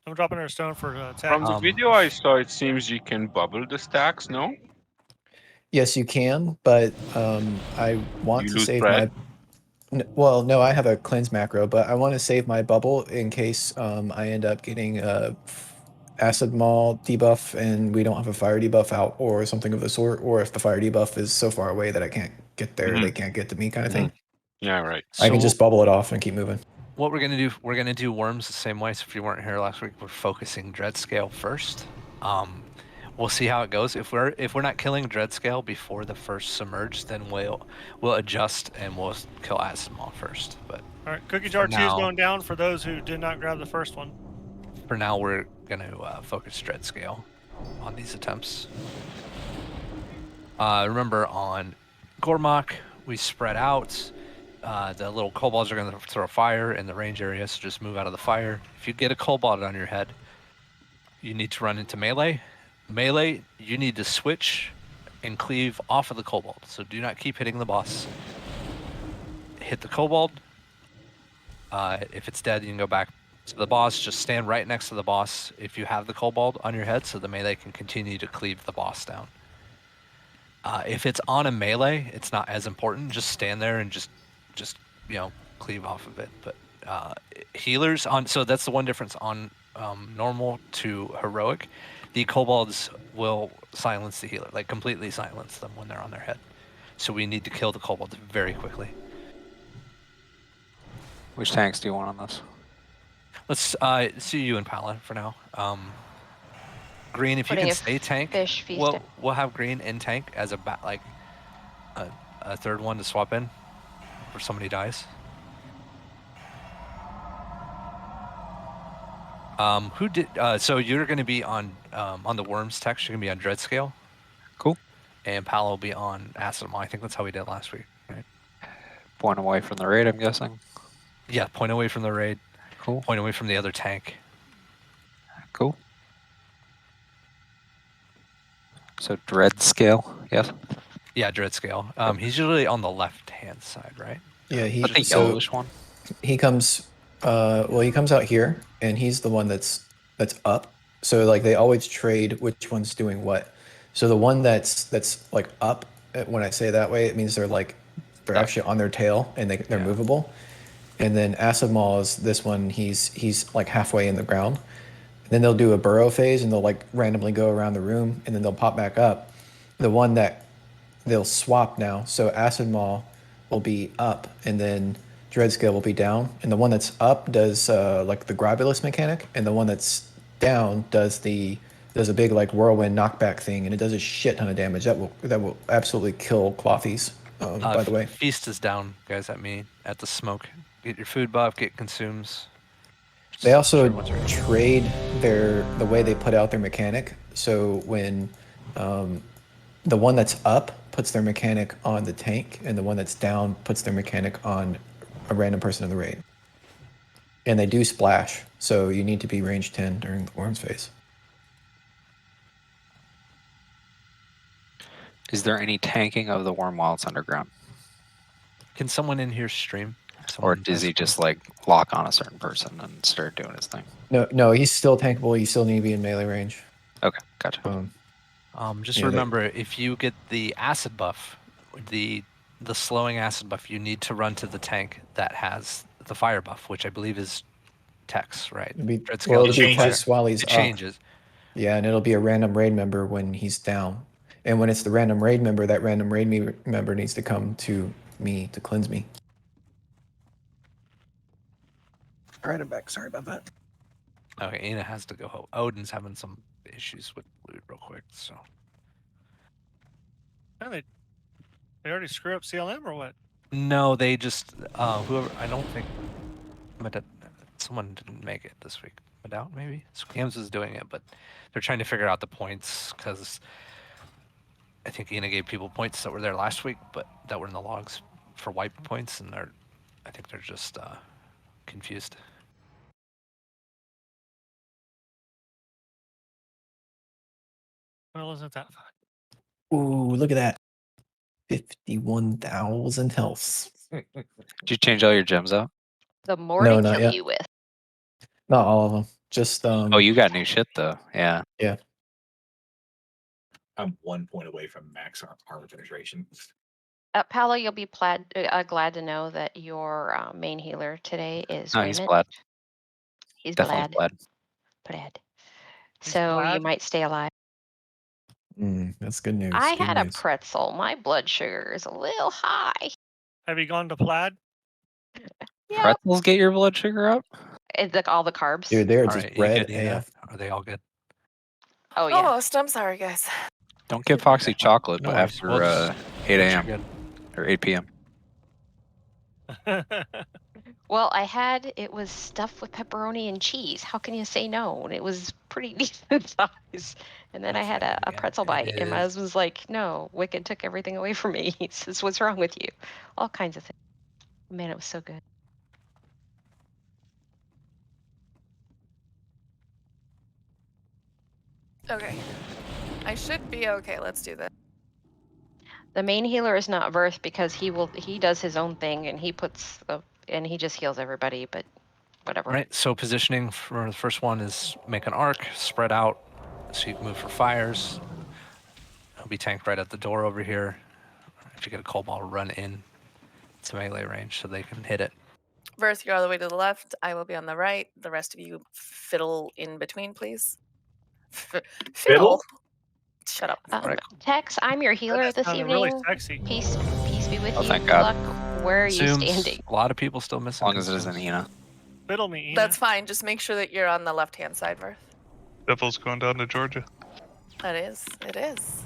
I'm dropping her a stone for From tag. the video I saw, it seems you can bubble the stacks, no? Yes, you can, but I want You to lose save bread? my. Well, no, I have a cleanse macro, but I want to save my bubble in case I end up getting a acid maul debuff and we don't have a fire debuff out or something of the sort, or if the fire debuff is so far away that I can't get there, they can't get to me, kind of thing. Yeah, right. I can just bubble it off and keep moving. What we're gonna do worms the same way. So if you weren't here last week, we're focusing dread scale first. We'll see how it goes. If we're not killing dread scale before the first submerge, then we'll adjust and we'll kill acid maul first. But all right, cookie jar 2 is going down for those who did not grab the first one. For now, we're gonna focus dread scale on these attempts. Remember on Gormok, we spread out. The little kobolds are going to throw fire in the range area, so just move out of the fire. If you get a kobold on your head, you need to run into melee. Melee, you need to switch and cleave off of the kobold. So do not keep hitting the boss. Hit the kobold. If it's dead, you can go back to the boss. Just stand right next to the boss if you have the kobold on your head, so the melee can continue to cleave the boss down. If it's on a melee, it's not as important. Just stand there and just cleave off of it. But healers on, so that's the one difference on normal to heroic. The kobolds will silence the healer, like completely silence them when they're on their head. So we need to kill the kobolds very quickly. Which tanks do you want on this? Let's see you and Pala for now. Green, if you can stay tank, we'll have green in tank as a a third one to swap in if somebody dies. Who did? So you're going to be on the worms text. You're going to be on dread scale. Cool. And Palo will be on acid maul. I think that's how we did last week, right? Point away from the raid, I'm guessing. Yeah, point away from the raid. Cool. Point away from the other tank. Cool. So dread scale, yes? Yeah, dread scale. He's usually on the left-hand side, right? Yeah, I think yellowish one. He comes, he comes out here, and he's the one that's up. So like they always trade which one's doing what. So the one that's like up, when I say that way, it means they're actually on their tail and they're movable. And then acid maul is this one. He's like halfway in the ground. Then they'll do a burrow phase and they'll like randomly go around the room and then they'll pop back up. The one that they'll swap now. So acid maul will be up and then dread scale will be down. And the one that's up does like the Grobulus mechanic, and the one that's down does a big like whirlwind knockback thing, and it does a shit ton of damage. That will absolutely kill Clothies. By the way, feast is down, guys. At the smoke. Get your food buff. Get consumes. They also trade the way they put out their mechanic. So when the one that's up puts their mechanic on the tank, and the one that's down puts their mechanic on a random person in the raid. And they do splash, so you need to be range 10 during the worms phase. Is there any tanking of the worm while it's underground? Can someone in here stream? Or does he just like lock on a certain person and start doing his thing? No, he's still tankable. You still need to be in melee range. Okay, gotcha. Just remember, if you get the acid buff, the slowing acid buff, you need to run to the tank that has the fire buff, which I believe is Tex, right? It changes while he's up. It changes. Yeah, and it'll be a random raid member when he's down. And when it's the random raid member, that random raid member needs to come to me to cleanse me. All right, I'm back. Sorry about that. Okay, Ina has to go home. Odin's having some issues with loot real quick, so. Yeah, they already screw up CLM or what? No, they just whoever. I don't think someone didn't make it this week. Maddout maybe. Scams is doing it, but they're trying to figure out the points because I think Ina gave people points that were there last week, but that were in the logs for wipe points, and I think they're just confused. Well, isn't that fun? Ooh, look at that. 51,000 health. Did you change all your gems out? The more to kill you with. Not all of them. Just Oh, you got new shit though. Yeah. I'm 1 point away from max armor penetration. Paolo, you'll be glad to know that your main healer today is No, he's Raymond. Blad. He's Definitely Blad. Blad. He's So you Blad? might stay alive. That's good news. I good had a news. pretzel. My blood sugar is a little high. Have you gone to Plaid? Yeah, Pretzels get your blood sugar up? it's like all the carbs. Dude, there it's All just right, you bread good, Nina? AF. Are they all good? Oh yeah. Almost. I'm sorry, guys. Don't get Foxy chocolate No worries. after We'll just 8 get you a.m. good. or 8 p.m. Well, it was stuffed with pepperoni and cheese. How can you say no? And it was pretty decent size. And then I had a Yeah, pretzel it bite, and my is. husband was like, "No, Wicked took everything away from me." He says, "What's wrong with you?" All kinds of things. Man, it was so good. Okay. I should be okay. Let's do this. The main healer is not Verth because he does his own thing and and he just heals everybody. But whatever. All right, so positioning for the first one is make an arc, spread out, so you can move for fires. It'll be tanked right at the door over here. If you get a cold ball, run in to melee range so they can hit it. Verth, you're all the way to the left. I will be on the right. The rest of you fiddle in between, please. Fiddle? Shut up. Right. Tex, I'm your healer That this sounded evening. really sexy. Peace be with Oh, you. thank God. Luck, where are you Consumes, standing? a lot of people still As missing. long as it consumes. isn't Hina. Fiddle me, Ina. That's fine. Just make sure that you're on the left-hand side, Verth. Devil's going down to Georgia. That is. It is.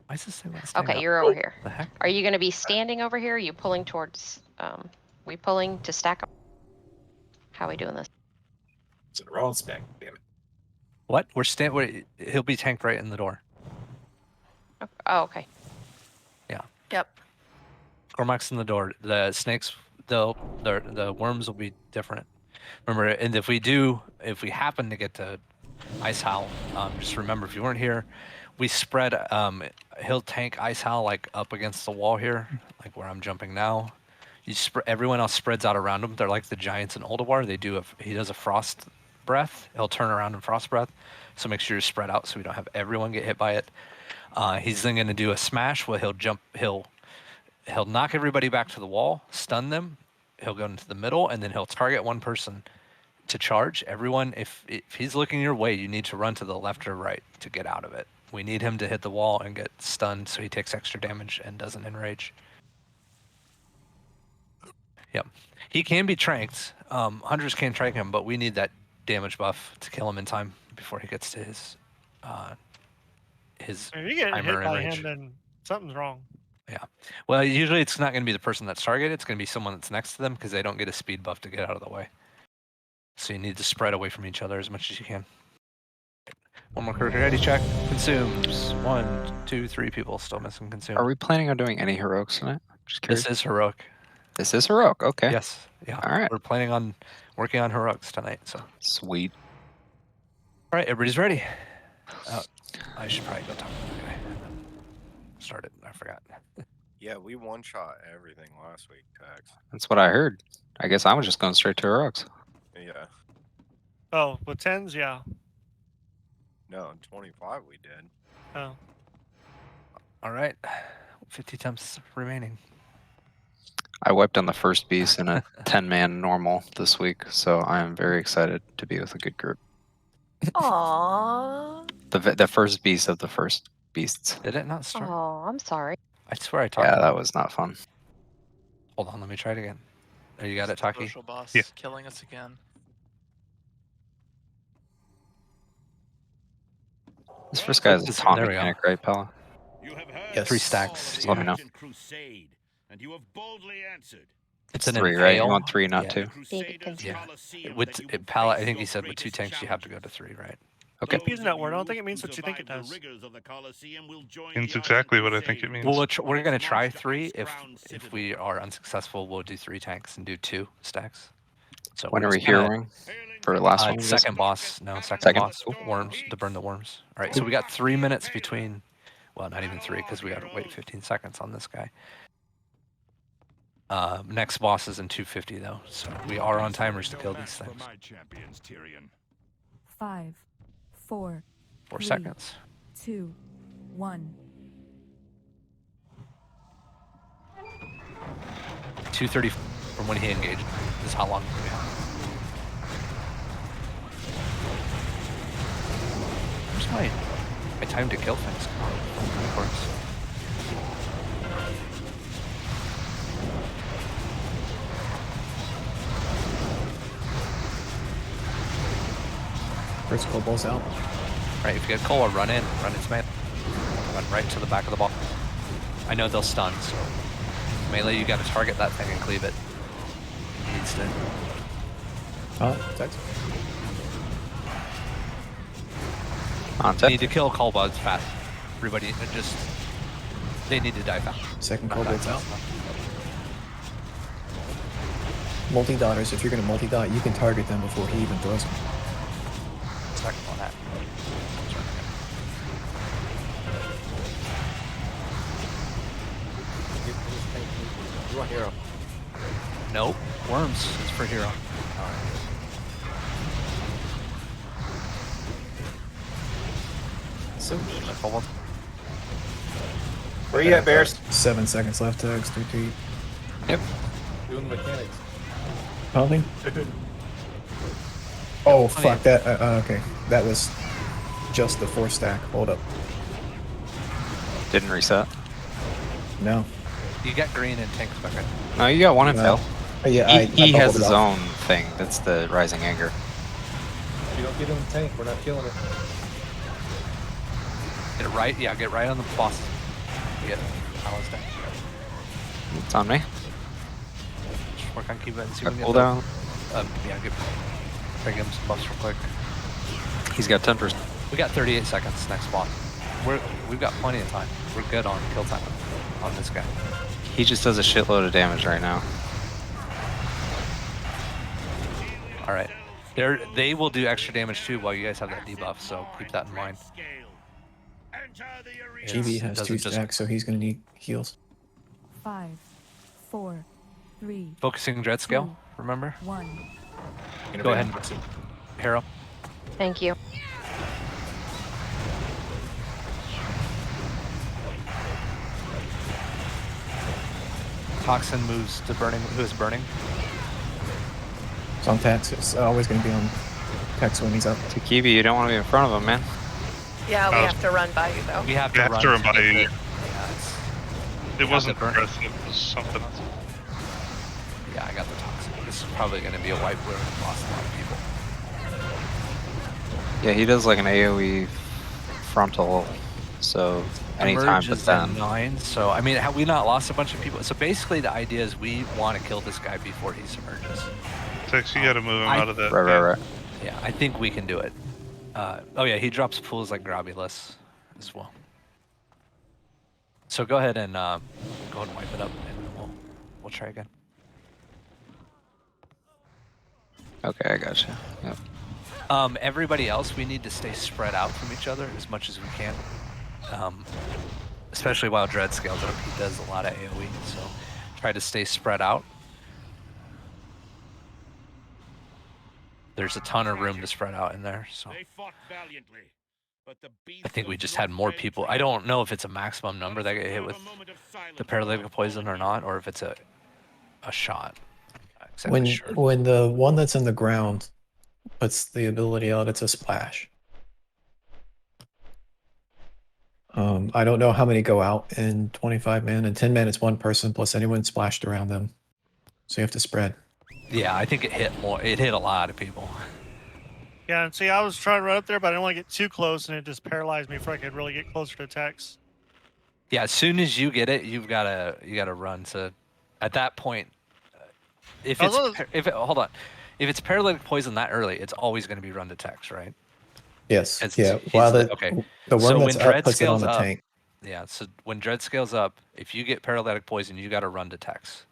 Why is this thing not staying Okay, up? you're over here. The heck? Are you going to be standing over here? Or are you pulling towards? We pulling to stack up? How are we doing this? It's in the wrong spec. Damn it. What? He'll be tanked right in the door. Oh, okay. Yep. Cormac's in the door. The snakes, the worms will be different. Remember, and if we happen to get to Ice Howl, just remember if you weren't here, we spread. He'll tank Ice Howl like up against the wall here, like where I'm jumping now. Everyone else spreads out around him. They're like the giants in Oldawar. He does a frost breath. He'll turn around and frost breath. So make sure you're spread out so we don't have everyone get hit by it. He's then going to do a smash where he'll knock everybody back to the wall, stun them. He'll go into the middle, and then he'll target one person to charge. Everyone, if he's looking your way, you need to run to the left or right to get out of it. We need him to hit the wall and get stunned so he takes extra damage and doesn't enrage. Yep. He can be tranked. Hunters can trank him, but we need that damage buff to kill him in time before he gets to his If you get timer hit by and him, then something's wrong. Well, usually it's not going to be the person that's targeted. It's going to be someone that's next to them because they don't get a speed buff to get out of the way. So you need to spread away from each other as much as you can. One more ready check. Consumes. 1, 2, 3 people still missing consume. Are we planning on doing any heroics tonight? Just curious. This is heroic. This is heroic. Okay. Yes. Yeah. All right. We're planning on working on heroics tonight. So. Sweet. All right, everybody's ready. I should probably go talk to the guy. Start it. I forgot. Yeah, we one-shot everything last week, Tex. That's what I heard. I guess I was just going straight to heroics. Yeah. Oh, with 10s, yeah. No, in 25 we did. Oh. All right. 50 attempts remaining. I wiped on the first beast in a 10-man normal this week, so I am very excited to be with a good group. Aww. The first beast of the first beasts. Did it not start? Oh, I'm sorry. I swear I talked Yeah, about that was not fun. Hold on, let me try it again. Oh, you got it, Taki? Social boss killing us again. This first guy is a Tom There we go. mechanic, right, Pella? Yes. 3 stacks. Let me know. It's an 3, right? You impale. want 3, not Yeah. 2? David can Yeah. With pallet, I think he said with 2 tanks you have to go to 3, right? Okay. Keep using that word. I don't think it means what you think it does. Means exactly what I think it means. Well, we're going to try 3. If we are unsuccessful, we'll do 3 tanks and do 2 stacks. So When are we're we just kinda- heroing? For last one? Second boss. No, second Second? boss. Worms, to burn the worms. All right, so we got 3 minutes between, well, not even 3 because we got to wait 15 seconds on this guy. Next boss is in 250 though, so we are on timers to kill these things. 5, 4, 4 3, seconds. 2, 1. 230 from when he engaged is how long we have. Where's my time to kill things? Of course. First Cobalt's out. Right, if you get Cola, run in, run its man. Run right to the back of the ball. I know they'll stun, so melee, you gotta target that thing and cleave it. It needs to. Text. You need to kill Cobalts fast. Everybody, just they need to die fast. Second Cobalt's out. Multi-dotters, if you're gonna multi-dot, you can target them before he even throws them. Second on that. You want hero? Nope. Worms is for hero. So Where you at, Bears? 7 seconds left, Tags. 3 tweet. Yep. doing the mechanics. Pounding? Oh, fuck that. Okay. That was just the 4 stack. Hold up. Didn't reset. No. You got green and tanks back right. No, you got one in No. fail. Yeah, He I has bubbled it his off. own thing. That's the rising anger. If you don't get in the tank, we're not killing it. Get it right. Yeah, get right on the boss. Get Alice down. It's on me. Just work on keeping it. See Got if we can cooldown. yeah, bring him some buffs real quick. He's got 10%. We got 38 seconds next boss. We've got plenty of time. We're good on kill time on this guy. He just does a shitload of damage right now. All right. They will do extra damage too while you guys have that debuff, so keep that in mind. GB has 2 just stacks, so he's gonna need heals. 5, 4, 3, focusing dread scale, remember? 1. Go ahead, Hero. Thank you. Toxin moves to burning. Who is burning? It's on Tax. It's always gonna be on Tax when he's up. Takibi, you don't want to be in front of him, man. Yeah, we have to run by you though. We have You to have to run by get you. it. Yeah, It wasn't burn. aggressive, it was something else. Yeah, I got the toxin. This is probably going to be a wipe where we lost a lot of people. Yeah, he does like an AoE frontal, so anytime Emerge but is then. in 9, so I mean, have we not lost a bunch of people? So basically, the idea is we want to kill this guy before he submerges. Tex, you gotta move him out of that. Right. Yeah, I think we can do it. Oh yeah, he drops pools like Grobulus as well. So go ahead and wipe it up, and we'll try again. Okay, I gotcha. Yep. Everybody else, we need to stay spread out from each other as much as we can. Especially while Dread scales up, he does a lot of AoE, so try to stay spread out. There's a ton of room to spread out in there, so I think we just had more people. I don't know if it's a maximum number that get hit with the paralytic poison or not, or if it's a shot. Not exactly sure. When the one that's in the ground puts the ability out, it's a splash. I don't know how many go out in 25 man. In 10 man, it's 1 person plus anyone splashed around them. So you have to spread. Yeah, I think it hit more. It hit a lot of people. Yeah, and see, I was trying to run up there, but I didn't want to get too close, and it just paralyzed me before I could really get closer to Tex. Yeah, as soon as you get it, you gotta run to. At that point, if it's paralytic poison that early, it's always going to be run to Tex, right? Yes. It's- Yeah. he's While the- the okay. the So worm when that's Dread up puts it on scales the up, tank. Yeah, so when Dread scales up, if you get paralytic poison, you got to run to Tex.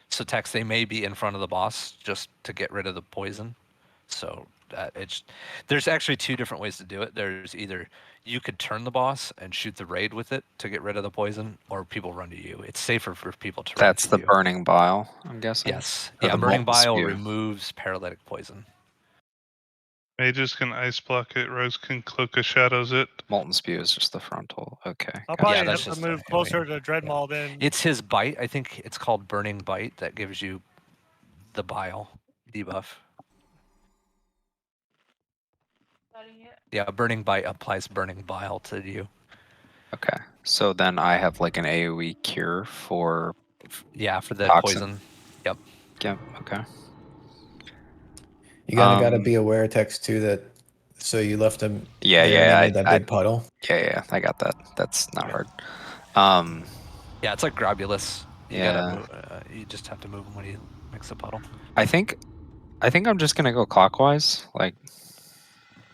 So Tex, they may be in front of the boss just to get rid of the poison. So there's actually two different ways to do it. There's either you could turn the boss and shoot the raid with it to get rid of the poison, or people run to you. It's safer for people to run That's to the you. burning bile, I'm guessing. Yes. Or Yeah, the burning molten bile spew. removes paralytic poison. Mages can ice block it. Rogues can cloak of shadows it. Molten spew is just the frontal. Okay. I'll gotcha. probably Yeah, have that's to just move a closer healing. to Dreadmaw then. It's his bite. I think it's called burning bite that gives you the bile debuff. Yeah, burning bite applies burning bile to you. Okay. So then I have like an AoE cure for Yeah, for the toxin. poison. Yep. Yep. Okay. You gotta be aware, Tex, too, that so you left him Yeah, there and yeah. he made that big puddle. Yeah, I got that. That's not hard. Yeah, it's like Grobulus. You Yeah. gotta move, you just have to move him when he makes a puddle. I think I'm just gonna go clockwise, like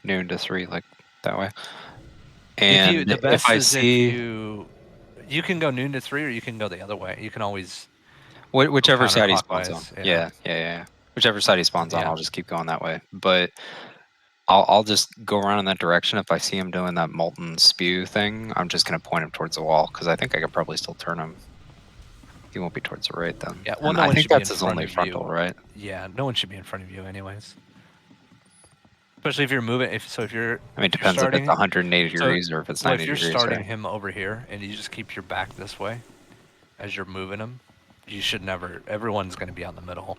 noon to 3, like that way. And The best if I is see you can go noon to 3, or you can go the other way. You can always whichever go side he spawns on. counterclockwise, Yeah. Whichever side he spawns on, Yeah. I'll just keep going that way. But I'll just go around in that direction. If I see him doing that molten spew thing, I'm just gonna point him towards the wall because I think I could probably still turn him. He won't be towards the right then. Yeah, well, And no I one think should be that's in his front only of frontal, you. right? Yeah, no one should be in front of you, anyways. Especially if you're moving. If you're. I mean, it depends if it's 180 degrees or if it's 90 if you're degrees. starting Right? him over here and you just keep your back this way, as you're moving him, you should never. Everyone's going to be on the middle.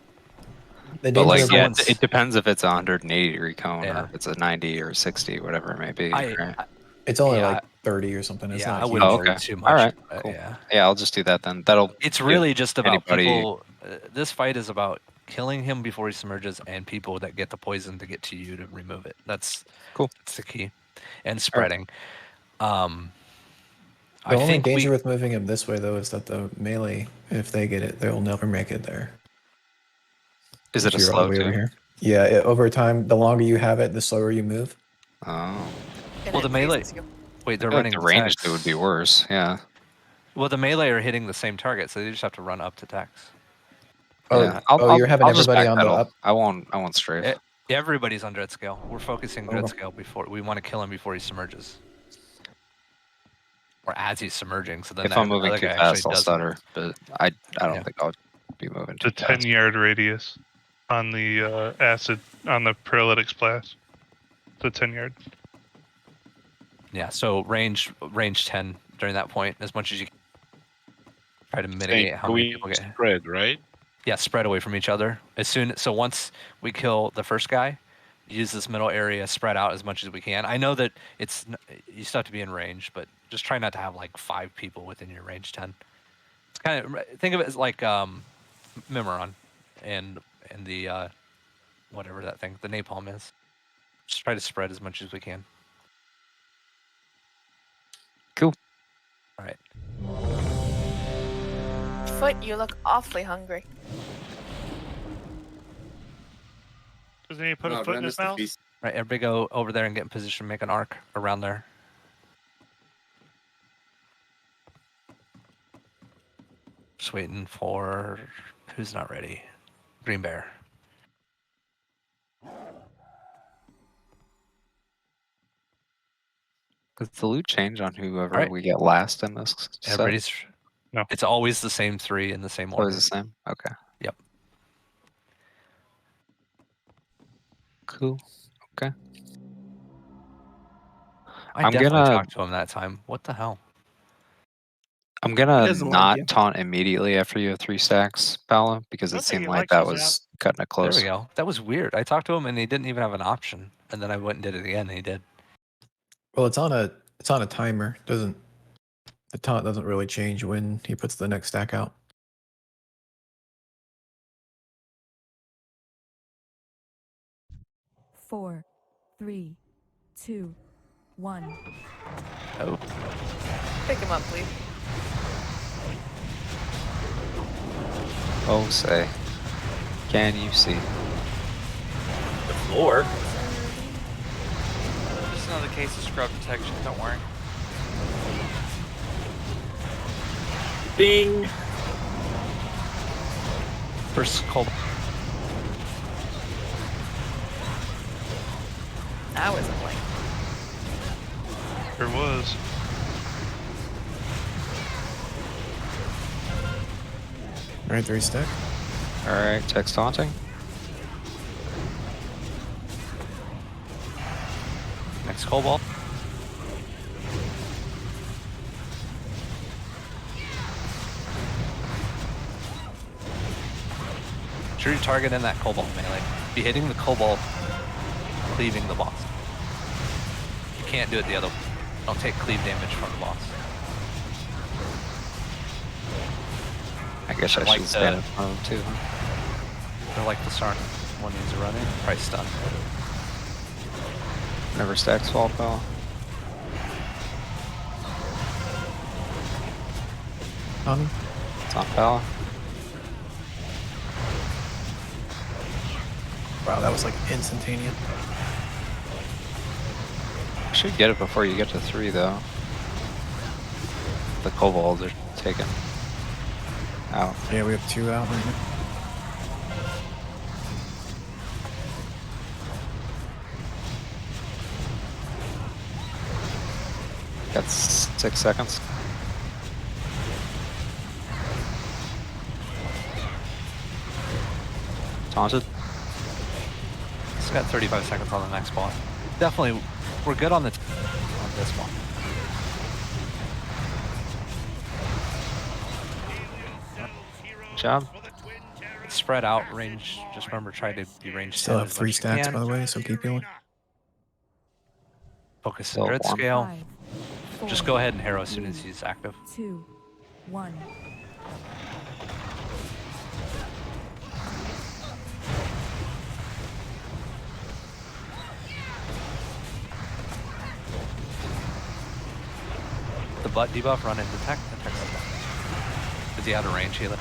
The But danger like, of yeah, it depends if it's a 180 degree cone Yeah. or if it's a 90 or 60, whatever it may be. right? it's only yeah, like 30 or something. It's yeah, not I huge. wouldn't Oh, worry okay. too much. All right. Cool. Yeah. Yeah, I'll just do that then. That'll. It's give really just about anybody- people. This fight is about killing him before he submerges, and people that get the poison to get to you to remove it. That's cool. That's the key, and spreading. The I only think danger with moving him this way, though, is that the melee, if they get it, they'll never make it there. Is it a If you're all slow the way over too? here. Yeah, over time, the longer you have it, the slower you move. Oh. And Well, it the melee. phases you. Wait, they're I feel like running the range attacks. it would be worse. Yeah. Well, the melee are hitting the same target, so they just have to run up to attacks. Oh, Yeah. you're having I'll just everybody on the backpedal. up. I won't strafe. Everybody's on dread scale. We're focusing dread Oh. scale before we want to kill him before he submerges, or as he's submerging. So then If I'm the moving other too guy fast, actually I'll does- stutter. But I don't Yeah. think I'll be moving too The fast. 10-yard radius on the acid on the paralytic splash. The 10-yard. Yeah. So range 10 during that point, as much as you can. Try to mitigate how many people get. Spread, right? Yeah, spread away from each other. So once we kill the first guy, use this middle area, spread out as much as we can. I know that you still have to be in range, but just try not to have like 5 people within your range 10. It's kind of think of it as like Mimeron and the whatever that thing, the napalm is. Just try to spread as much as we can. Cool. All right. Foot, you look awfully hungry. Doesn't he put a foot in his mouth? All right, everybody go over there and get in position, make an arc around there. Just waiting for who's not ready. Green Bear. Does the loot change on whoever Alright. we get last in this set? Everybody's. No. It's always the same 3 in the same order. Always the same? Okay. Yep. Cool. Okay. I I'm definitely gonna- talked to him that time. What the hell? I'm gonna doesn't like not you. taunt immediately after you have 3 stacks, Paolo, because I it don't think seemed he like likes that his was cutting it close. There we go. That was weird. I talked to him and he didn't even have an option. And then I went and did it again and he did. Well, it's on a timer. The taunt doesn't really change when he puts the next stack out. Four, three, two, one. Oh. Pick him up, please. Oh, say. Can you see? The floor. Just another case of scrub detection, don't worry. Bing. First cold. That was a blink. There was. All right, 3 stack. All right, text taunting. Next cobalt. Sure, you target in that cobalt melee. Be hitting the cobalt, cleaving the boss. You can't do it the other way. Don't take cleave damage from the boss. I guess I Like should stand in front of him too, huh? They're like the Sarn. One needs running, probably stun. Never stacks fall pal. On. It's on pal. Wow, that was like instantaneous. Should get it before you get to 3 though. The kobolds are taken out. Yeah, we have 2 out right now. Got 6 seconds. Taunted. Still got 35 seconds on the next boss. Definitely, we're good on the on this one. Good job. Spread out range. Just remember, try to be range. Still 10 have as 3 much as you stacks, can. by the way, so keep healing. Focus Still dread one. scale. 5, Just 4, go ahead and hero as soon as he's active. 2, 1. The butt debuff, run into tech. Is he out of range, Sheila?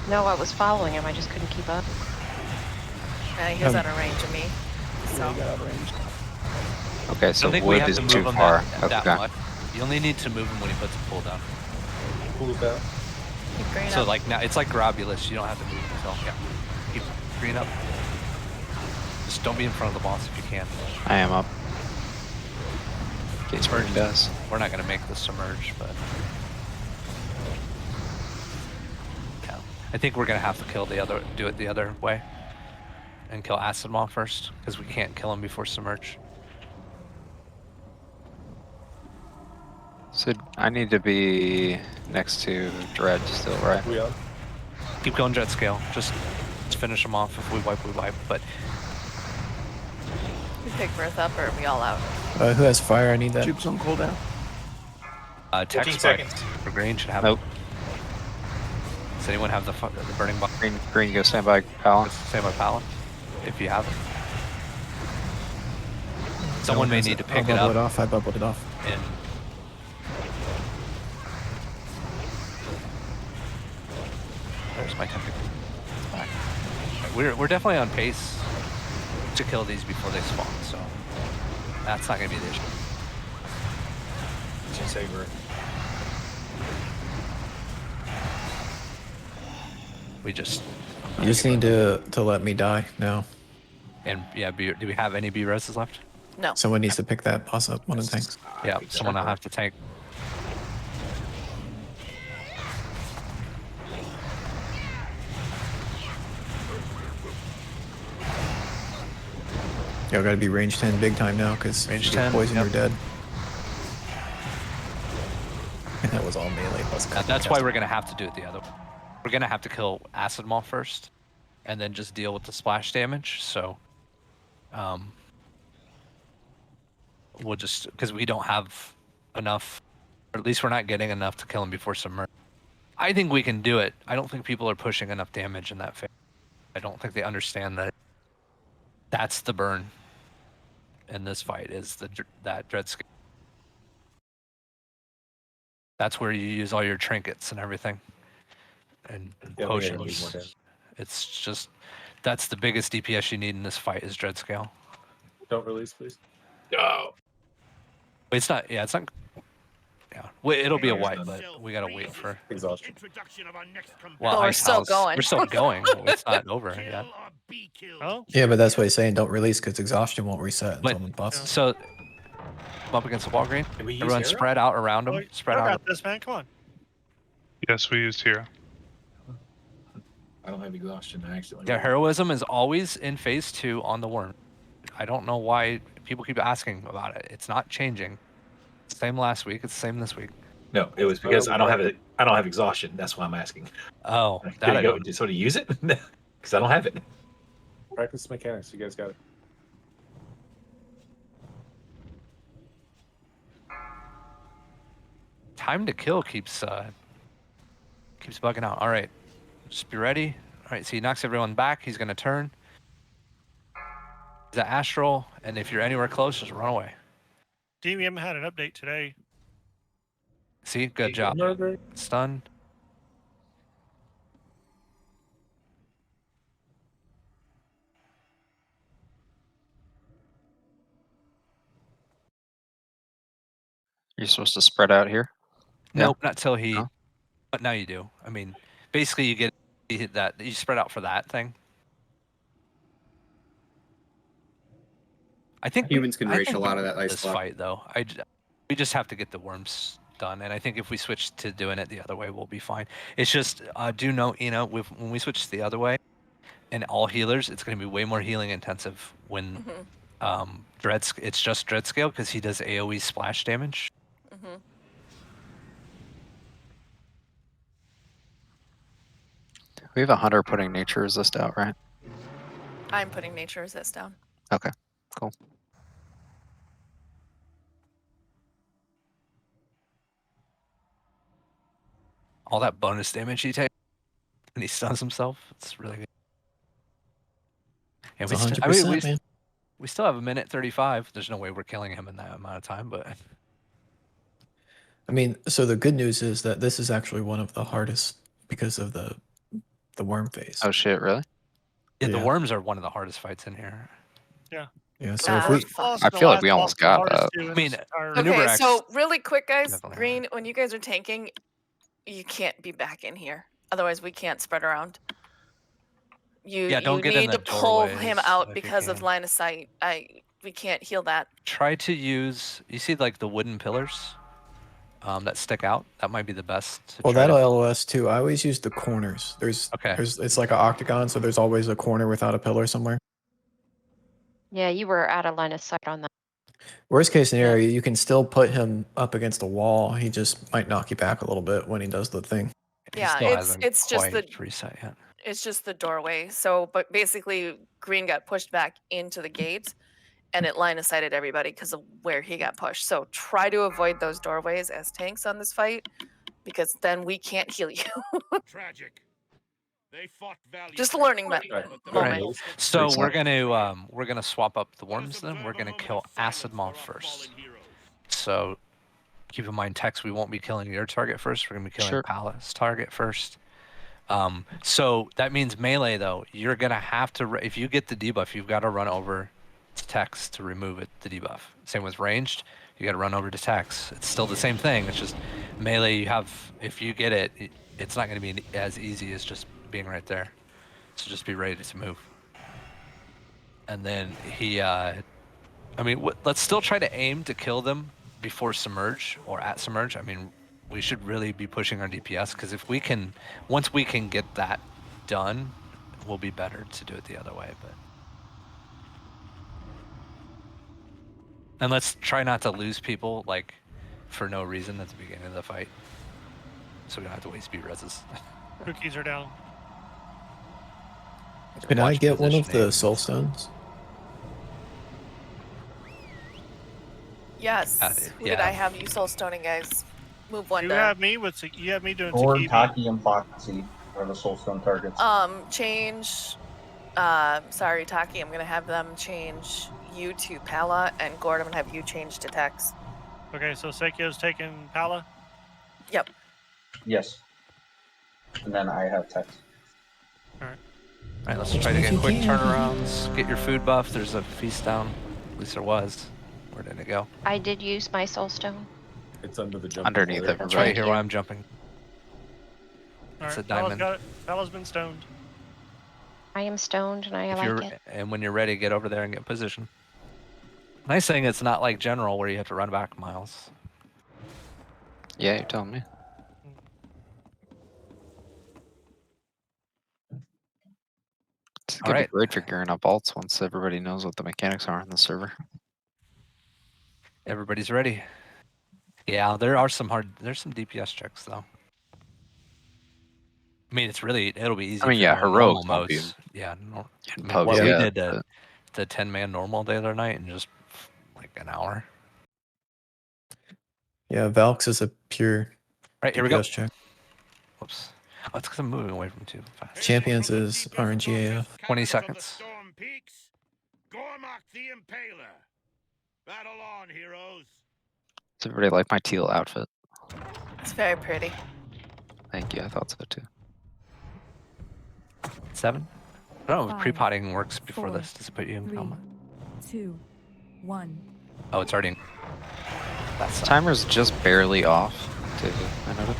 No, I was following him. I just couldn't keep up. He was out of range of me. So. Okay, so I think we wood have is to move too him far. that Okay. much. You only need to move him when he puts a pull down. Cool down. Keep green So up. like now, it's like Grobulus. You don't have to move him until keep green up. Just don't be in front of the boss if you can. I am up. In case Merge does. We're not gonna make this submerge, but yeah. I think we're gonna have to do it the other way, and kill Acid Maw first because we can't kill him before submerge. So I need to be next to Dread still, right? We on? Keep going jet scale. Just finish him off. If we wipe, we wipe. But We pick Birth up or are we all out? Who has fire? I need that. Juke's on cooldown. text 15 seconds. for green should have. Nope. Does anyone have the burning box? Green, go stand by Palin. Same with Palin, if you have it. Someone may need to pick it I'll bubble up. it off. I bubbled it off. And there's my temperature. It's back. We're definitely on pace to kill these before they spawn, so that's not gonna be the issue. Saber. We just You just need to let me die now. and yeah, do we have any B reses left? No. Someone needs to pick that boss up. One of the tanks. Yeah, someone will have to tank. Y'all gotta be range 10 big time now, because Range you 10, poison, yep. you're dead. And that was all melee plus That's why we're gonna have to do it the other way. We're gonna have to kill Acid Maw first, and then just deal with the splash damage. So, we'll just because we don't have enough, or at least we're not getting enough to kill him before submerge. I think we can do it. I don't think people are pushing enough damage in that phase. I don't think they understand that. That's the burn in this fight is that dread scale. That's where you use all your trinkets and everything, and Yeah, we gotta need more potions. damage. It's just that's the biggest DPS you need in this fight is dread scale. Don't release, please. Go. It's not. Yeah, it's not. Yeah, it'll be a white, but we gotta wait for. Exhaustion. Well, But we're Ice still House, going. We're still going. It's not over yet. Oh, Yeah, but that's what he's saying. Don't release because exhaustion won't reset until But- the buff. So, up against the wall green. Can we use Everyone hero? spread out around oh them. you Spread out. got this, man. Come on. Yes, we used hero. I don't have exhaustion. I actually. Yeah, heroism is always in phase 2 on the worm. I don't know why people keep asking about it. It's not changing. It's the same last week. It's the same this week. No, it was because I don't have it. I don't have exhaustion. That's why I'm asking. Oh, Can that I I go don't. just sort of use it? Because I don't have it. Practice mechanics. You guys got it. Time to kill keeps bugging out. All right, just be ready. All right, so he knocks everyone back. He's gonna turn. He's at astral, and if you're anywhere close, just run away. DVM had an update today. See, good job. Stun. You're supposed to spread out here. Yeah. Nope, not till he. No? But now you do. I mean, basically, you hit that. You spread out for that thing. I think Humans can I race think a lot we of that win ice this block. fight though. We just have to get the worms done, and I think if we switch to doing it the other way, we'll be fine. It's just do note, when we switch the other way, and all healers, it's going to be way more healing intensive when it's just dread scale because he does AOE splash damage. Mm-hmm. We have a hunter putting nature resist out, right? I'm putting nature resist down. Okay, cool. All that bonus damage he takes, and he stuns himself. It's really good. And It's we 100%, man. we still have a minute 35. There's no way we're killing him in that amount of time, but I mean, so the good news is that this is actually one of the hardest because of the worm phase. Oh shit, really? yeah, the Yeah. worms are one of the hardest fights in here. Yeah, so if we I feel like we almost got that. I mean, Okay, Maneuver X so really quick, guys. definitely Green, when you guys are tanking, you can't be back in here. Otherwise, we can't spread around. Yeah, don't you get in need the to pull him doorways out if you because of can. line of sight. We can't heal that. Try to use. You see, like the wooden pillars that stick out. That might be the best. To well, try that'll to- LOS too. I always use the corners. Okay. It's like an octagon, so there's always a corner without a pillar somewhere. Yeah, you were out of line of sight on that. Worst case scenario, you can still put him up against a wall. He just might knock you back a little bit when he does the thing. He Yeah, still it's hasn't just the quite reset yet. it's just the doorway. So, but basically, Green got pushed back into the gate, and it line of sighted everybody because of where he got pushed. So try to avoid those doorways as tanks on this fight, because then we can't heal you. Tragic. They fought valiantly. Just a learning moment. Right. So we're gonna swap up the worms then. We're gonna kill Acid Moth first. So keep in mind, Tex, we won't be killing your target first. We're gonna be killing Sure. Palace target first. So that means melee though. You're gonna have to if you get the debuff, you've got to run over to Tex to remove it. The debuff. Same with ranged. You got to run over to Tex. It's still the same thing. It's just melee. You have if you get it, it's not gonna be as easy as just being right there. So just be ready to move. And then he, I mean, let's still try to aim to kill them before submerge or at submerge. I mean, we should really be pushing our DPS because if we can, once we can get that done, we'll be better to do it the other way. But and let's try not to lose people like for no reason at the beginning of the fight, so we don't have to waste speed reses. Cookies are down. Can I Watch get one of the positioning. soul stones? Yes. Who did yeah. I have you soul stoning, guys? Move one You down. have me with you have me doing Or Takibi. Taki and Foxy are the soulstone targets. Change. Sorry, Taki. I'm gonna have them change you to Pala, and Gord, I'm gonna have you change to Tex. Okay, so Seikyo's taking Pala. Yep. Yes. And then I have text. All right, let's try to get quick turnarounds. Get your food buff. There's a feast down. At least there was. Where did it go? I did use my soul stone. It's under the jump. Underneath board. everybody. Right here where I'm jumping. All It's right, a diamond. Bella's been stoned. I am stoned and I like it. And when you're ready, get over there and get position. Nice thing it's not like general where you have to run back miles. Yeah, you're telling me. It's gonna be great for gearing up alts once everybody knows what the mechanics are on the server. Everybody's ready. Yeah, there's some DPS checks though. I mean, it'll be easy. I mean, for yeah, normal heroics won't be modes. Yeah, in I mean, pubs what we yet, did the 10-man normal the other night in just like an hour. Yeah, Valks is a pure Right, here we go. DPS check. Whoops. Oh, it's because I'm moving away from too fast. Champions is RNGAF. 20 seconds. Gormak the Impaler. Battle on, heroes. Does everybody like my teal outfit? It's very pretty. Thank you. I thought so too. 7? No, 5, pre-potting works before 4, this. Does it put you in 3, coma? 2, 1. Oh, it's already in. That's Timer's just barely off. Too. I noticed.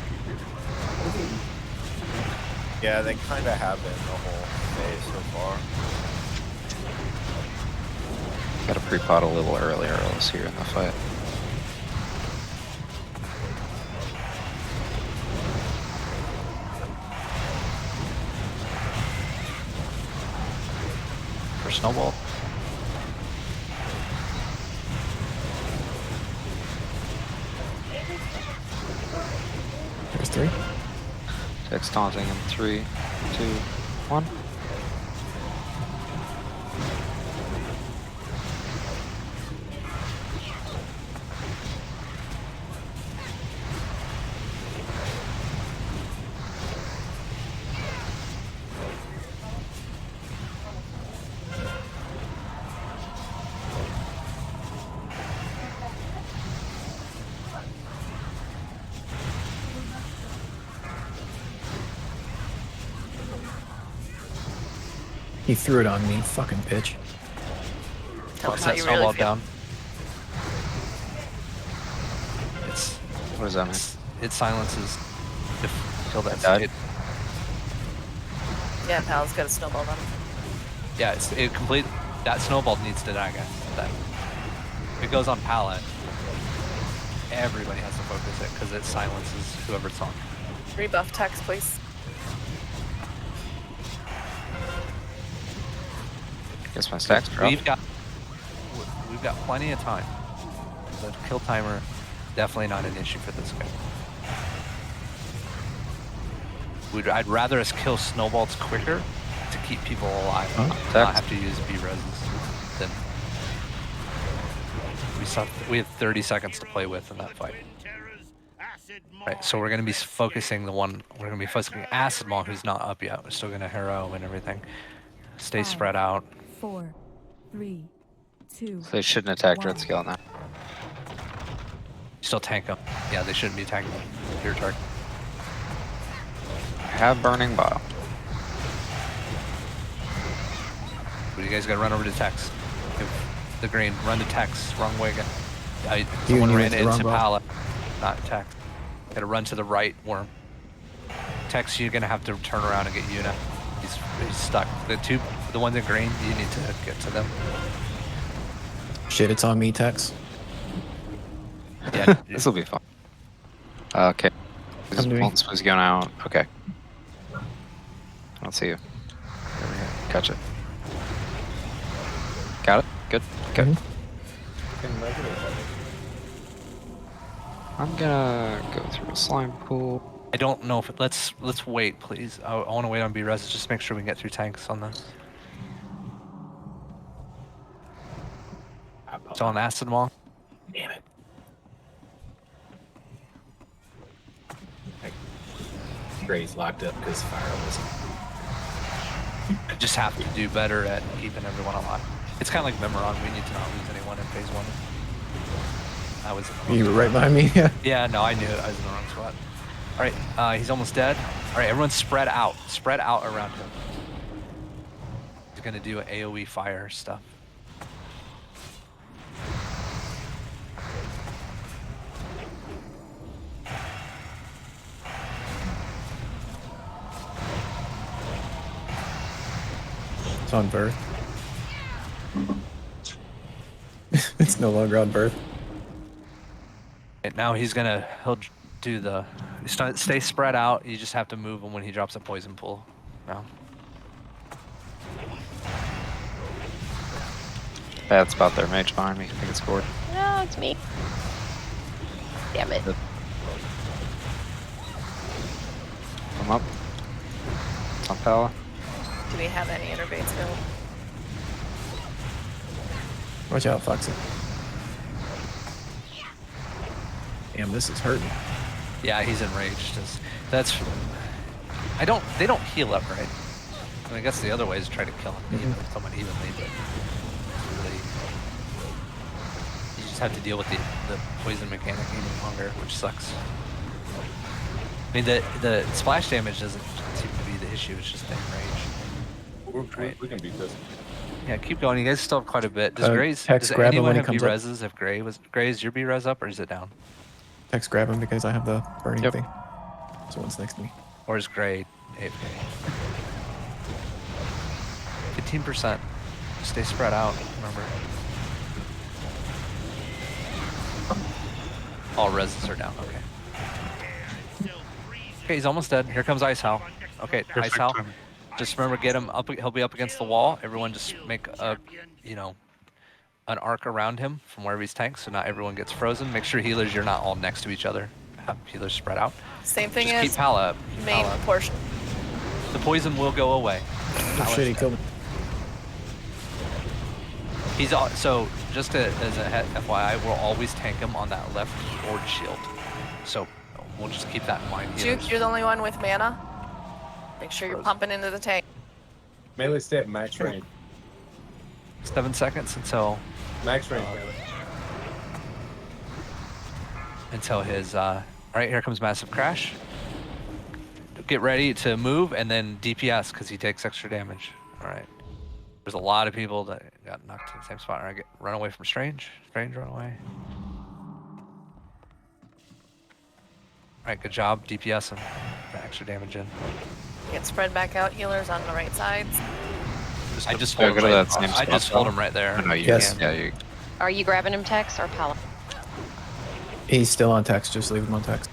Yeah, they kind of have been the whole day so far. Got to pre-pot a little earlier else here in the fight. for snowball. There's 3. Text taunting in 3, 2, 1. He threw it on me, fucking bitch. Tell Let's him how set you snowball really feel. down. It's What does that mean? it silences kill that died? state. Yeah, Pal's got a snowball on him. Yeah, it complete that snowball needs to die, guys. That if it goes on pallet, everybody has to focus it because it silences whoever it's on. Rebuff text, please. Guess my stacks dropped. We've got plenty of time. The kill timer definitely not an issue for this guy. I'd rather us kill snowballs quicker to keep people alive, not have to use B-reses. Than we have 30 seconds to play with in that fight. Right, so we're gonna be focusing Acid Maw, who's not up yet. We're still gonna hero and everything. Stay 5, spread out. 4, 3, 2. So they shouldn't attack 1. Dread Scale now. Still tank them. Yeah, they shouldn't be attacking your target. I have Burning Bottom. But you guys gotta run over to Tex. The green, run to Tex. Wrong way again. Someone knew ran it's the wrong into ball. Pala, not Tex. Gotta run to the right, Worm. Tex, you're gonna have to turn around and get Yuna. He's stuck. The ones in green, you need to get to them. Shit, it's on me, Tex. Yeah, This will be fun. Okay. Come to me. Once was going out. Okay. I don't see you. There we go. Gotcha. Got it? Good. Good. I'm gonna go through a slime pool. I don't know if let's wait, please. I want to wait on B-res. Just make sure we can get through tanks on this. So on Acid Maw. Damn it. Gray's locked up because fire was. I just have to do better at keeping everyone alive. It's kind of like Memoron. We need to not lose anyone in phase 1. I was. You were right behind me, yeah. Yeah, no, I knew it. I was in the wrong spot. All right, he's almost dead. All right, everyone spread out. Spread out around him. He's gonna do AOE fire stuff. on birth. It's no longer on birth. And now he'll do the stay spread out. You just have to move him when he drops a poison pool. No. Bad spot there, mage behind me. I think it's scored. No, it's me. Damn it. Come up. Top power. Do we have any innervates available? Watch out, Foxy. Damn, this is hurting. Yeah, he's enraged. They don't heal up, right? I mean, I guess the other way is try to kill him somewhat evenly, but really, you just have to deal with the poison mechanic even longer, which sucks. I mean, the splash damage doesn't seem to be the issue, it's just the enrage. We can beat this. Yeah, keep going. You guys still have quite a bit. Does Tex grab him anyone when he have comes up. B-reses? If Gray is your B-res up or is it down? Text grab him because I have the burning thing. So one's next to me. Or is Gray AFK? 15%. Stay spread out, remember. All reses are down, okay. Okay, he's almost dead. Here comes Ice Howl. Okay, Ice Howl. Just remember, get him up. He'll be up against the wall. Everyone just make a, an arc around him from wherever he's tanked, so not everyone gets frozen. Make sure healers, you're not all next to each other. Have healers spread out. Same thing just as keep Pala up. main portion. The poison will go away. Oh shit, he killed me. So just as a FYI, we'll always tank him on that left forward shield. So we'll just keep that in mind. Juke, you're the only one with mana. Make sure you're pumping into the tank. Melee stay at max range. 7 seconds until Max range, melee. Until his right here comes massive crash. Get ready to move and then DPS because he takes extra damage. All right. There's a lot of people that got knocked in the same spot. All right, run away from Strange. Strange, run away. All right, good job. DPS him. Got extra damage in. Get spread back out, healers on the right sides. I just Go hold him to right, that same I just spot, hold though. him right there. No, you Yes. can't. Yeah, you. Are you grabbing him, Tex or Pala? He's still on text, just leave him on text.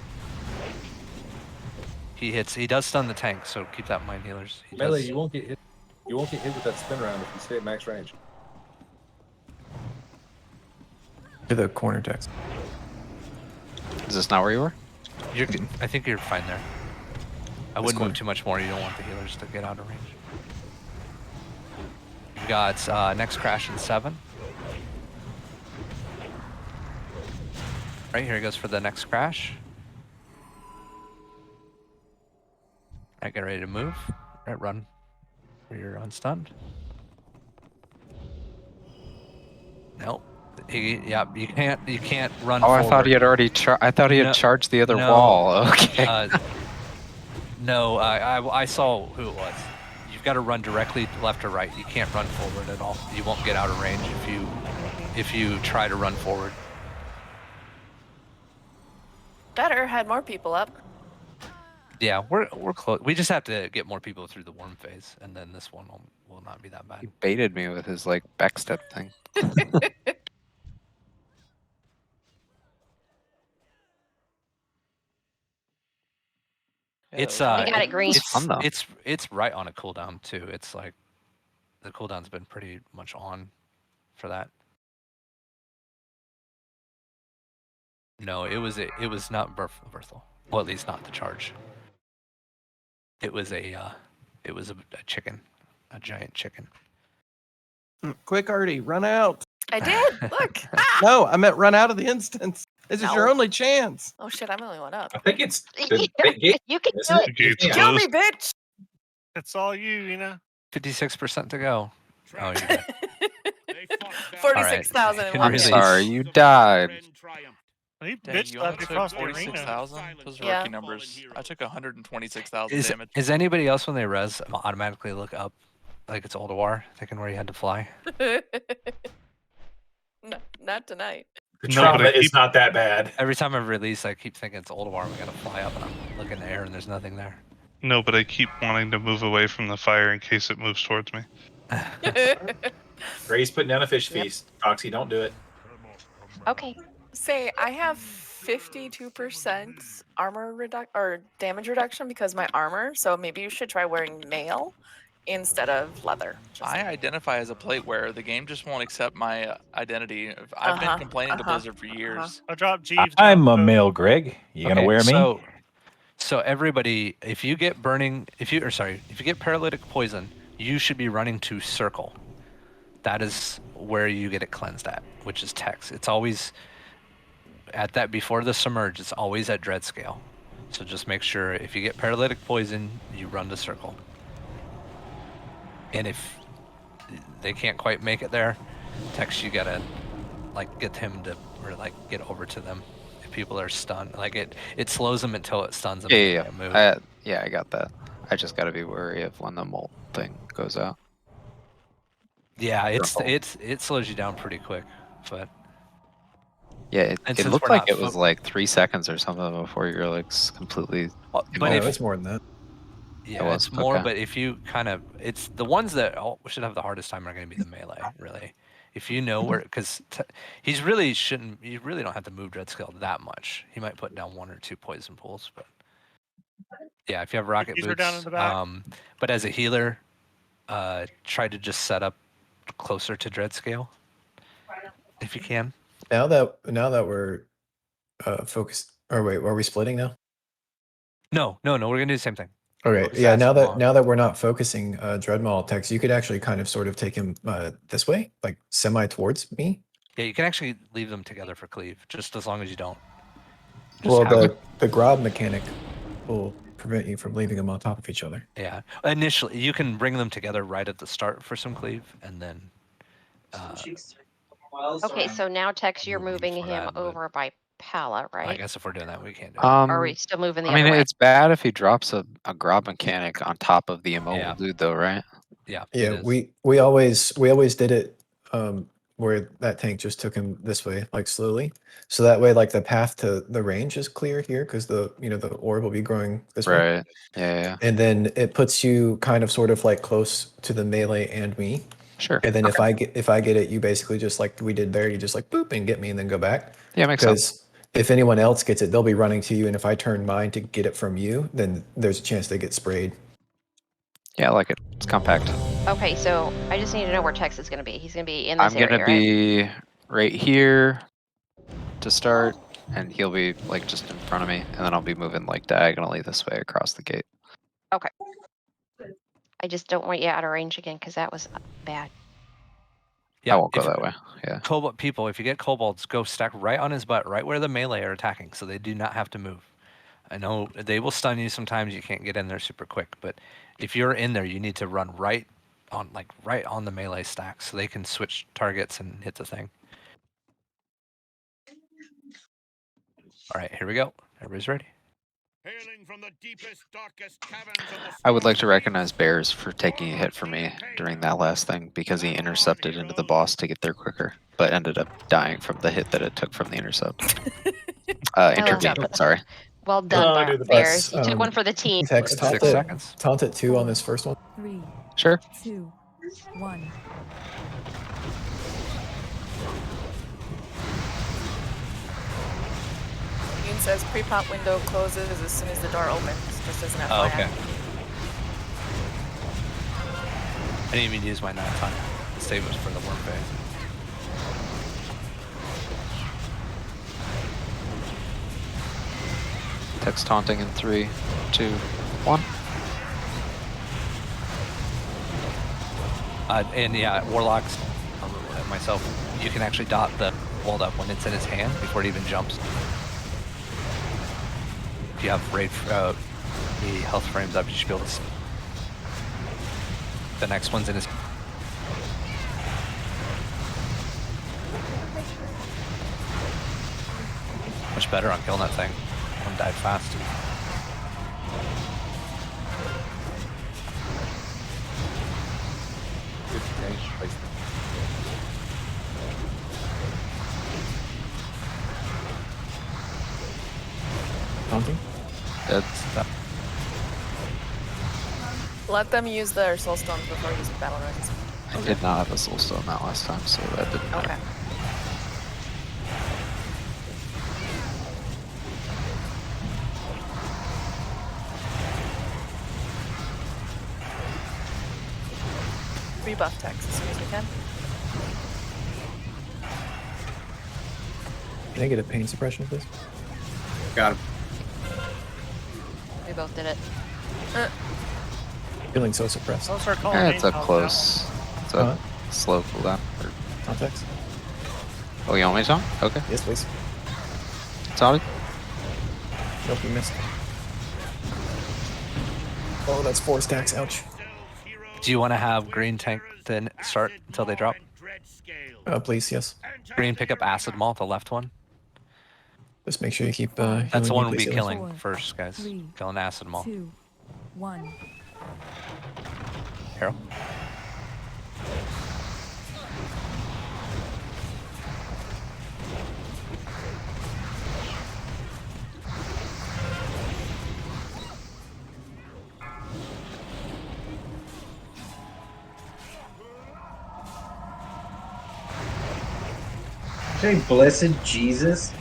He does stun the tank, so keep that in mind, healers. He Melee, does. you won't get hit. You won't get hit with that spin around if you stay at max range. To the corner text. Is this not where you were? You're good. I think you're fine there. I This wouldn't corner. move too much more. You don't want the healers to get out of range. You got next crash in 7. Right here he goes for the next crash. Alright, get ready to move. Right, run. Where you're unstunned. Nope. Yeah, you can't run. Oh, forward. I thought he had already. I thought he had charged the other wall. Okay. No, I saw who it was. You've got to run directly left or right. You can't run forward at all. You won't get out of range if you try to run forward. Better, had more people up. Yeah, we're close. We just have to get more people through the worm phase, and then this one will not be that bad. He baited me with his like backstep thing. It's I got it green. It's fun, though. It's right on a cooldown too. It's like the cooldown's been pretty much on for that. No, it was not Berthel. Well, at least not the charge. It was a chicken, a giant chicken. Quick, Artie, run out. I did. Look. No, I meant run out of the instance. This is your No. only chance. Oh shit, I'm the only one up. I think it's You can do it. Gates Kill closed. me, bitch. It's all you, 56% to go. Oh, you're good. 46,000 in Can one release. hit. Sorry, you died. He Dang, bitch you only slapped took across the arena. 46,000? Those are Yeah. rookie numbers. I took 126,000 damage. Is anybody else when they res automatically look up like it's Oldawar, thinking where you had to fly? No, not tonight. The No, trauma but I is keep- not that bad. Every time I release, I keep thinking it's Oldawar. We gotta fly up, and I'm looking in the air, and there's nothing there. No, but I keep wanting to move away from the fire in case it moves towards me. Gray's putting down a fish feast. Foxy, don't do it. Okay. Say I have 52% armor or damage reduction because my armor. So maybe you should try wearing mail instead of leather. I identify as a plate wearer. The game just won't accept my identity. I've been complaining to Blizzard for years. I dropped Jeeves. I'm a male Greg. You gonna wear me? So everybody, if you get if you get paralytic poison, you should be running to circle. That is where you get it cleansed at, which is Tex. It's always at that before the submerge. It's always at dread scale. So just make sure if you get paralytic poison, you run to circle. And if they can't quite make it there, Tex, you gotta like get him to or like get over to them. People are stunned. Like it slows them until it stuns them. Yeah. I got that. I just got to be wary of when the molt thing goes out. Yeah, it slows you down pretty quick, but yeah, it looked like it was like 3 seconds or something before you're like completely. But it's more than that. Yeah, it's more. Okay. But if you it's the ones that should have the hardest time are going to be the melee, really. If you know where, because he's really shouldn't. You really don't have to move dread scale that much. He might put down 1 or 2 poison pools, but yeah, if you have rocket boots. Down in the back. But as a healer, try to just set up closer to dread scale, if you can. Now that we're focused. Or wait, are we splitting now? No. We're gonna do the same thing. Okay. Yeah. Now that we're not focusing Dreadmaul Tex, you could actually kind of sort of take him this way, like semi towards me. Yeah, you can actually leave them together for cleave, just as long as you don't. Well, the Grob mechanic will prevent you from leaving them on top of each other. Yeah. Initially, you can bring them together right at the start for some cleave, and then. Okay, so now Tex, you're moving him over by Pala, right? I guess if we're doing that, we can't do it. Are we still moving the other way? It's bad if he drops a Grob mechanic on top of the immobile dude, though, right? Yeah. Yeah, we always did it where that tank just took him this way, like slowly, so that way, like the path to the range is clear here because the orb will be growing this way. Right. Yeah. And then it puts you kind of sort of like close to the melee and me. Sure. And then if I get it, you basically just like we did there, you just like boop and get me and then go back. Yeah, makes sense. Because if anyone else gets it, they'll be running to you, and if I turn mine to get it from you, then there's a chance they get sprayed. Yeah, I like it. It's compact. Okay, so I just need to know where Tex is going to be. He's going to be in this area, I'm gonna be right here to start, and he'll be like just in front of me, and then I'll be moving like diagonally this way across the gate. Okay. I just don't want you out of range again because that was bad. Yeah, I won't go that way. Yeah. Cobalt people, if you get kobolds, go stack right on his butt, right where the melee are attacking, so they do not have to move. I know they will stun you sometimes. You can't get in there super quick, but if you're in there, you need to run right on the melee stack, so they can switch targets and hit the thing. All right, here we go. Everybody's ready. I would like to recognize Bears for taking a hit for me during that last thing because he intercepted into the boss to get there quicker, but ended up dying from the hit that it took from the intercept. Intervene, sorry. Well done, Bears. You took one for the team. Tex, taunt it 2 on this first one. 3, Sure. 2, 1. Ian says pre-pop window closes as soon as the door opens, just as an FYI. Oh, okay. I didn't even use my knife time. The save was for the worm phase. Text taunting in 3, 2, 1. And yeah, warlocks, myself, you can actually dot the hold up when it's in his hand before it even jumps. If you have raid, the health frames up, you should be able to see. The next one's in his. Much better on killing that thing. One died fast. Taunting? Let them use their soul stones before using battle res. I did not have a soul stone that last time, so that didn't matter. Okay. Rebuff text as soon as we can. Can I get a pain suppression, please? Got him. We both did it. Feeling so suppressed. I'll start calling It's a names out close. It's a slow cooldown. Context. Oh, you want me to? Okay. Yes, please. Sorry. Nope, you missed. Oh, that's 4 stacks. Ouch. Do you want to have green tank then start until they drop? Please, yes. Green pick up acid mall, the left one. Just make sure you keep. That's the one we'll be please, killing 4, first, guys. 3, Killing acid mall. 2, 1. Harold. Say blessed Jesus.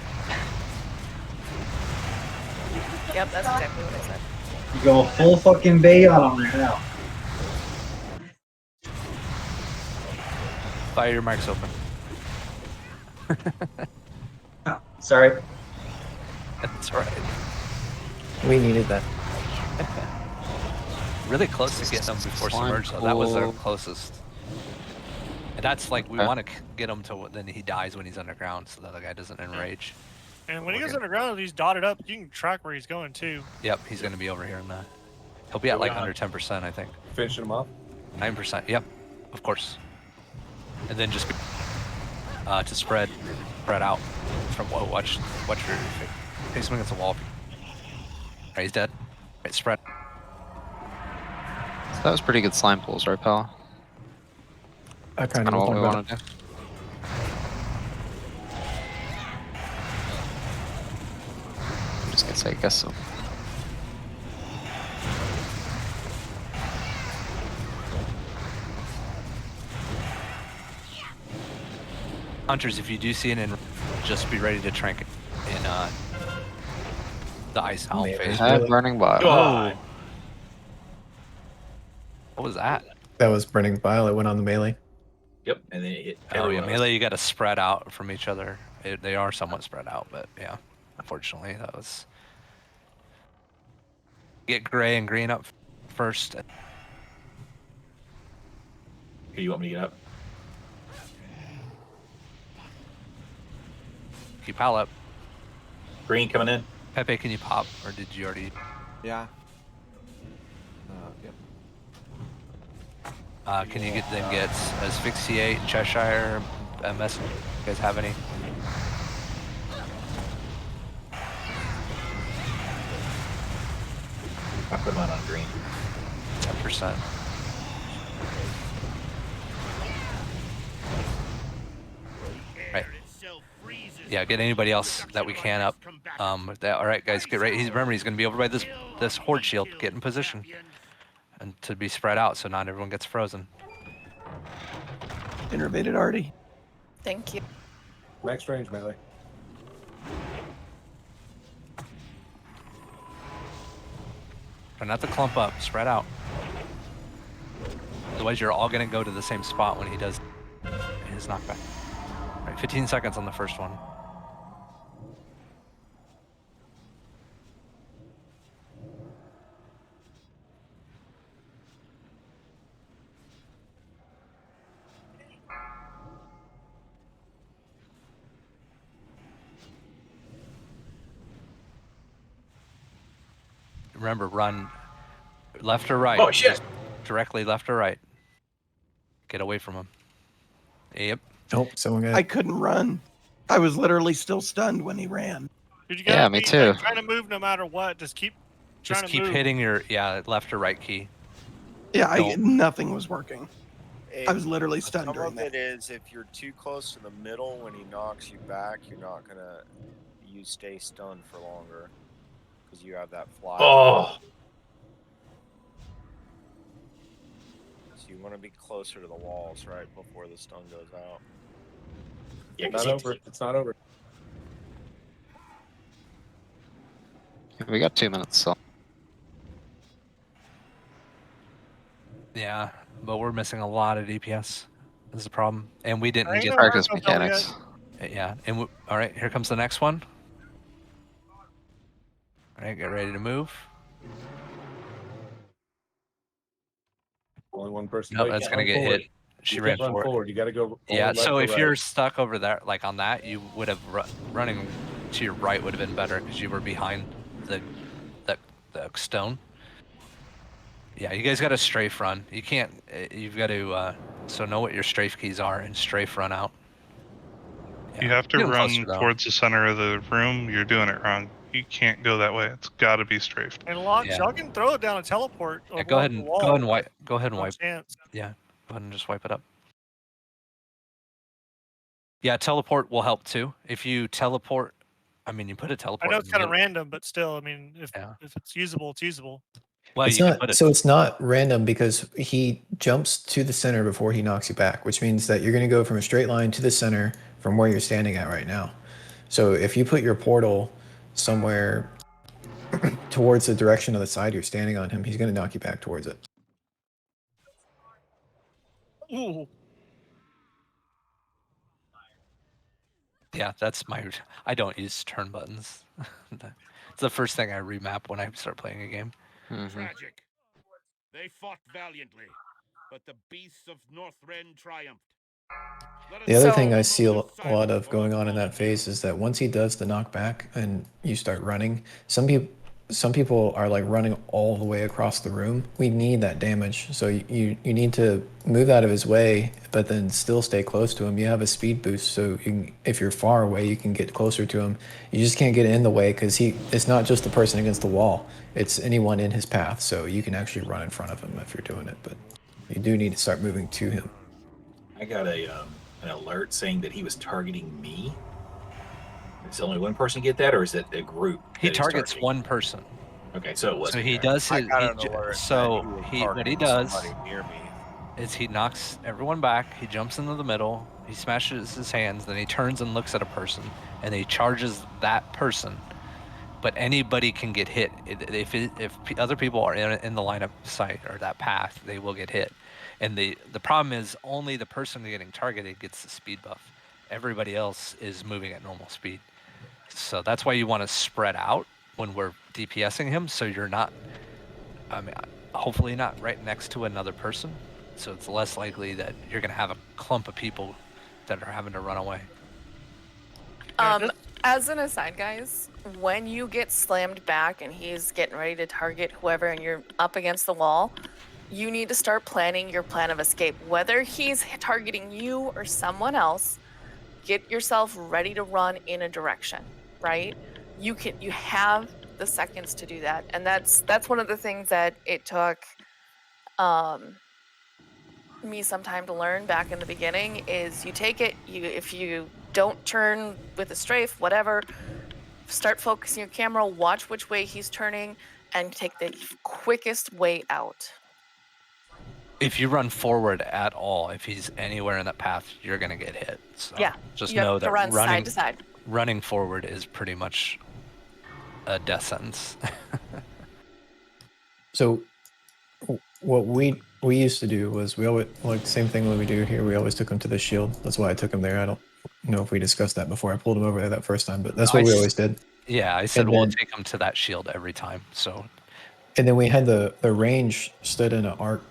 Yep, that's exactly what I said. You go full fucking Bayon on there now. Fire your mics open. Sorry. That's right. We needed that. Really close to getting them before submerge though. That was their closest. And that's like, we want to get him to, then he dies when he's underground so that the guy doesn't enrage. And when he goes underground, he's dotted up. You can track where he's going too. Yep, he's going to be over here in the... He'll be at like under 10%, I think. Finishing him off? 9%, yep, of course. And then just to spread out from, whoa, watch your face him against the wall. Alright, he's dead. Alright, spread. So that was pretty good slime pools, right, pal? I kind Kind of of what we want want to do. I'm just gonna say, I guess so. Hunters, if you do see an just be ready to trank it in the ice owl phase. Burning bile. God. What was that? That was burning bile. It went on the melee. Yep, and then it hit. Oh yeah, melee you got to spread out from each other. They are somewhat spread out, but yeah, unfortunately that was. Get gray and green up first. Here, you want me to get up? Keep pile up. Green coming in. Pepe, can you pop, or did you already? Yeah. Yep. Can you get asphyxiate, Cheshire, MS? You guys have any? I put mine on green. 10%. Right. Yeah, get anybody else that we can up. All right, guys, get ready. Remember, he's going to be over by this horde shield. Get in position, and to be spread out so not everyone gets frozen. Innervated already. Thank you. Max range melee. Try not to clump up. Spread out. Otherwise, you're all going to go to the same spot when he does his knockback. All right, 15 seconds on the first one. Remember, run left or right. Oh, shit. Just directly left or right. Get away from him. Yep. Oh, someone got. I couldn't run. I was literally still stunned when he ran. Dude, you Yeah, gotta me be, too. like, trying to move no matter what. Just keep trying Just to keep move. hitting your left or right key. Yeah, nothing was working. If, I was literally stunned some during of that. it is if you're too close to the middle when he knocks you back, you're not gonna stay stunned for longer because you have that fly. Oh. So You want to be closer to the walls right before the stun goes out. Yeah, Not over. It's not over. We got 2 minutes still. Yeah, but we're missing a lot of DPS. This is the problem, and we didn't ain't get no Practice Marco Bell mechanics. Yeah, and all right, here comes the next one. All right, get ready to move. Only one person. No, Wait, that's you gonna can't get run hit. forward. She You ran can't run forward. forward. You got to go. Yeah, left so or if right. you're stuck over there, like on that, you would have running to your right would have been better because you were behind the stone. Yeah, you guys got to strafe run. You can't. You've got to. So know what your strafe keys are and strafe run out. You have to Getting run closer, though. towards the center of the room. You're doing it wrong. You can't go that way. It's got to be strafed. And launch, Yeah. y'all can throw it down a teleport. Yeah, go ahead and wipe. Go ahead and No wipe. chance. Yeah, go ahead and just wipe it up. Yeah, teleport will help too. If you teleport, I mean, you put a I teleport. know in it's the kind of middle. random, but still, I mean, if it's usable, it's usable. Well, It's you can not put it. so it's not random because he jumps to the center before he knocks you back, which means that you're going to go from a straight line to the center from where you're standing at right now. So if you put your portal somewhere towards the direction of the side you're standing on him, he's going to knock you back towards it. Ooh. Yeah, that's my. I don't use turn buttons. It's the first thing I remap when I start playing a game. Tragic. They fought valiantly, but the beasts of Northrend triumphed. The other thing I see a lot of going on in that phase is that once he does the knockback and you start running, some people are like running all the way across the room. We need that damage, so you need to move out of his way, but then still stay close to him. You have a speed boost, so if you're far away, you can get closer to him. You just can't get in the way because it's not just the person against the wall; it's anyone in his path. So you can actually run in front of him if you're doing it, but you do need to start moving to him. I got an alert saying that he was targeting me. Is only one person get that, or is it a group? He targets one person. Okay, so it was. So he does his. What he does near me is he knocks everyone back. He jumps into the middle. He smashes his hands. Then he turns and looks at a person, and he charges that person. But anybody can get hit if other people are in the line of sight or that path, they will get hit. And the problem is only the person getting targeted gets the speed buff. Everybody else is moving at normal speed. So that's why you want to spread out when we're DPSing him, so you're not, I mean, hopefully not right next to another person. So it's less likely that you're going to have a clump of people that are having to run away. As an aside, guys, when you get slammed back and he's getting ready to target whoever and you're up against the wall, you need to start planning your plan of escape. Whether he's targeting you or someone else, get yourself ready to run in a direction, right? You have the seconds to do that. And that's one of the things that it took me some time to learn back in the beginning is you take it, if you don't turn with a strafe, whatever, start focusing your camera, watch which way he's turning, and take the quickest way out. If you run forward at all, if he's anywhere in that path, you're going to get hit. So Yeah, just you have know to that run side to side. running forward is pretty much a death sentence. So what we used to do was we always, like, same thing when we do here, we always took him to the shield. That's why I took him there. I don't know if we discussed that before. I pulled him over there that first time, but that's what we always did. Yeah, I said And we'll then- take him to that shield every time. So And then we had the range stood in an arc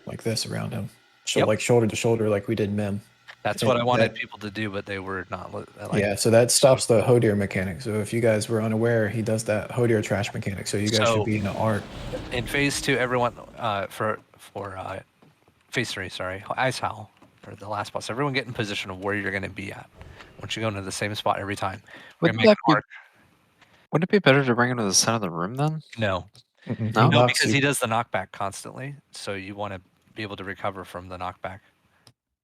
like this around him. So like shoulder to shoulder like we did Mem. that's And what I wanted that- people to do, but they were not. yeah, so that stops the Hodir mechanic. So if you guys were unaware, he does that Hodir trash mechanic. So you guys should be in an arc. In phase 2, everyone for phase 3, sorry, Ice Howl for the last boss. Everyone get in position of where you're going to be at. Once you go into the same spot every time. Wouldn't it be better to bring him to the center of the room then? No. Mm-mm. No, because he does the knockback constantly. So you want to be able to recover from the knockback.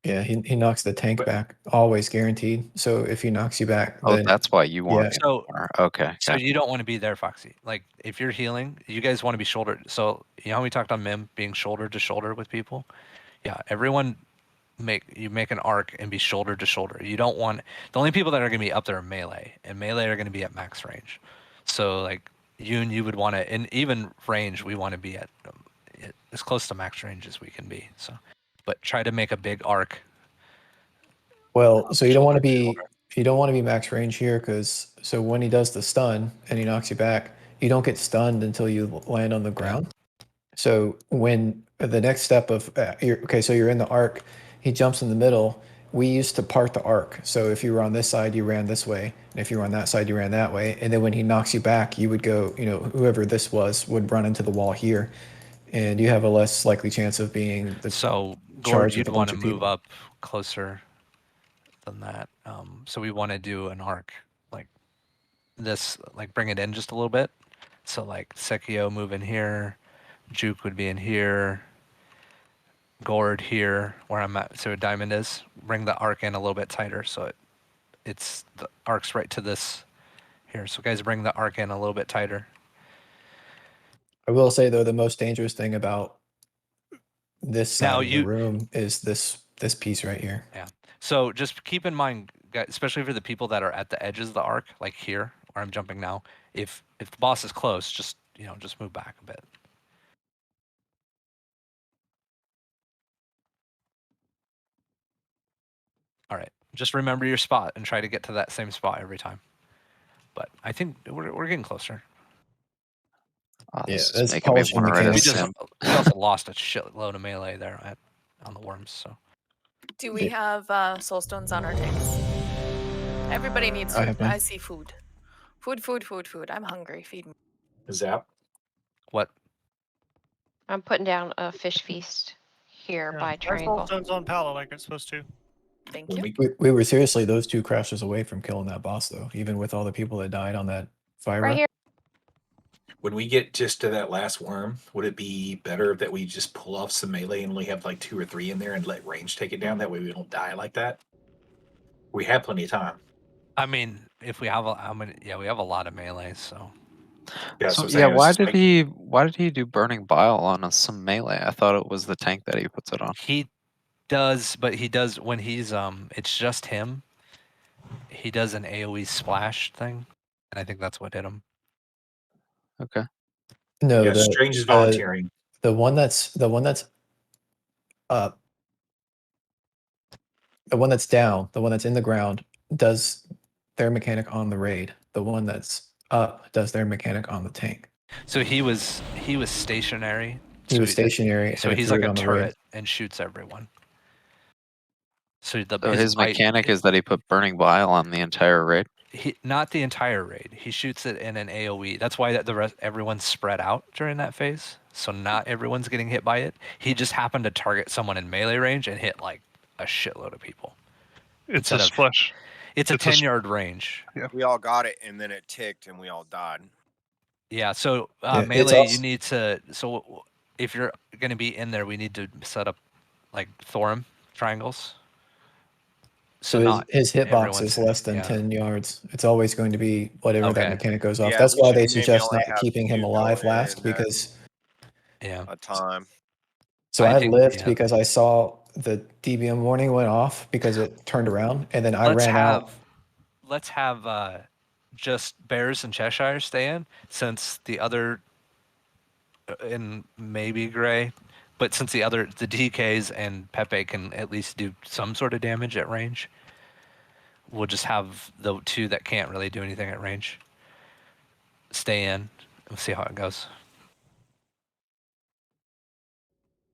Yeah, he knocks the tank back, always guaranteed. So if he knocks you back, Oh, then, that's why you want. yeah. So Okay. So gotcha. you don't want to be there, Foxy. Like if you're healing, you guys want to be shouldered. So you know how we talked on Mim being shoulder to shoulder with people? Yeah, everyone make an arc and be shoulder to shoulder. You don't want the only people that are going to be up there are melee, and melee are going to be at max range. So like you would want to, and even range, we want to be at as close to max range as we can be. So, but try to make a big arc. Well, so you don't want to be max range here because so when he does the stun and he knocks you back, you don't get stunned until you land on the ground. So when the next step of so you're in the arc, he jumps in the middle. We used to part the arc. So if you were on this side, you ran this way, and if you were on that side, you ran that way. And then when he knocks you back, you would go, whoever this was would run into the wall here, and you have a less likely chance of being the Gord, charged with you'd a want bunch to of move people. up closer than that. So we want to do an arc like this, like bring it in just a little bit. So like Sekio move in here, Juke would be in here, Gord here, where I'm at. So Diamond is. Bring the arc in a little bit tighter, so it's the arc's right to this here. So guys, bring the arc in a little bit tighter. I will say though, the most dangerous thing about this side of the room is this piece right here. Yeah. So just keep in mind, guys, especially for the people that are at the edges of the arc, like here where I'm jumping now. If the boss is close, just just move back a bit. All right. Just remember your spot and try to get to that same spot every time. But I think we're getting closer. This is making me want to write a sim. We also lost a shitload of melee there on the worms. So. Do we have soulstones on our tanks? Everybody needs I food. have mine. I see food. Food. I'm hungry. Feed me. Zap. What? I'm putting down a fish feast here by My triangle. soulstone's on Palo like it's supposed to. Thank you. We were seriously those 2 crashes away from killing that boss though, even with all the people that died on that fire Right run. here. When we get just to that last worm, would it be better that we just pull off some melee and only have like 2 or 3 in there and let range take it down? That way we don't die like that. We have plenty of time. I mean, if we have we have a lot of melee, so. Yeah, So, so why did he do burning bile on some melee? I thought it was the tank that he puts it on. He does, but he does when he's it's just him. He does an AoE splash thing, and I think that's what hit him. Okay. No, Yeah, Strange is volunteering. The one that's up, the one that's down, the one that's in the ground does their mechanic on the raid. The one that's up does their mechanic on the tank. So he was stationary. He was stationary. So and it he's threw like it a on the raid. turret and shoots everyone. So his mechanic is that he put burning bile on the entire raid. Not the entire raid. He shoots it in an AoE. That's why everyone's spread out during that phase. So not everyone's getting hit by it. He just happened to target someone in melee range and hit like a shitload of people. It's a splash. It's a 10-yard range. Yeah. We all got it, and then it ticked, and we all died. Yeah. So it's melee, also- you need to. So if you're going to be in there, we need to set up like Thorum triangles. So his hitbox everyone's is less than 10 yards. It's always going to be whatever that mechanic goes off. Yeah, That's we why should they maybe suggest only not have keeping him 2 alive going last in because a time. so I I think- lived yeah. because I saw the DBM warning went off because it turned around and then I ran out. Let's have just Bears and Cheshire stay in, since the other and maybe Gray, but since the DKs and Pepe can at least do some sort of damage at range, we'll just have the 2 that can't really do anything at range stay in. We'll see how it goes.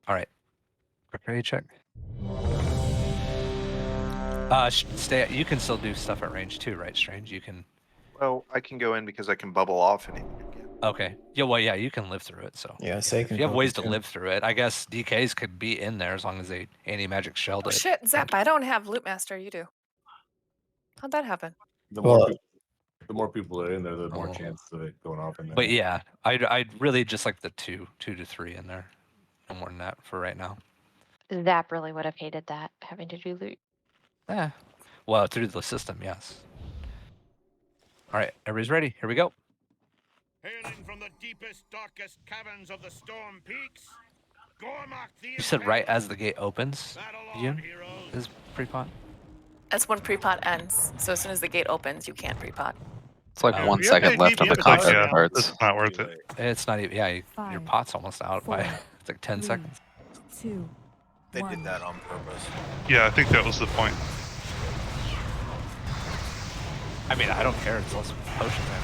All right. Ready check. Stay. You can still do stuff at range too, right, Strange? You can. Well, I can go in because I can bubble off anything again. Okay. Yeah. Well, yeah. You can live through it. So. Yeah, If you have ways to live through it, I guess DKs could be in there as long as they anti-magic shelled Oh it. shit, Zap! I don't have Loot Master. You do. How'd that happen? The Well, more people are in there, the more chance of it going off in there. But yeah, I'd really just like the 2 to 3 in there. No more than that for right now. Zap really would have hated that, having to do loot. Yeah. Well, through the system, yes. All right, everybody's ready. Here we go. Hailing from the deepest, darkest caverns of the Storm Peaks, You said right as the gate opens, Yoon, is pre-pot? That's when pre-pot ends. So as soon as the gate opens, you can't pre-pot. It's like Oh. 1 You have second to left on the DPS concept yeah, cards. it's not worth it. It's not even, yeah, your 5, pot's almost out by, 4, it's like 10 3, seconds. 2, They 1. did that on purpose. Yeah, I think that was the point. I mean, I don't care, it's less potion time.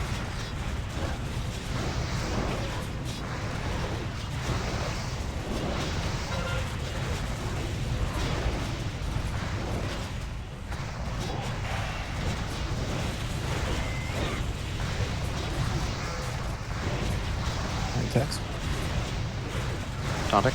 Text. Taunting.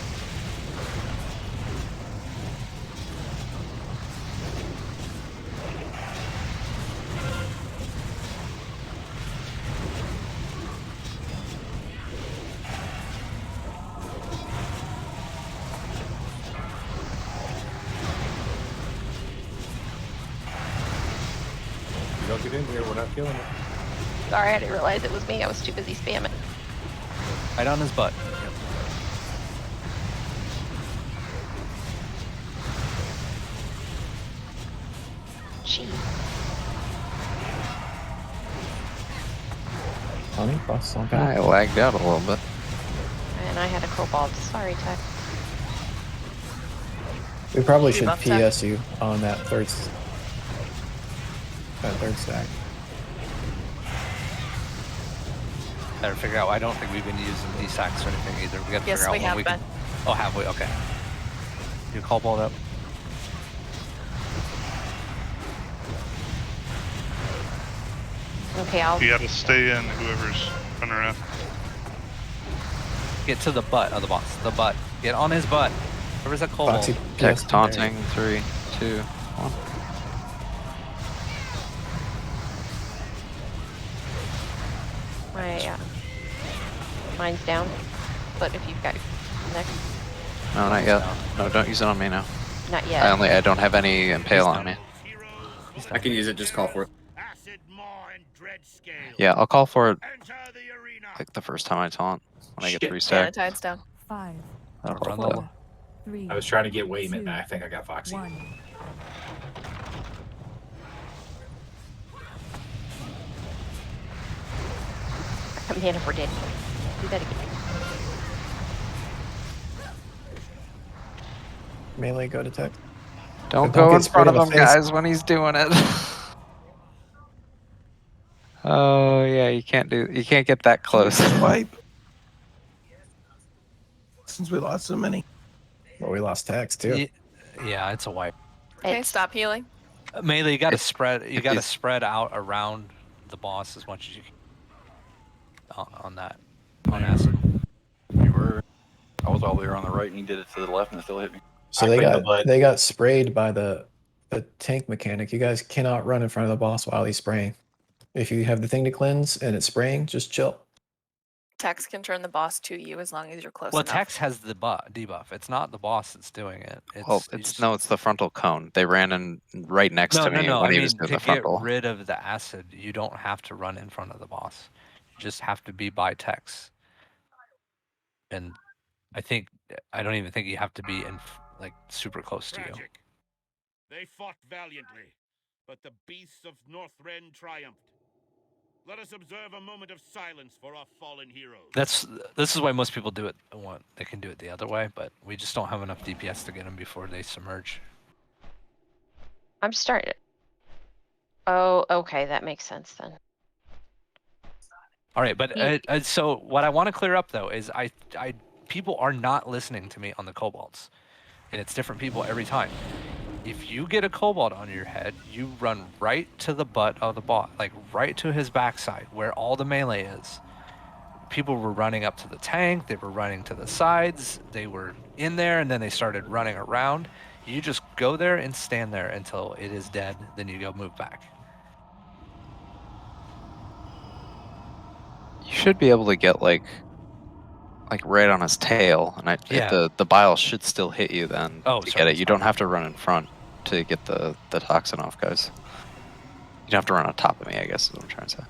You don't get in here, we're not killing it. Sorry, I didn't realize it was me. I was too busy spamming. Right on his butt. Gee. Honey, boss on I back. lagged out a little bit. And I had a cobalt. Sorry, Tech. We probably You should buff Tech? PS you on that third stack. Better figure out, I don't think we've been using D-Sacks or anything either. We gotta Yes, figure out we when have we been. can. Oh, have we? Okay. You cobalt up. Okay, I'll. You gotta stay in, whoever's running around. Get to the butt of the boss. The butt. Get on his butt. Where's that cobalt? Foxy Text PS. taunting. 3, 2, 1. Mine's down. But if you've got next, No, not yet. No, don't use it on me now. not yet. I don't have any impale on me. I can use it, just call for it. Yeah, I'll call for it like the first time I taunt when I get Shit. 3 stack. Tide's down. 5, I'll call Run for the- that. 3, I was trying to get Wayman, 2, and I think I got Foxy. 1. I'm Hannah for dead. Do that again. Melee, go to tech. Don't But don't go get in front of sprayed him, in the face. guys, when he's doing it. Oh yeah, you can't get that close. Wipe. Since we lost so many. Well, we lost text too. Yeah, it's a wipe. Okay, stop healing. Melee, you gotta spread. You gotta he's- spread out around the boss as much as you can. On that. On acid. You were. I was all the way on the right, and he did it to the left, and it still hit me. So they got sprayed by the tank mechanic. You guys cannot run in front of the boss while he's spraying. If you have the thing to cleanse and it's spraying, just chill. Tex can turn the boss to you as long as you're close Well, enough. Tex has the debuff. It's not the boss that's doing it. It's, Well, it's the frontal cone. They ran in right next to me when I he mean, was doing to the frontal. get rid of the acid, you don't have to run in front of the boss. You just have to be by Tex. And I don't even think you have to be in like super close to you. They fought valiantly, but the beasts of Northrend triumphed. Let us observe a moment of silence for our fallen heroes. This is why most people do it. They can do it the other way, but we just don't have enough DPS to get them before they submerge. I'm starting. Oh, okay, that makes sense then. All right, but so what I want to clear up though is people are not listening to me on the kobolds, and it's different people every time. If you get a kobold on your head, you run right to the butt of the boss, like right to his backside where all the melee is. People were running up to the tank, they were running to the sides, they were in there, and then they started running around. You just go there and stand there until it is dead, then you go move back. You should be able to get like right on his tail, and the bile should still hit you then to get it. You don't have to run in front to get the toxin off, guys. You don't have to run on top of me, I guess is what I'm trying to say.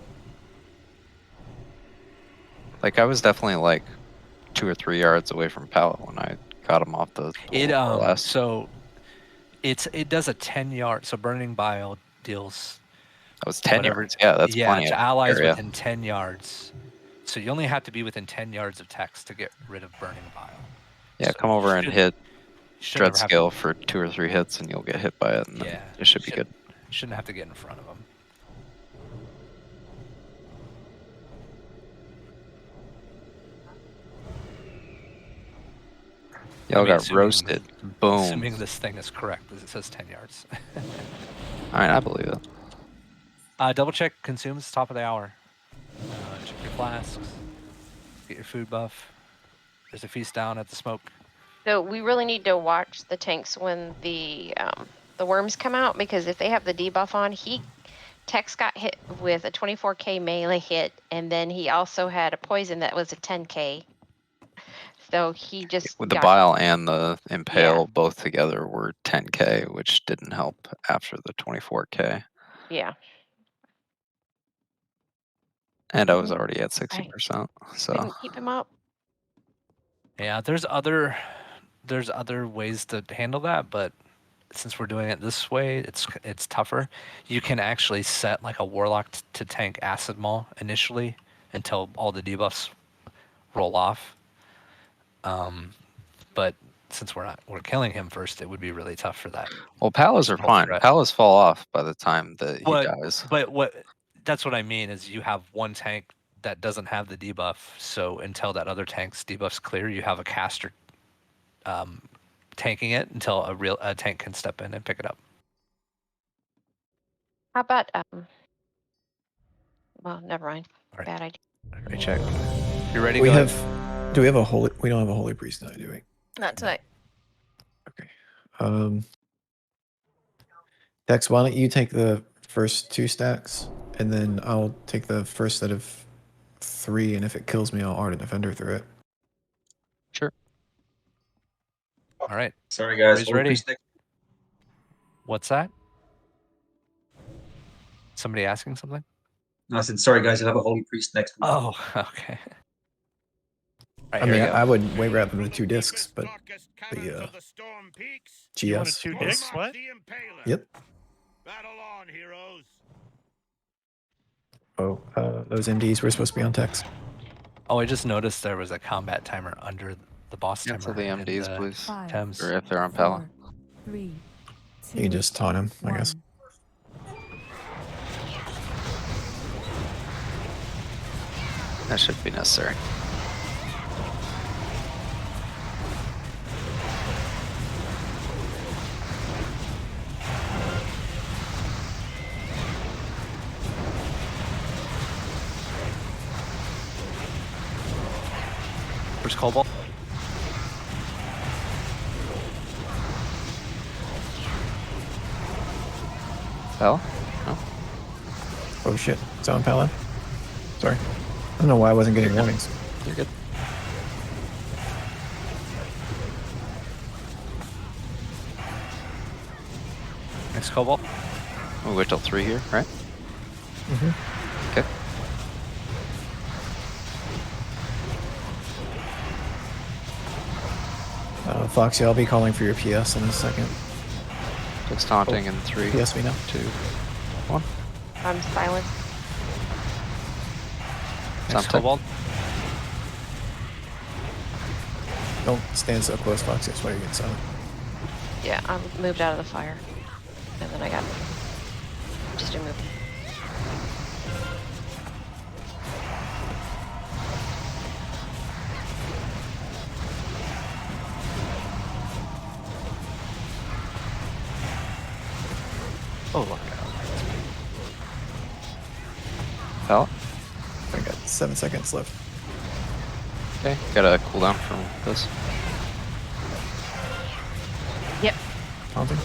Like I was definitely like 2 or 3 yards away from pallet when I got him off the last. So it does a 10-yard. So burning bile deals. That was 10 whatever- yards. Yeah, that's yeah plenty to of allies area. within 10 yards. So you only have to be within 10 yards of text to get rid of burning bile. Yeah, So come you over and should- hit shouldn't dread ever have scale to- for 2 or 3 hits, and you'll get hit by it, and then Yeah, it should be good. Shouldn't have to get in front of them. Y'all got assuming- roasted. Boom. Assuming this thing is correct, because it says 10 yards. All right, I believe it. Double check consumes top of the hour. Check your flasks. Get your food buff. There's a feast down at the smoke. So we really need to watch the tanks when the worms come out, because if they have the debuff on, Tex got hit with a 24k melee hit, and then he also had a poison that was a 10k. So he just With the got, bile and the impale both together were 10k, which didn't help after the 24k. yeah. And I was already at 60%. So Couldn't keep him up. Yeah, there's other ways to handle that, but since we're doing it this way, it's tougher. You can actually set like a warlock to tank acid maul initially until all the debuffs roll off. But since we're killing him first, it would be really tough for that. well, palas are fine. Palas fall off by the time that he dies. But that's what I mean is you have one tank that doesn't have the debuff, so until that other tank's debuff's clear, you have a caster tanking it until a tank can step in and pick it up. How about well, never mind. Right. Bad idea. Right, check. You ready? We Go have. ahead. Do we have a holy? We don't have a holy priest tonight, do we? Not tonight. Dex, why don't you take the first 2 stacks, and then I'll take the first set of 3, and if it kills me, I'll Ardent Defender through it. Sure. All right. Sorry, guys. Everybody's Holy ready. Priest next- What's that? Somebody asking something? No, I said, sorry, guys. I'll have a Holy Priest next week. Oh, okay. Right, I here mean, we go. I would way rather than the 2 discs, but the You wanted GS. 2 dicks? What? Yep. Battle on, heroes. Oh, those MDs were supposed to be on text. Oh, I just noticed there was a combat timer under the boss timer. Cancel the in MDs, the please. Thames. Or if they're on Pala. 3, You can just taunt him, I guess. That should be necessary. Where's Cobalt? Pala? No? Oh shit, it's on Paladin. Sorry. I don't know why I wasn't getting warnings. You're good. Next Cobalt. We'll wait till 3 here, right? Mm-hmm. Okay. Foxy, I'll be calling for your PS in a second. Just taunting in 3, PS me now. 2, 1. I'm silent. Next Something. Cobalt. Don't stand so close, Foxy. That's why you're getting silent. Yeah, I moved out of the fire, and then I got just a move. Oh, look. Pala? I got 7 seconds left. Okay, got a cooldown from this. Yep. Taunting.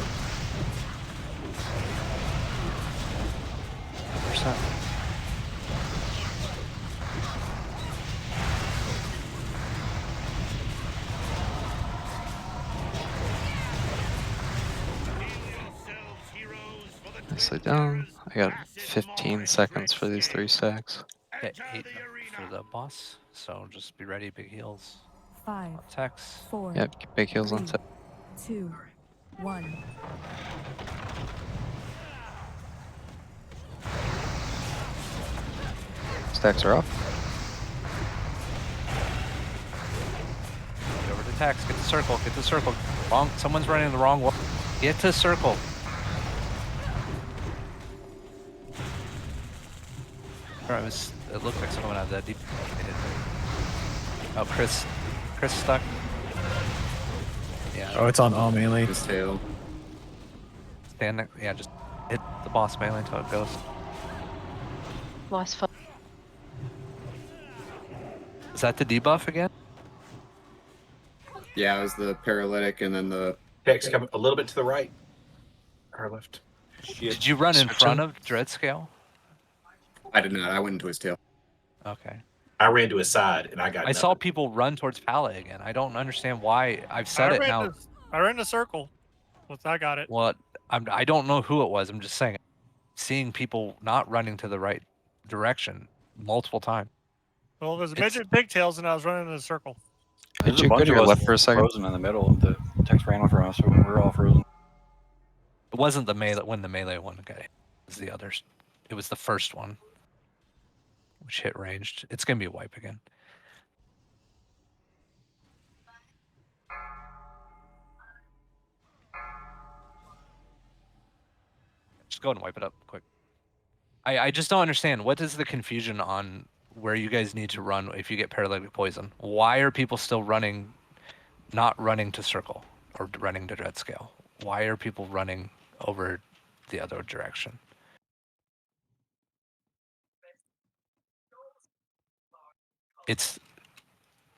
Percent. Nicely done. I got 15 seconds for these 3 stacks. Okay, 8 for the boss, so just be ready, big heals. 5, Tex. 4, Yep, big heals on 3, tech. 2, 1. Stacks are off. Get over to Tex. Get the circle. Get the circle. Wrong. Someone's running the wrong way. Get to circle. Or it looked like someone had that deep. Oh, Chris stuck. Yeah. Oh, it's on all melee. His tail. Stand next. Yeah, just hit the boss melee until it goes. Westfall. Is that the debuff again? Yeah, it was the paralytic and then the Text coming a little bit to the right. Or left. Did you run in front of Dreadscale? I did not. I went into his tail. Okay. I ran to his side and I got I saw people run towards Pala again. I don't understand why. I've said it now. I ran the circle. I got it. Well, I don't know who it was. I'm just saying. Seeing people not running to the right direction multiple times. Well, there's a midget pigtails, and I was running in a circle. There's you a bunch go to of your us left for a second? frozen in the middle. The text ran off from us, so we're all frozen. It wasn't the melee when the melee one guy. It was the others. It was the first one, which hit ranged. It's gonna be a wipe again. Just go ahead and wipe it up quick. I just don't understand. What is the confusion on where you guys need to run if you get paralytic poison? Why are people still running, not running to circle or running to Dreadscale? Why are people running over the other direction?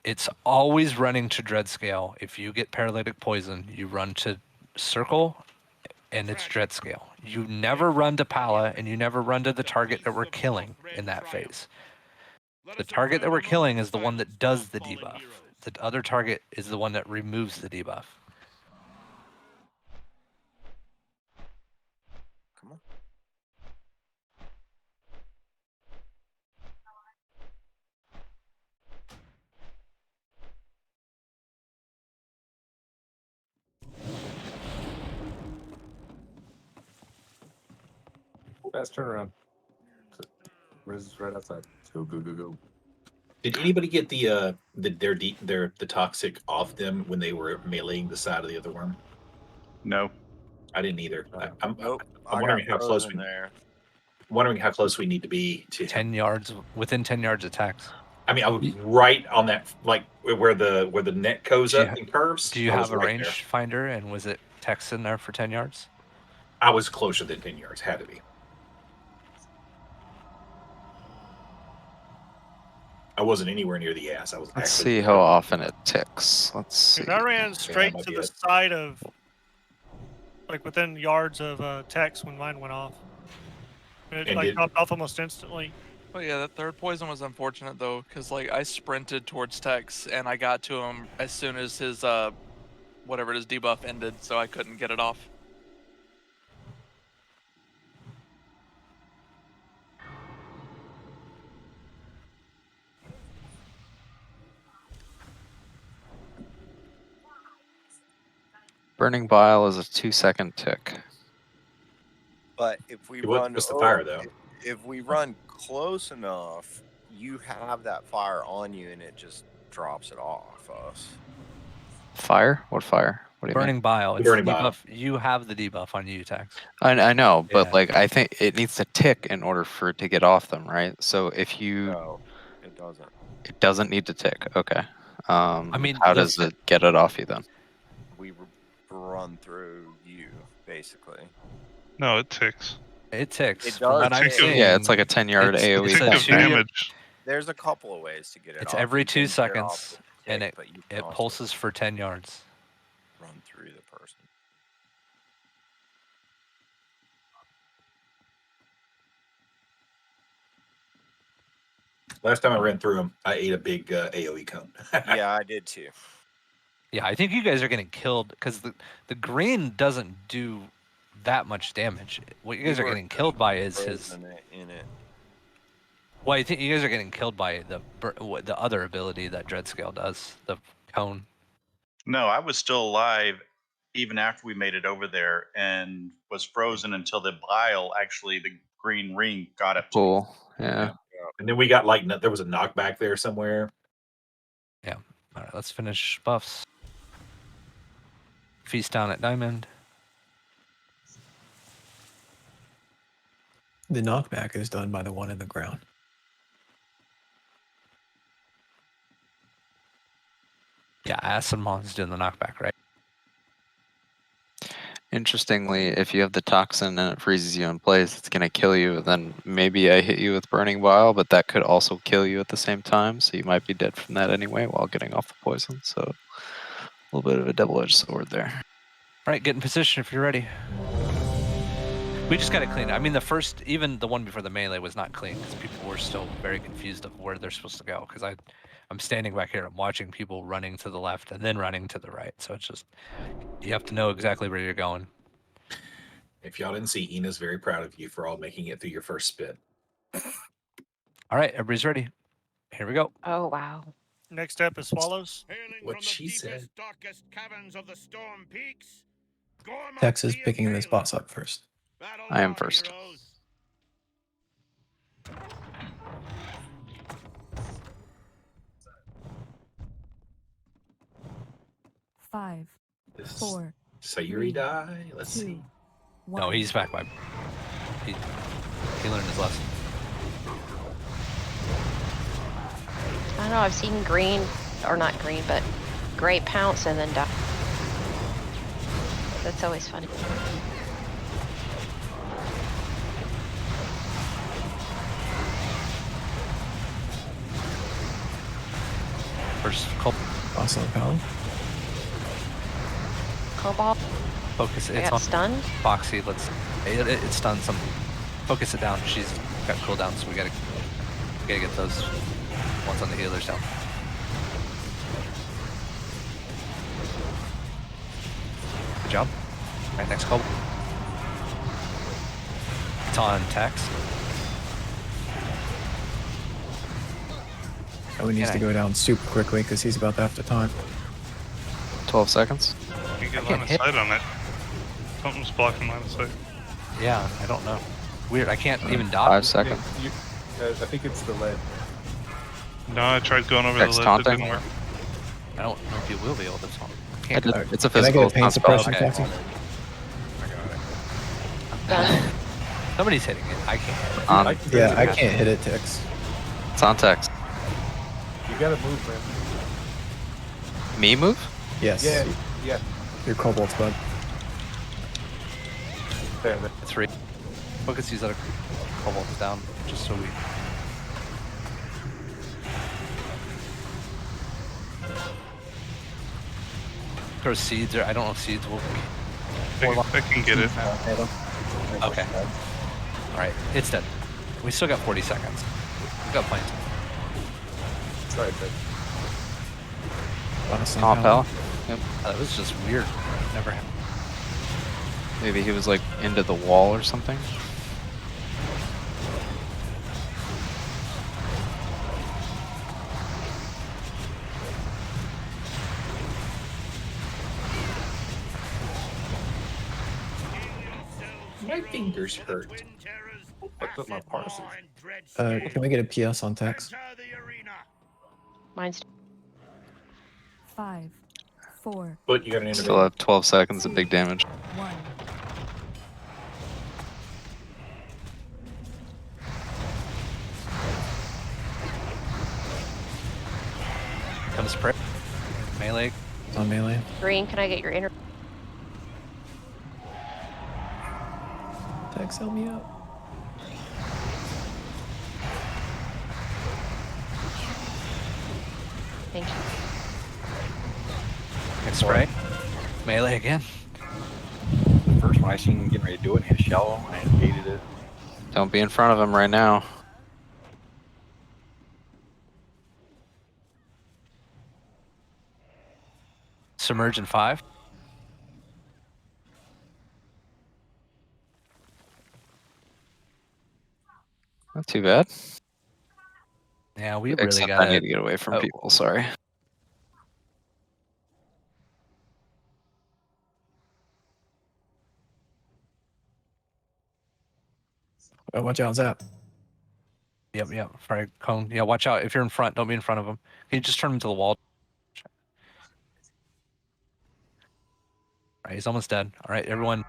It's always running to Dreadscale. If you get paralytic poison, you run to circle and it's Dreadscale. You never run to Pala and you never run to the target that we're killing in that phase. The target that we're killing is the one that does the debuff. The other target is the one that removes the debuff. Come on. Fast turnaround. Riz is right outside. Go, go, go, go. Did anybody get the toxic off them when they were meleeing the side of the other worm? No. I didn't either. I'm Nope. I'm wondering how close we wondering how close we need to be to 10 yards, within 10 yards attacks. I mean, I was right on that, like where the net goes up and curves. Do you I was have a right range there. finder, and was it text in there for 10 yards? I was closer than 10 yards. Had to be. I wasn't anywhere near the ass. I was. Let's actually see how often it ticks. Let's see. Dude, I ran straight might to be the it. side of, like within yards of Tex when mine went off. And it And like did- dropped off almost instantly. Oh yeah, that third poison was unfortunate though, because like I sprinted towards Tex and I got to him as soon as his whatever his debuff ended, so I couldn't get it off. Burning Bile is a 2-second tick. But if we What- run, what's the fire, though? If we run close enough, you have that fire on you, and it just drops it off us. Fire? What fire? What do you Burning mean? bile. It's Burning the bile. debuff. You have the debuff on you, Tex. I know, but Yeah. like I think it needs to tick in order for it to get off them, right? So if you, No, it doesn't. it doesn't need to tick. Okay. I mean, how the does it get it off you then? We run through you, basically. No, it ticks. It ticks. It From does what I'm tick. seeing, Yeah, it's like a 10-yard it's- AoE. it's a Tick of 2 year- damage. There's a couple of ways to get it It's off. every You 2 can get it off seconds, with a and tick, but you can it also pulses for 10 yards. run through the person. Last time I ran through them, I ate a big AoE cone. Yeah, I did too. Yeah, I think you guys are getting killed because the green doesn't do that much damage. What you guys We are were getting killed by is his. frozen in it. Well, I think you guys are getting killed by the other ability that Dreadscale does. cone. No, I was still alive even after we made it over there and was frozen until the bile, actually, the green ring got up to me. Cool. Yeah. And then we got like there was a knockback there somewhere. Yeah. All right, let's finish buffs. Feast down at Diamond. The knockback is done by the one in the ground. Yeah, Asimmon's doing the knockback, right? Interestingly, if you have the toxin and it freezes you in place, it's gonna kill you. Then maybe I hit you with burning bile, but that could also kill you at the same time. So you might be dead from that anyway while getting off the poison. So a little bit of a double-edged sword there. All right, get in position if you're ready. We just got to clean it. I mean, even the one before the melee was not clean because people were still very confused of where they're supposed to go. Because I'm standing back here, I'm watching people running to the left and then running to the right. So it's just, you have to know exactly where you're going. If y'all didn't see, Ina's very proud of you for all making it through your first spit. All right, everybody's ready. Here we go. Oh, wow. Next step is swallows. What she said. Darkest caverns of the storm peaks. Tex is picking this boss up first. I am first. Heroes. 5, 4. Sayuri die. Let's 2, see. 1. No, he's back by. He learned his lesson. I don't know, I've seen green, or not green, but gray pounce and then die. That's always funny. First, Cobalt. Awesome, pal. Cobalt. Focus. I It's got on stunned. Foxy. It's stunned some. Focus it down. She's got cooldown, so we gotta get those ones on the healers down. Good job. All right, next Cobalt. It's on Tex. Oh, he needs to go down super quickly because he's about to have to time. 12 seconds. You get line of sight on it. Something's blocking line of sight. Yeah, I don't know. Weird. I can't even dodge. 5 seconds. I think it's the lead. No, I tried going over Text the lid. It taunting. didn't work. I don't know if you will be able to taunt. I did, it's a Can I physical. get a pain it's not suppression, spell. Foxy? Somebody's hitting it. I can't. Yeah, I can't hit it, Tex. It's on text. You gotta move, man. Me move? Yes. Yeah. Your Cobalt's bug. There. It's free. Focus these other Cobalts down, just so we. Throw seeds, or I don't know if seeds will. I can get it. Okay. All right, it's dead. We still got 40 seconds. We got plenty of time. Sorry, Ted. Awesome, Top pal. L. Yep. That was just weird. Never happened. Maybe he was like into the wall or something. My fingers hurt. What's my parses? Can we get a PS on Tex? Mine's 5, 4, But you got an Still have 12 seconds of big damage. 1. Comes spray. Melee. It's on melee. green. Can I get your inner? Tex, help me out. Thank you. Next spray. Melee again. The first one I seen him getting ready to do it, hit shallow, and I negated it. Don't be in front of him right now. Submerge in 5. Not too bad. Yeah, we really Except got. I need to get away from people. Sorry. Oh, watch out, Zap. Yep. Fire cone. Yeah, watch out. If you're in front, don't be in front of him. Can you just turn him to the wall? All right, he's almost dead. All right, everyone,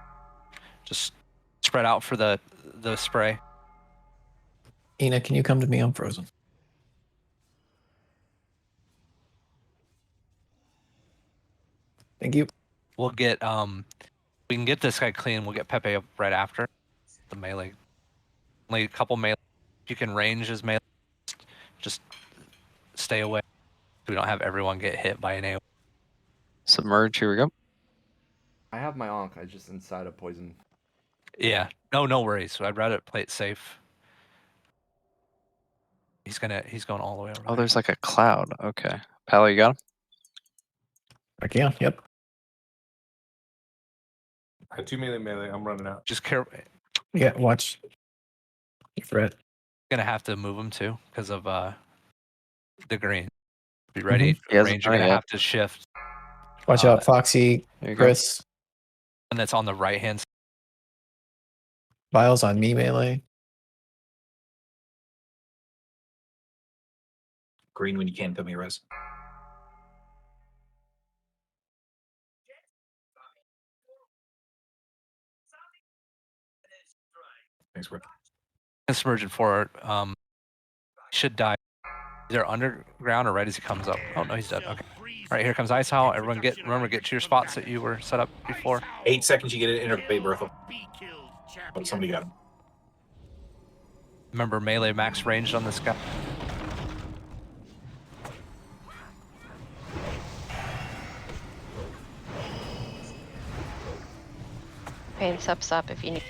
just spread out for the spray. Ina, can you come to me? I'm frozen. Thank you. We'll get we can get this guy clean. We'll get Pepe up right after the melee. Only a couple melee. If you can range his melee, just stay away. We don't have everyone get hit by an AoE. Submerge. Here we go. I have my Ankh. I just inside a poison. Yeah. No worries. So I'd rather play it safe. He's going all the way over. Oh, there's like a cloud. Okay. Palo, you got him? I can. Yep. I have 2 melee. I'm running out. Just care. Yeah. Watch. Threat. Gonna have to move him too because of the green. Be ready. He hasn't Range, you're done it gonna yet. have to shift. Watch out, Foxy, There you go. Chris. And that's on the right hand side. Vials on me melee. Green when you can, fill me res. Thanks, bro. Submergent forward. Should die. Either underground or right as he comes up. Oh no, he's dead. Okay. All right, here comes Ice Howl. Everyone remember get to your spots that you were set up before. 8 seconds, you get it. Interface, Berthel. Oh, somebody got him. Remember melee max ranged on this guy. Pain subs up if you need.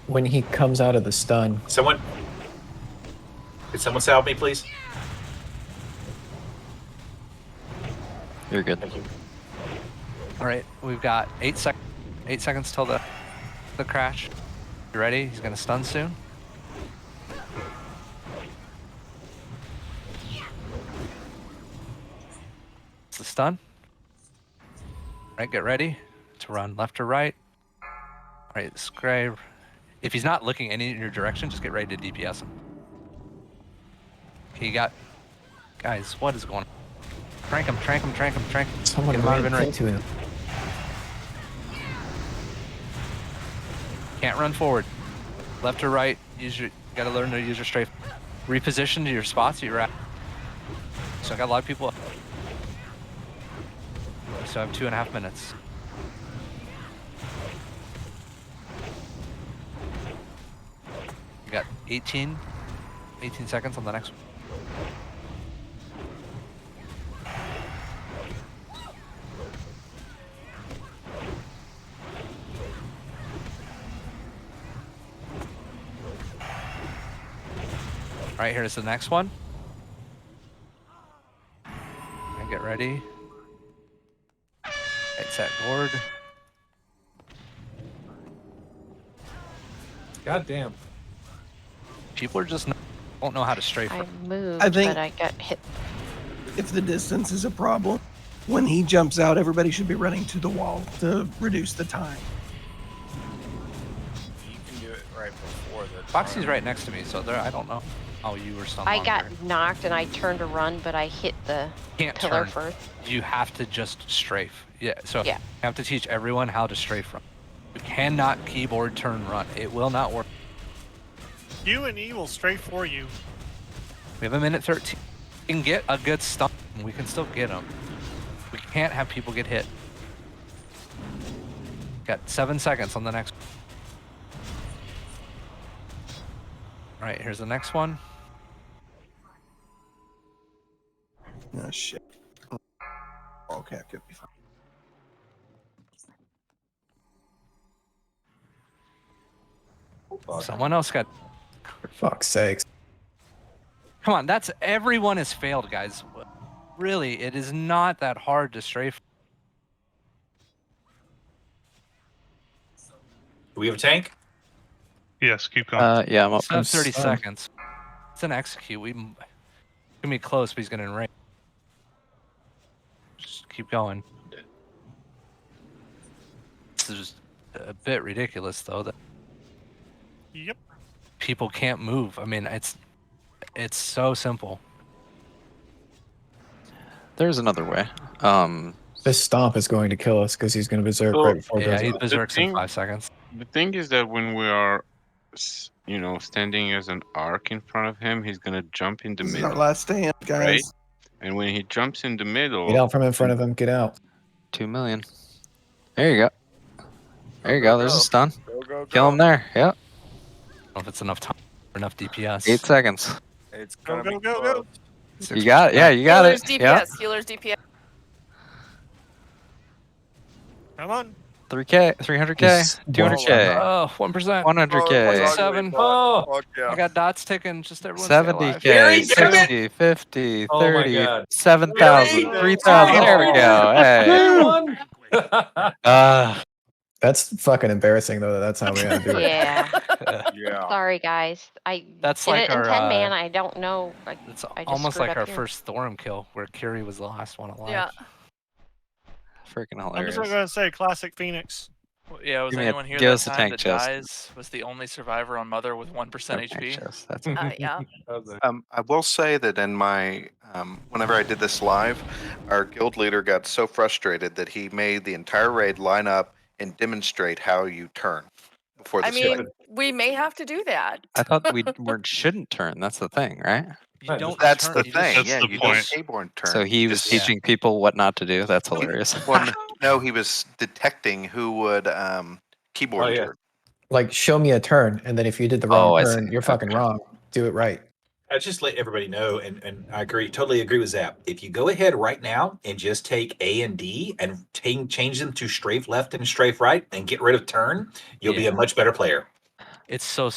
When he comes out of the stun. Someone. Could someone salve me, please? You're good. Thank you. All right, we've got 8 seconds till the crash. You ready? He's gonna stun soon. It's the stun. All right, get ready to run left or right. All right, Scray. If he's not looking any in your direction, just get ready to DPS him. Okay, you got... Guys, what is going on? Trank him. Someone Get him out of ran range. into him. Can't run forward. Left or right, gotta learn to use your strafe. Reposition to your spots that you're at. So I got a lot of people. So I have 2.5 minutes. You got 18 seconds on the next one. All right, here's the next one. And get ready. Right, set, gourd. God damn. People are just don't know how to strafe. I moved, I think- but I got hit. If the distance is a problem, when he jumps out, everybody should be running to the wall to reduce the time. You can do it right before the. Foxy's right next to me, so there. I don't know how you were stunned. I got knocked and I turned to run, but I hit the Can't pillar turn. first. You have to just strafe. Yeah. So Yeah. you have to teach everyone how to strafe run. You cannot keyboard turn run. It will not work. You and E will straight for you. We have a minute 13. We can get a good stun. We can still get them. We can't have people get hit. Got 7 seconds on the next. All right, here's the next one. Oh, shit. Okay, I could be fine. Someone else got. For fuck's sakes. Come on, that's everyone has failed, guys. Really, it is not that hard to strafe. Do we have a tank? Yes, keep going. Yeah, I'm up. Still have 30 seconds. It's an execute. We can be close, but he's gonna enrage. Just keep going. So just a bit ridiculous though that Yep. people can't move. I mean, it's so simple. There's another way. This stomp is going to kill us because he's going to berserk So, right before it Yeah, goes he off. berserks in 5 seconds. The thing is that when we are, standing as an arc in front of him, he's gonna jump in the This is our middle, last stand, guys. right? And when he jumps in the middle, Get out from in front of him. Get out. 2 million. There you go. There you Go, go. There's go. a stun. Go, go, Kill him go. there. Yep. I don't know if it's enough time or enough DPS. 8 seconds. It's Go, gonna go, be go, close. go. You got it. Yeah, you got Healers it. Yep. DPS. Healers DPS. Come on. 3K, 300K, Just 200K, Oh, 1%. 100K, 7. Oh, fuck yeah. I got dots ticking. Just everyone stay alive. 70K, 60, 50, Oh my 30, God. 7,000, 3,000. There we go. Hey. That's fucking embarrassing, though. That's how we gotta do it. Yeah. Yeah. Sorry, guys. I That's did like it in our, 10 man. I don't know. It's I just almost screwed like up our here. first Thorm kill, where Kiri was the last one alive. Yeah. Freaking I'm just hilarious. going to say classic Phoenix. Yeah, was Give me a- anyone here give that us a time tank that chest. dies was the only survivor on Mother with 1% HP? That's Yeah. I will say that in my whenever I did this live, our guild leader got so frustrated that he made the entire raid line up and demonstrate how you turn before the I mean, split. we may have to do that. I thought we shouldn't turn. That's the thing, right? You don't That's turn, the you thing. just- Yeah, That's the you point. don't keyboard turn. So he was Just- teaching people what not to do. That's hilarious. Well, no, he was detecting who would keyboard turn. Like, show me a turn, and then if you did the wrong Oh, I turn, see. you're fucking Okay. wrong. Do it right. I just let everybody know, and I totally agree with Zap. If you go ahead right now and just take A and D and change them to strafe left and strafe right and get rid of turn, you'll be a Yeah. much better player. It's so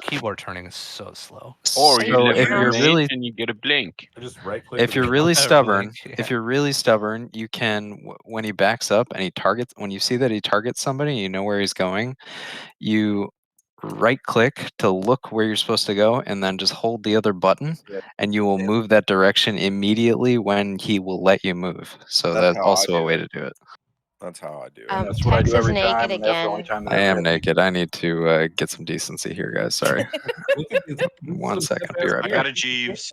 keyboard turning is so slow. Or So you level if your you're mace really and you get a blink. Just right click. if you're really Yeah, stubborn, blink, if yeah. you're really stubborn, you can when he backs up and he targets when you see that he targets somebody, you know where he's going, you right click to look where you're supposed to go and then just hold the other button and you will move that direction immediately when he will let you move. So That's that's how I also a do way it. to do it. That's how I do it. That's what I Tex do is every naked time, and that's the only again. time that I ever am hits me. naked. I need to get some decency here, guys. Sorry. 1 second. Be right I back. got a Jeeves.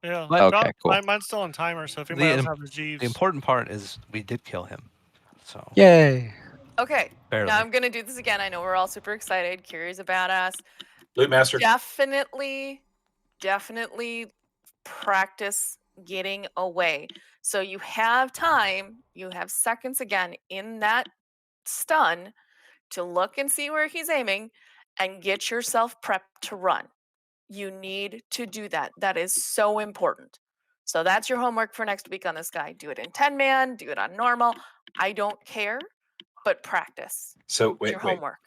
Yeah. Okay, cool. Mine's still on timer, so if anybody else has his Jeeves. The important part is we did kill him. So Yay. Okay. Barely. Now I'm gonna do this again. I know we're all super excited. Kiri's a badass. Loot Master. Definitely practice getting away. So you have time, you have seconds again in that stun to look and see where he's aiming and get yourself prepped to run. You need to do that. That is so important. So that's your homework for next week on this guy. Do it in 10 man, do it on normal. I don't care, but practice. So It's your homework.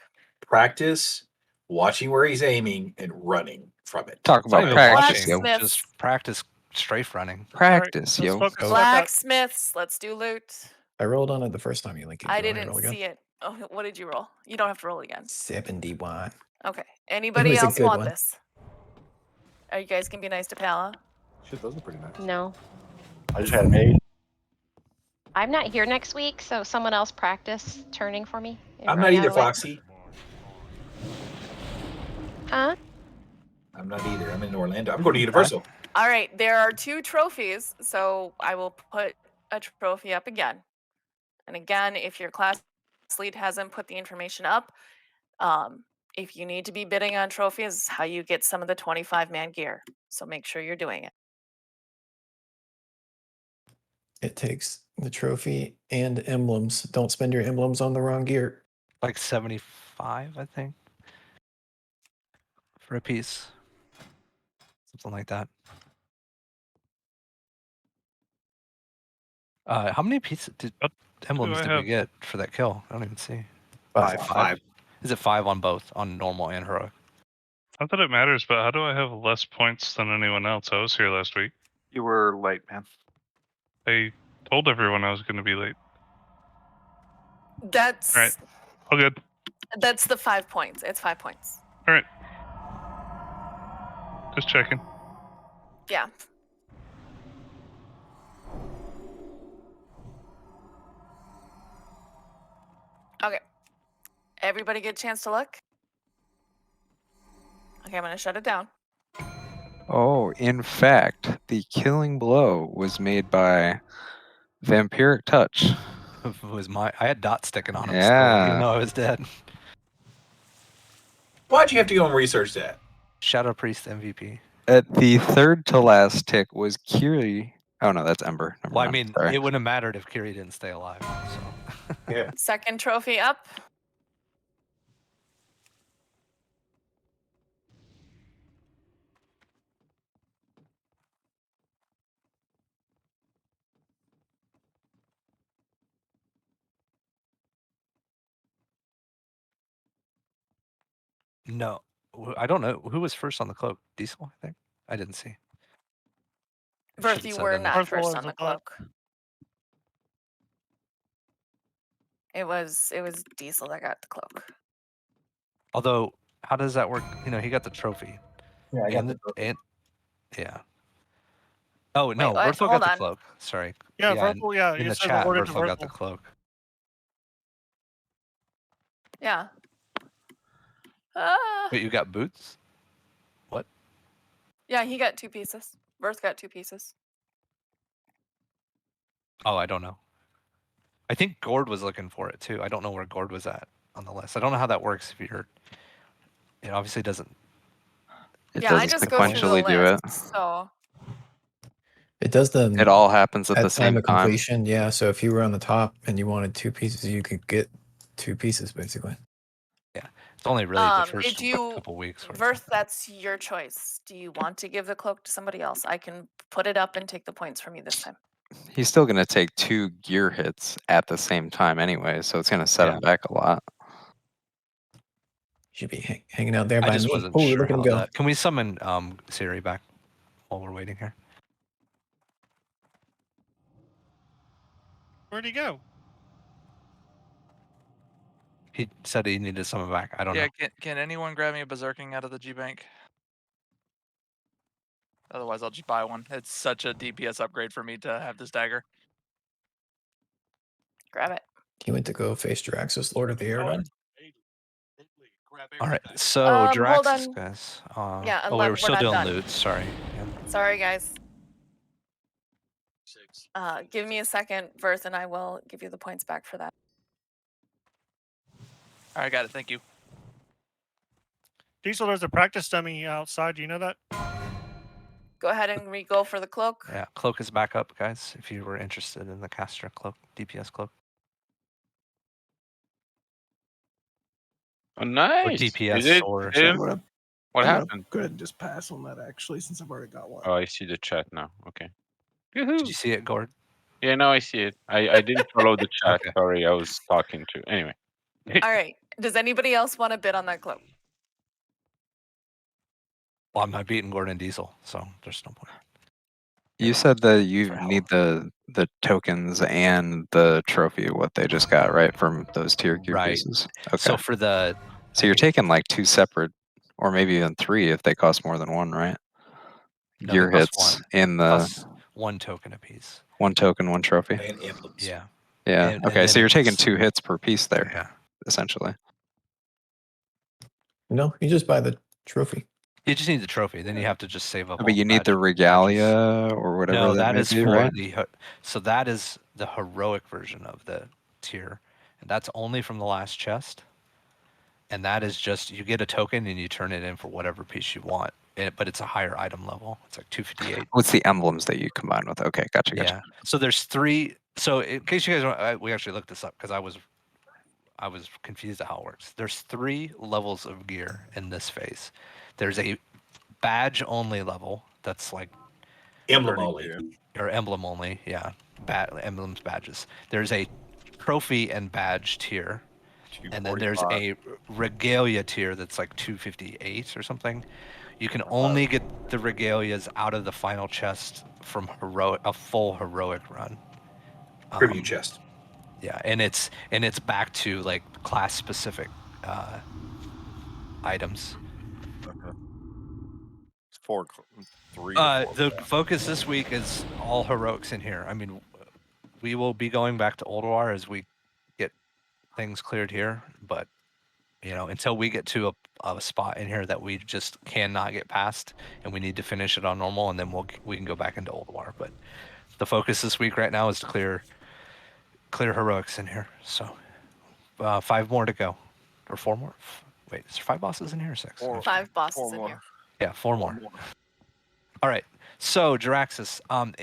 Practice watching where he's aiming and running from it. Talk It's not about even practice, watching, yo. just practice strafe running. Practice, Let's yo. focus on that. Blacksmiths, let's do loot. I rolled on it the first time you linked it. I Do you want me to didn't roll again? see it. Oh, what did you roll? You don't have to roll again. 71. Okay. Anybody was a else good want one. this? Are you guys gonna be nice to Pala? Shit, those are pretty nice. No. I just had an 8. I'm not here next week, so someone else practice turning for me. and I'm not running out either, of the way. Foxy. Huh? I'm not either. I'm in Orlando. I'm going to Universal. All right, there are 2 trophies, so I will put a trophy up again. And again, if your class lead hasn't put the information up, if you need to be bidding on trophies, how you get some of the 25-man gear. So make sure you're doing it. It takes the trophy and emblems. Don't spend your emblems on the wrong gear. Like 75, I think. For a piece. Something like that. How many pieces emblems I did have? we get for that kill? I don't even see. 5. Is it 5 on both, on normal and heroic? Not that it matters, but how do I have less points than anyone else? I was here last week. You were late, man. I told everyone I was going to be late. That's All right. All good. That's the 5 points. It's 5 points. All right. Just checking. Yeah. Okay. everybody get a chance to look? Okay, I'm gonna shut it down. Oh, in fact, the killing blow was made by Vampiric Touch. It was I had dots sticking on him still, Yeah. even though I was dead. Why'd you have to go and research that? Shadow Priest MVP. At the third to last tick was Kiri. Oh no, that's Ember. Never Well, I mind. mean, Sorry. it wouldn't have mattered if Kiri didn't stay alive. So. Yeah. Second trophy up. No, I don't know who was first on the cloak. Diesel, I think. I didn't see. Verth, Should've you said were that. not Verth first was, on I the thought. cloak. It was Diesel that got the cloak. Although, how does that work? You know, he got the trophy. Yeah, I got and the trophy. and yeah. Oh no, what? Verthal Hold got the on. cloak. Sorry. Yeah, in, Verthal, yeah, in you the said chat, awarded to Verthal got the Verthal. cloak. Yeah. Ah. But you got boots. What? Yeah, he got 2 pieces. Verth got 2 pieces. Oh, I don't know. I think Gord was looking for it too. I don't know where Gord was at on the list. I don't know how that works. If you're, it obviously doesn't. It Yeah, I doesn't just go through the sequentially do it. list. So It does them It all happens at the at same time of time. completion. Yeah. So if you were on the top and you wanted 2 pieces, you could get 2 pieces basically. Yeah, it's only really the do first you, couple weeks. Where it's Verth, that's your choice. Do you want to give the cloak to somebody else? I can put it up and take the points from you this time. He's still going to take 2 gear hits at the same time anyway, so it's going to set him back a lot. Should be hanging out there I by just me. wasn't Oh, sure look at him how go. that. Can we summon Siri back while we're waiting here? Where'd he go? He said he needed someone back. I don't know. Can anyone grab me a berserking out of the G Bank? Otherwise, I'll just buy one. It's such a DPS upgrade for me to have this dagger. Grab it. He went to go face Draxus, Lord of the Air. Run. All right, so Hold Draxus, on. guys. Yeah, oh, we're still not doing done. loot. Sorry. Yeah. Sorry, guys. Give me a second, Verth, and I will give you the points back for that. All right, got it. Thank you. Diesel, there's a practice dummy outside. Do you know that? Go ahead and re-go for the cloak. Yeah, cloak is back up, guys. If you were interested in the caster cloak, DPS cloak. Oh, nice. Or DPS or I'm gonna, What I'm happened? Gonna go ahead and just pass on that actually, since I've already got one. Oh, I see the chat now. Okay. Did you see it, Gord? Yeah, no, I see it. I didn't follow the chat. Okay. Sorry, I was talking to. Anyway. All right. Does anybody else want to bid on that cloak? Well, I'm not beating Gordon Diesel, so there's no point. You said that you need the tokens and the trophy, what they just got, right, from those tier Q Right. pieces? Okay. So for the So you're taking like 2 separate, or maybe even 3 if they cost more than 1, right? No, Gear they cost hits 1. in the Costs 1 token apiece. 1 token, 1 trophy. And emblems. Yeah. Yeah. And Okay, so then you're taking it's- 2 hits per piece there, Yeah. essentially. No, you just buy the trophy. You just need the trophy. Then you have to just save up. But all you the need the badges. regalia or whatever No, that that may is be, for right? the. So that is the heroic version of the tier, and that's only from the last chest. And that is just you get a token and you turn it in for whatever piece you want. But it's a higher item level. It's like 258. What's the emblems that you combine with? Okay, gotcha. Yeah. So there's 3. So in case you guys, we actually looked this up because I was confused at how it works. There's 3 levels of gear in this phase. There's a badge only level that's like Emblem only. or emblem only. Yeah, emblems, badges. There's a trophy and badge tier, and then there's a regalia tier that's like 258 or something. You can only get the regalias out of the final chest from a full heroic run. Tribute chest. Yeah, and it's back to like class specific items. The focus this week is all heroics in here. I mean, we will be going back to Old War as we get things cleared here, but You know, until we get to a spot in here that we just cannot get past, and we need to finish it on normal, and then we can go back into old war. But the focus this week right now is to clear heroics in here. So 5 more to go, or 4 more. Wait, is there 5 bosses in here or 6? 5 bosses in here. Yeah, 4 more. All right. So Jaraxxus,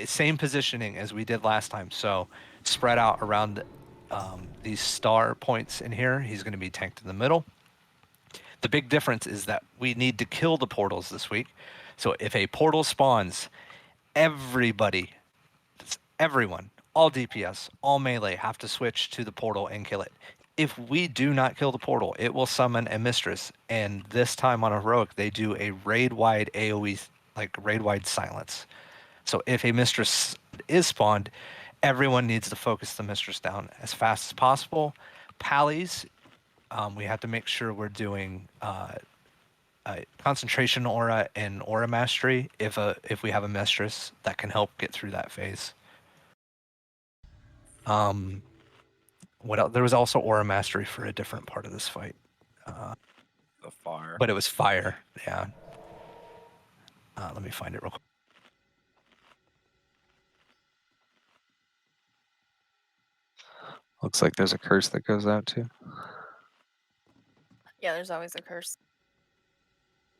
same positioning as we did last time. So spread out around these star points in here. He's going to be tanked in the middle. The big difference is that we need to kill the portals this week. So if a portal spawns, everybody, everyone, all DPS, all melee have to switch to the portal and kill it. If we do not kill the portal, it will summon a mistress. And this time on heroic, they do a raid-wide AoE, like raid-wide silence. So if a mistress is spawned, everyone needs to focus the mistress down as fast as possible. Pallies, we have to make sure we're doing concentration aura and aura mastery if we have a mistress that can help get through that phase. What else? There was also aura mastery for a different part of this fight. The fire. But it was fire. Yeah. Let me find it real quick. Looks like there's a curse that goes out too. Yeah, there's always a curse.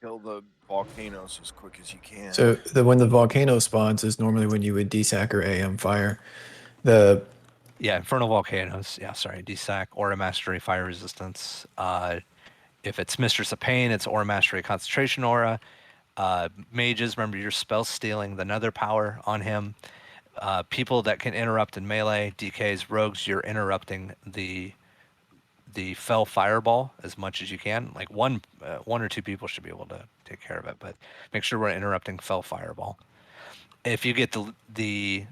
Kill the volcanoes as quick as you can. So when the volcano spawns is normally when you would desac or AM fire. Yeah, Infernal Volcanoes. Yeah, sorry. Desac, Aura Mastery, Fire Resistance. If it's Mistress of Pain, it's Aura Mastery, Concentration Aura. Mages, remember you're spell stealing the Nether Power on him. People that can interrupt in melee, DKs, rogues, you're interrupting the Fell Fireball as much as you can. Like one or 2 people should be able to take care of it, but make sure we're interrupting Fell Fireball. If you get the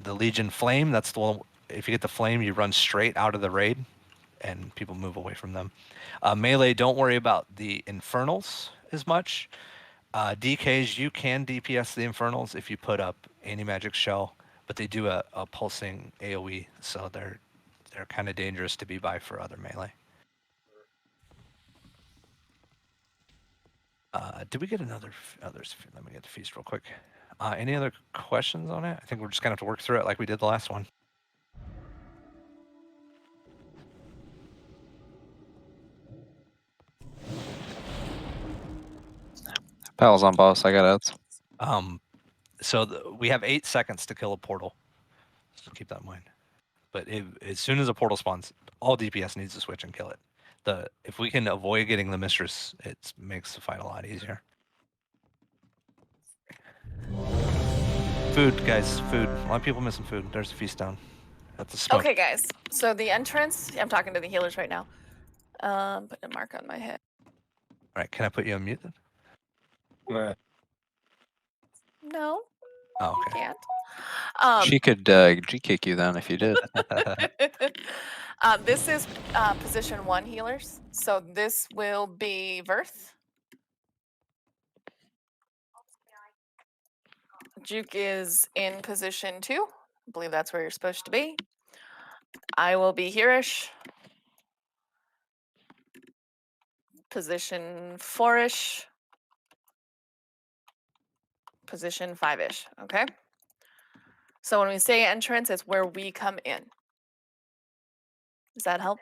Legion Flame, that's the one. If you get the flame, you run straight out of the raid, and people move away from them. Melee, don't worry about the Infernals as much. DKs, you can DPS the Infernals if you put up Anti-Magic Shell, but they do a pulsing AoE, so they're kind of dangerous to be by for other melee. Did we get others? Let me get the feast real quick. Any other questions on it? I think we're just gonna have to work through it like we did the last one. Pal's on boss. I got outs. So we have 8 seconds to kill a portal. So keep that in mind. But as soon as a portal spawns, all DPS needs to switch and kill it. If we can avoid getting the mistress, it makes the fight a lot easier. Food, guys, food. A lot of people missing food. There's a feast down. That's a smoke. Okay, guys. So the entrance, I'm talking to the healers right now. Putting a mark on my head. All right, can I put you on mute then? No. Oh, You okay. can't. She could G-kick you then if you did. This is position 1 healers. So this will be Verth. Juke is in position 2. I believe that's where you're supposed to be. I will be here-ish. Position 4-ish. Position 5-ish. Okay. So when we say entrance, it's where we come in. Does that help?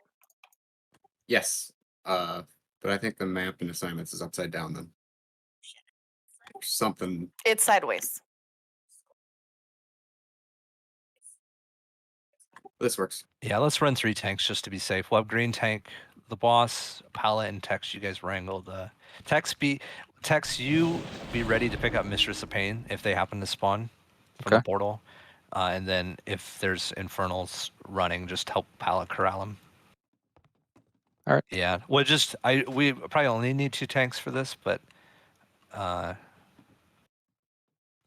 Yes. But I think the map and assignments is upside down then. Something. It's sideways. This works. Yeah, let's run 3 tanks just to be safe. We'll have green tank, the boss, pallet, and Tex. You guys wrangle the Tex. You be ready to pick up Mistress of Pain if they happen to spawn from the portal, and then if there's infernals running, just help pallet corral them. All right. Yeah. Well, we probably only need 2 tanks for this, but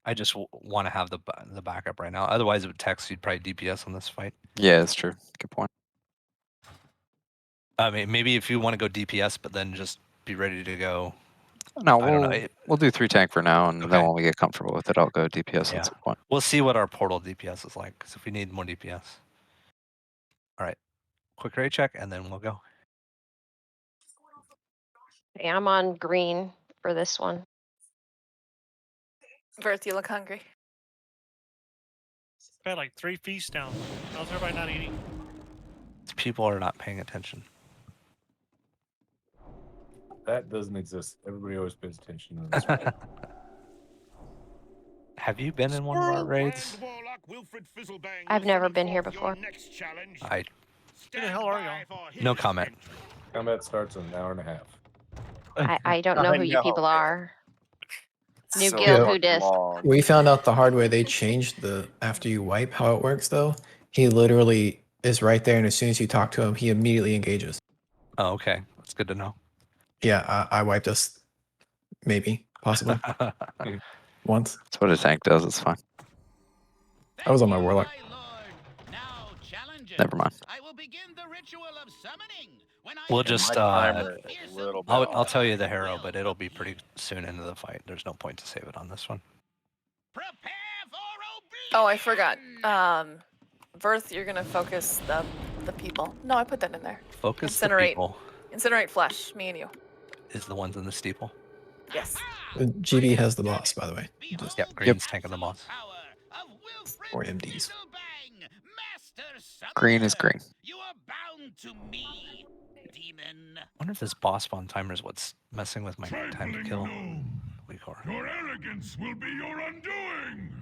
I just want to have the backup right now. Otherwise, it would Tex. You'd probably DPS on this fight. Yeah, that's true. Good point. I mean, maybe if you want to go DPS, but then just be ready to go. No, I don't know. we'll do 3 tank for now, and then when we get comfortable with it, I'll go DPS at some point. We'll see what our portal DPS is like, because if we need more DPS. All right. Quick raid check, and then we'll go. Okay, I'm on green for this one. Verth, you look hungry. I had like 3 feasts down. How's everybody not eating? People are not paying attention. That doesn't exist. Everybody always pays attention to this. Right? Have you been in one of our raids? I've never been here before. I. Who the hell are y'all? No comment. Combat starts in an hour and a half. I don't know I who you know. people are. New So guild, who fucking dis? long. We found out the hard way. They changed the after you wipe how it works though. He literally is right there, and as soon as you talk to him, he immediately engages. Oh, okay. That's good to know. Yeah, I wiped us, maybe, possibly, once. That's what a tank does. It's fine. I was on my warlock. Never mind. We'll And just. my timer is a little bit I'll off. tell you the hero, but it'll be pretty soon into the fight. There's no point to save it on this one. Oh, I forgot. Verth, you're gonna focus the people. No, I put that in there. Focus the Incinerate. people Incinerate flesh. Me and you. is the ones in the steeple. Yes. GB has the boss, by the way. Just, Yep, Green's tanking the boss. or MDs. Green is green. I wonder if this boss spawn timer is what's messing with my time to kill. Your arrogance will be your undoing.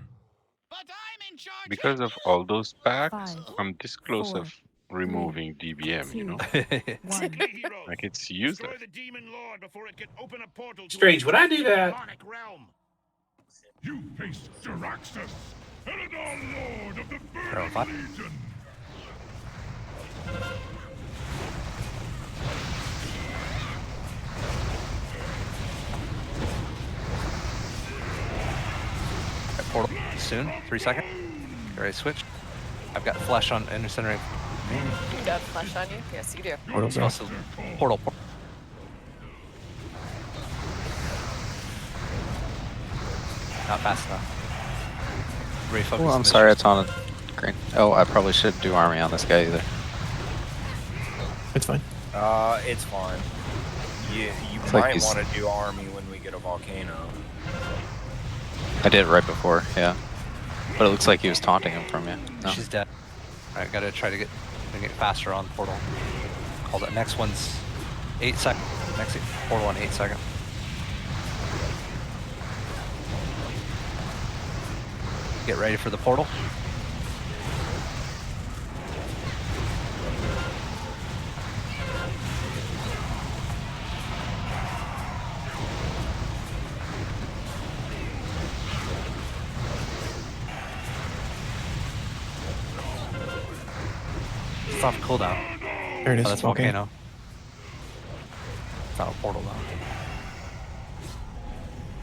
Because of all those packs, Five, I'm this close 4, of removing DBM, you know? 1. Like it's useless. Strange, would I do that? You face Jaraxxus, Eladar Lord of the Hero Burning five. Legion. Right, portal soon. 3 seconds. Get ready to switch. I've got flesh on incinerate. You got flesh on you? Yes, you do. Portals are Also, portal. Not fast enough. Refocus. Oh, I'm the sorry, mistress. it's on a green. Oh, I probably shouldn't do army on this guy either. It's fine. It's fine. You It's like might he's- want to do army when we get a volcano. I did it right before, yeah. But it looks like he was taunting him from you. No. She's dead. Alright, gotta try to get faster on portal. Call that next one's 8 seconds. Next portal on 8 seconds. Get ready for the portal. It's off cooldown. There it is. Oh, that's Okay. volcano. It's not a portal though.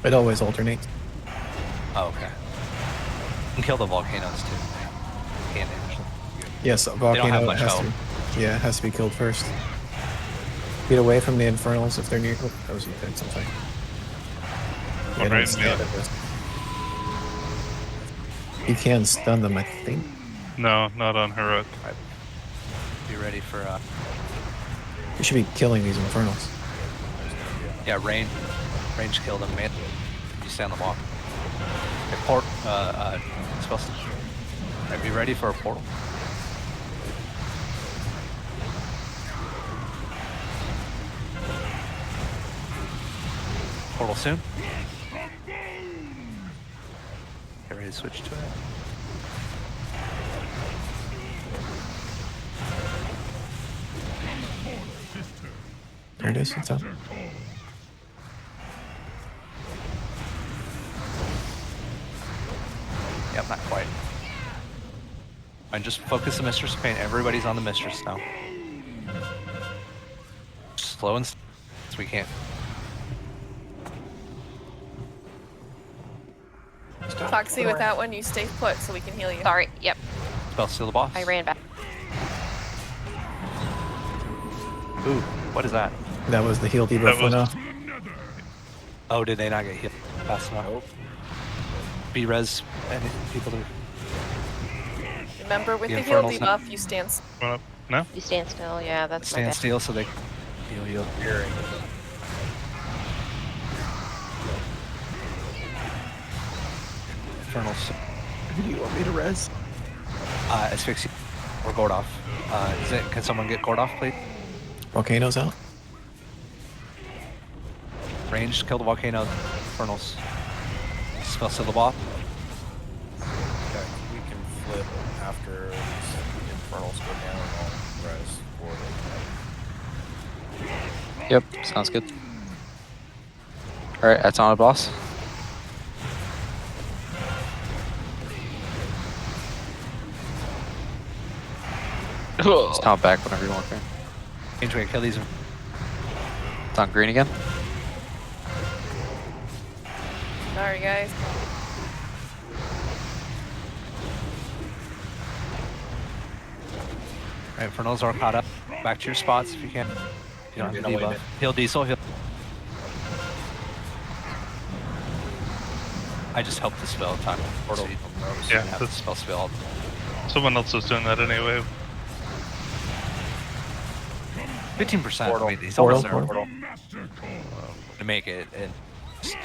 It always alternates. Oh, okay. You can kill the volcanoes too. They can't damage them. Yes, They don't have volcano much has health. to. Yeah, it has to be killed first. Get away from the infernals if they're near. Oh, that was you did something. Yeah, Alright, don't stand yeah. at this. You can stun them, I think. No, not on Herod. Be ready for You should be killing these infernals. yeah, range kill them, man. You stay on the wall. Okay, port spell. Alright, be ready for a portal. Portal soon. Get ready to switch to it. There it is. It's up. Yep, not quite. Fine, just focus the Mistress of Pain. Everybody's on the Mistress now. Slow and so we can't. Foxy, with that one, you stay put so we can heal you. Sorry. Yep. Spell steal the boss. I ran back. Ooh, what is that? That was the heal debuff for now. Oh, did they not get hit fast enough? Nope. B-res any people to Remember, with The the heal Infernal's not- debuff, you stand. No? You stand still. Yeah, that's my stand bad. still so they heal you. Infernals. Who do you want me to res? Asphyxia or Gordov. Can someone get Gordov, please? Volcano's out. Ranged, kill the Volcano. Infernals. Spell Syllabop. Okay, we can flip after these infernals go down and I'll res for Yep, sounds good. All right, that's on a boss. Just count back whenever you want, Green. Range way, kill these. It's on green again. Sorry, guys. Alright, Infernals are caught up. Back to your spots if you can. If you don't have the debuff. Heal Diesel, heal. I just helped the spell time. Portal. So Yeah, have the that's spell spell. someone else was doing that anyway. 15%. I mean, he's Portal, almost there. portal. To make it and just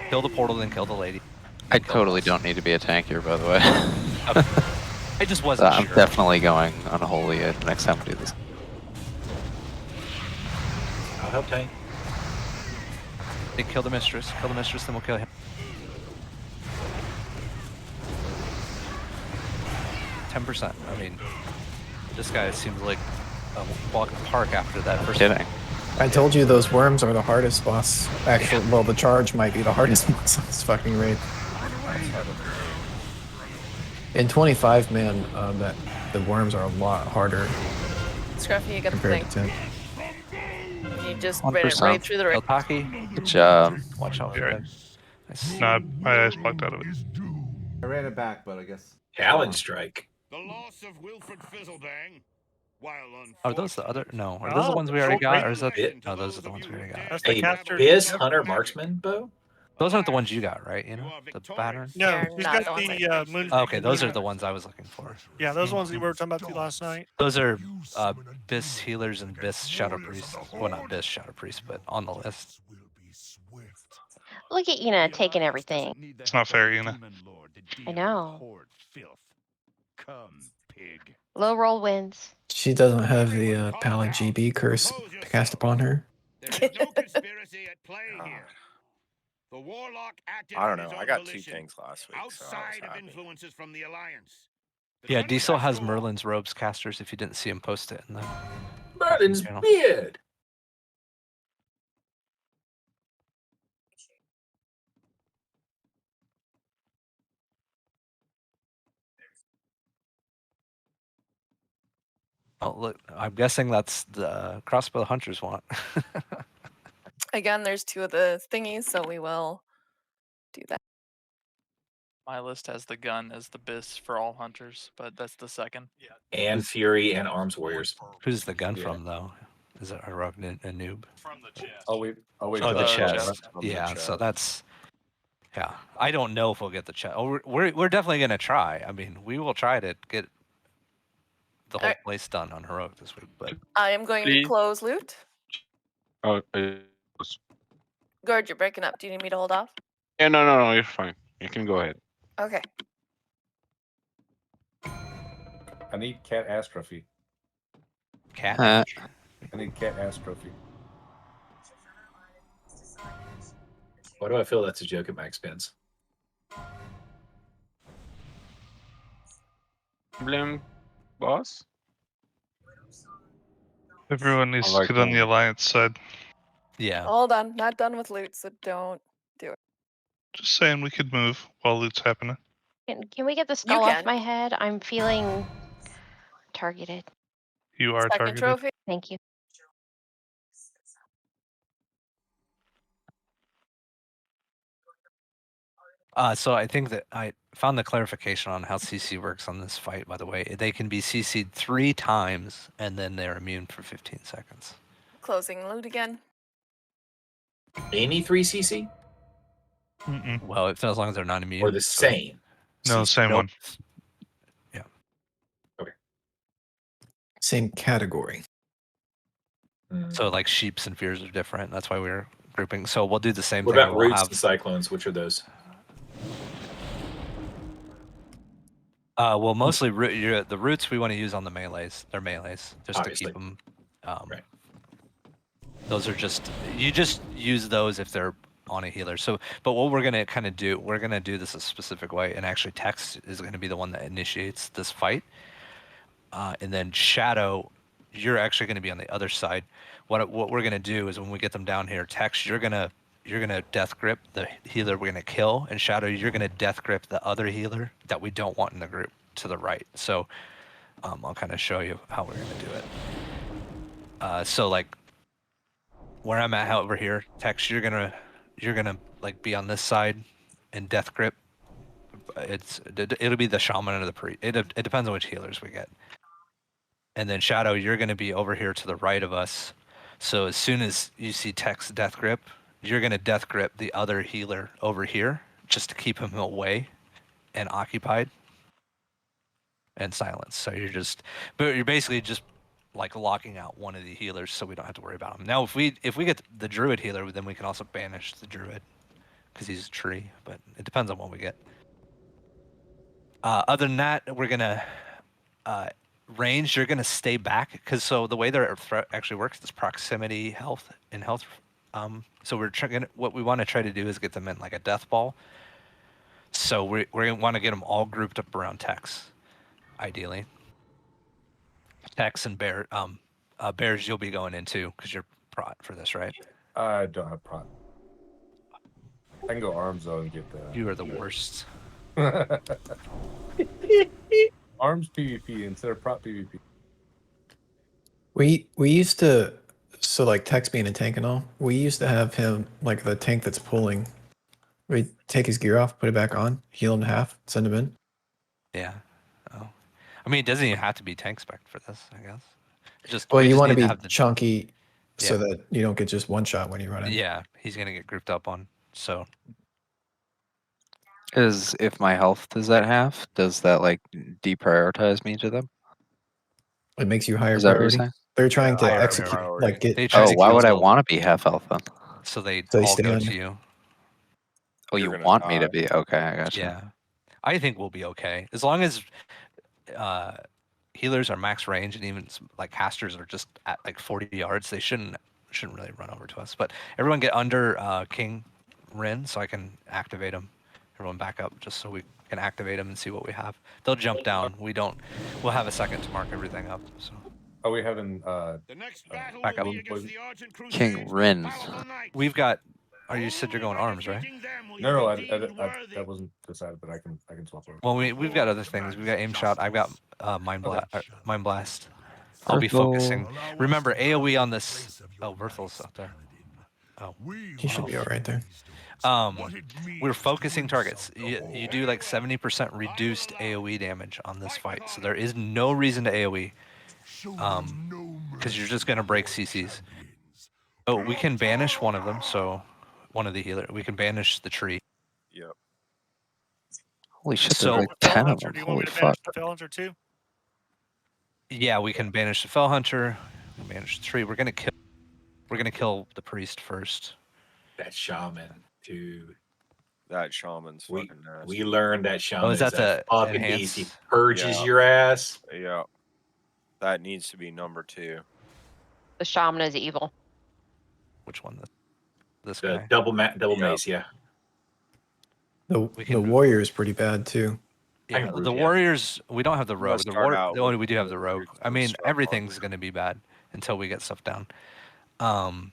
kill the portal, then kill the lady. I totally don't need to be a tank here, by the way. I just wasn't I'm sure. definitely going unholy next time we do this. I'll help tank. They kill the mistress, then we'll kill him. %. I mean, this guy seems like a walk in the park after that first. Kidding. I told you those worms are the hardest boss. Actually, well, the charge might be the hardest boss on this fucking raid. In 25 man, the worms are a lot harder Scruffy, you got the compared thing. to 10. You just ran it right through the ring. Good job. Watch out for Right. them. No, my eyes blocked out of it. I ran it back, but I guess. Challenge strike. The loss of Wilfred Fizzlebang, while Are those the other? No, are those the ones we already got, or is that? No, those are the ones we already got. That's the Hey, caster. Biz Hunter Marksman bow? Those aren't the ones you got, right? You know, the pattern. No, They're he's not got the the ones moon. Okay, those are the ones I was looking for. Yeah, those ones that we were talking about last night. Those are Bis healers and Bis Shadow Priests. Well, not Bis Shadow Priests, but on the list. Look at Ina taking everything. It's not fair, you know. I know. Low roll wins. She doesn't have the Pally GB curse cast upon her. I don't know. I got 2 tanks last week, so I was outside of happy. influences from the Alliance. Yeah, Diesel has Merlin's robes casters. If you didn't see him post it in the Merlin's channel. beard. Oh, look, I'm guessing that's the crossbow hunters want. Again, there's 2 of the thingies, so we will do that. My list has the gun as the bis for all hunters, but that's the second. And Fury and Arms Warriors. Who's the gun from though? Is it a rogue a noob? From the chest. Oh wait, Oh, the the chest. chest. Yeah, so that's. Yeah, I don't know if we'll get the chest. Oh, we're definitely gonna try. I mean, we will try to get the whole Alright. place done on heroic this week. But I am going to Please. close loot. Oh, Gord, you're breaking up. Do you need me to hold off? yeah, no, you're fine. You can go ahead. Okay. I need cat ass trophy. cat. I need cat ass trophy. Why do I feel that's a joke at my expense? Blame boss? Everyone needs I to like get on the that. Alliance side. Yeah. Hold on. Not done with loot, so don't do it. Just saying we could move while loot's happening. Can we get the skull off can. my head? I'm feeling targeted. You are Second targeted. trophy. Thank you. So I think that I found the clarification on how CC works on this fight. By the way, they can be CC'd 3 times and then they're immune for 15 seconds. Closing loot again. Any 3 CC? Mm-mm. Well, as long as they're not immune. Or the same? No, same Nope. one. Yeah. Okay. Same category. So like sheeps and fears are different. That's why we're grouping. So we'll do the same What thing. about We'll roots have and cyclones? Which are those? Well, mostly the roots we want to use on the melees. They're melees, just Obviously. to keep them. Right. Those are you just use those if they're on a healer. So, but what we're gonna kind of do, we're gonna do this a specific way, and actually Tex is gonna be the one that initiates this fight, and then Shadow, you're actually gonna be on the other side. What we're gonna do is when we get them down here, Tex, you're gonna death grip the healer we're gonna kill, and Shadow, you're gonna death grip the other healer that we don't want in the group to the right. So, I'll kind of show you how we're gonna do it. So like where I'm at over here, Tex, you're gonna like be on this side and death grip. It'll be the shaman or the priest. It depends on which healers we get. And then Shadow, you're gonna be over here to the right of us. So as soon as you see Tex death grip, you're gonna death grip the other healer over here just to keep him away and occupied and silenced. So you're basically just like locking out one of the healers so we don't have to worry about him. Now, if we get the druid healer, then we can also banish the druid because he's a tree, but it depends on what we get. Other than that, we're gonna range. You're gonna stay back because so the way their threat actually works is proximity health and health. So what we want to try to do is get them in like a death ball. So we're gonna want to get them all grouped up around Tex, ideally. Tex and Bear, Bears, you'll be going into because you're prot for this, right? I don't have prot. I can go arms though and get the. You are the worst. Arms PvP instead of prot PvP. We used to, so like Tex being a tank and all, we used to have him like the tank that's pulling. We take his gear off, put it back on, heal him half, send him in. Yeah. Oh. I mean, it doesn't even have to be tank spec for this, I guess. Well, we you just want to need be have the chunky so Yeah. that you don't get just one shot when you run in. Yeah, he's gonna get grouped up on. So Is if my health is at half, does that like deprioritize me to them? It makes you higher Is that what you're priority. saying? They're trying to higher execute, priority. like get. They try to Oh, why kill would I the- want to be half health then? So they So they all stay go on to you. you. Oh, You're you gonna want me to die. be okay? I gotcha. Yeah, I think we'll be okay as long as healers are max range and even like casters are just at like 40 yards. They shouldn't really run over to us. But everyone get under King Rin so I can activate him. Everyone back up just so we can activate them and see what we have. They'll jump down. We'll have a second to mark everything up. So. Are we having The next battle back will up. be against the Argent King Crusades, Rin. powerful knights. We've got. You said you're going arms, right? No, that wasn't decided, but I can swap over. Well, we've got other things. We've got aim shot. I've got mind blast. I'll be focusing. Remember AOE on this. Oh, Berthel's up there. Oh, He should be all right there. We're focusing targets. You do like 70% reduced AOE damage on this fight, so there is no reason to AOE, because you're just gonna break CCs. Oh, we can banish one of them. So, one of the healer. We can banish the tree. Yep. Holy shit, So- there's like Fell 10 of Hunter, them. do you want Holy me to banish fuck. the Fell Hunter too? Yeah, we can banish the Fell Hunter. We can banish the tree. We're gonna kill the priest first. That shaman, dude. That shaman's We fucking nasty. we learned that shaman is that a the fucking beast. He enhance? purges Yeah. your ass. Yeah. That needs to be number 2. The shaman is evil. Which one? This The guy. double Yep. mace, yeah. The warrior is pretty bad too. Yeah, can the root, yeah. warriors. We don't have the You rogue. must The start out with we do have the the rogue. roots I of mean, Stronghold. everything's gonna be bad until we get stuff down. The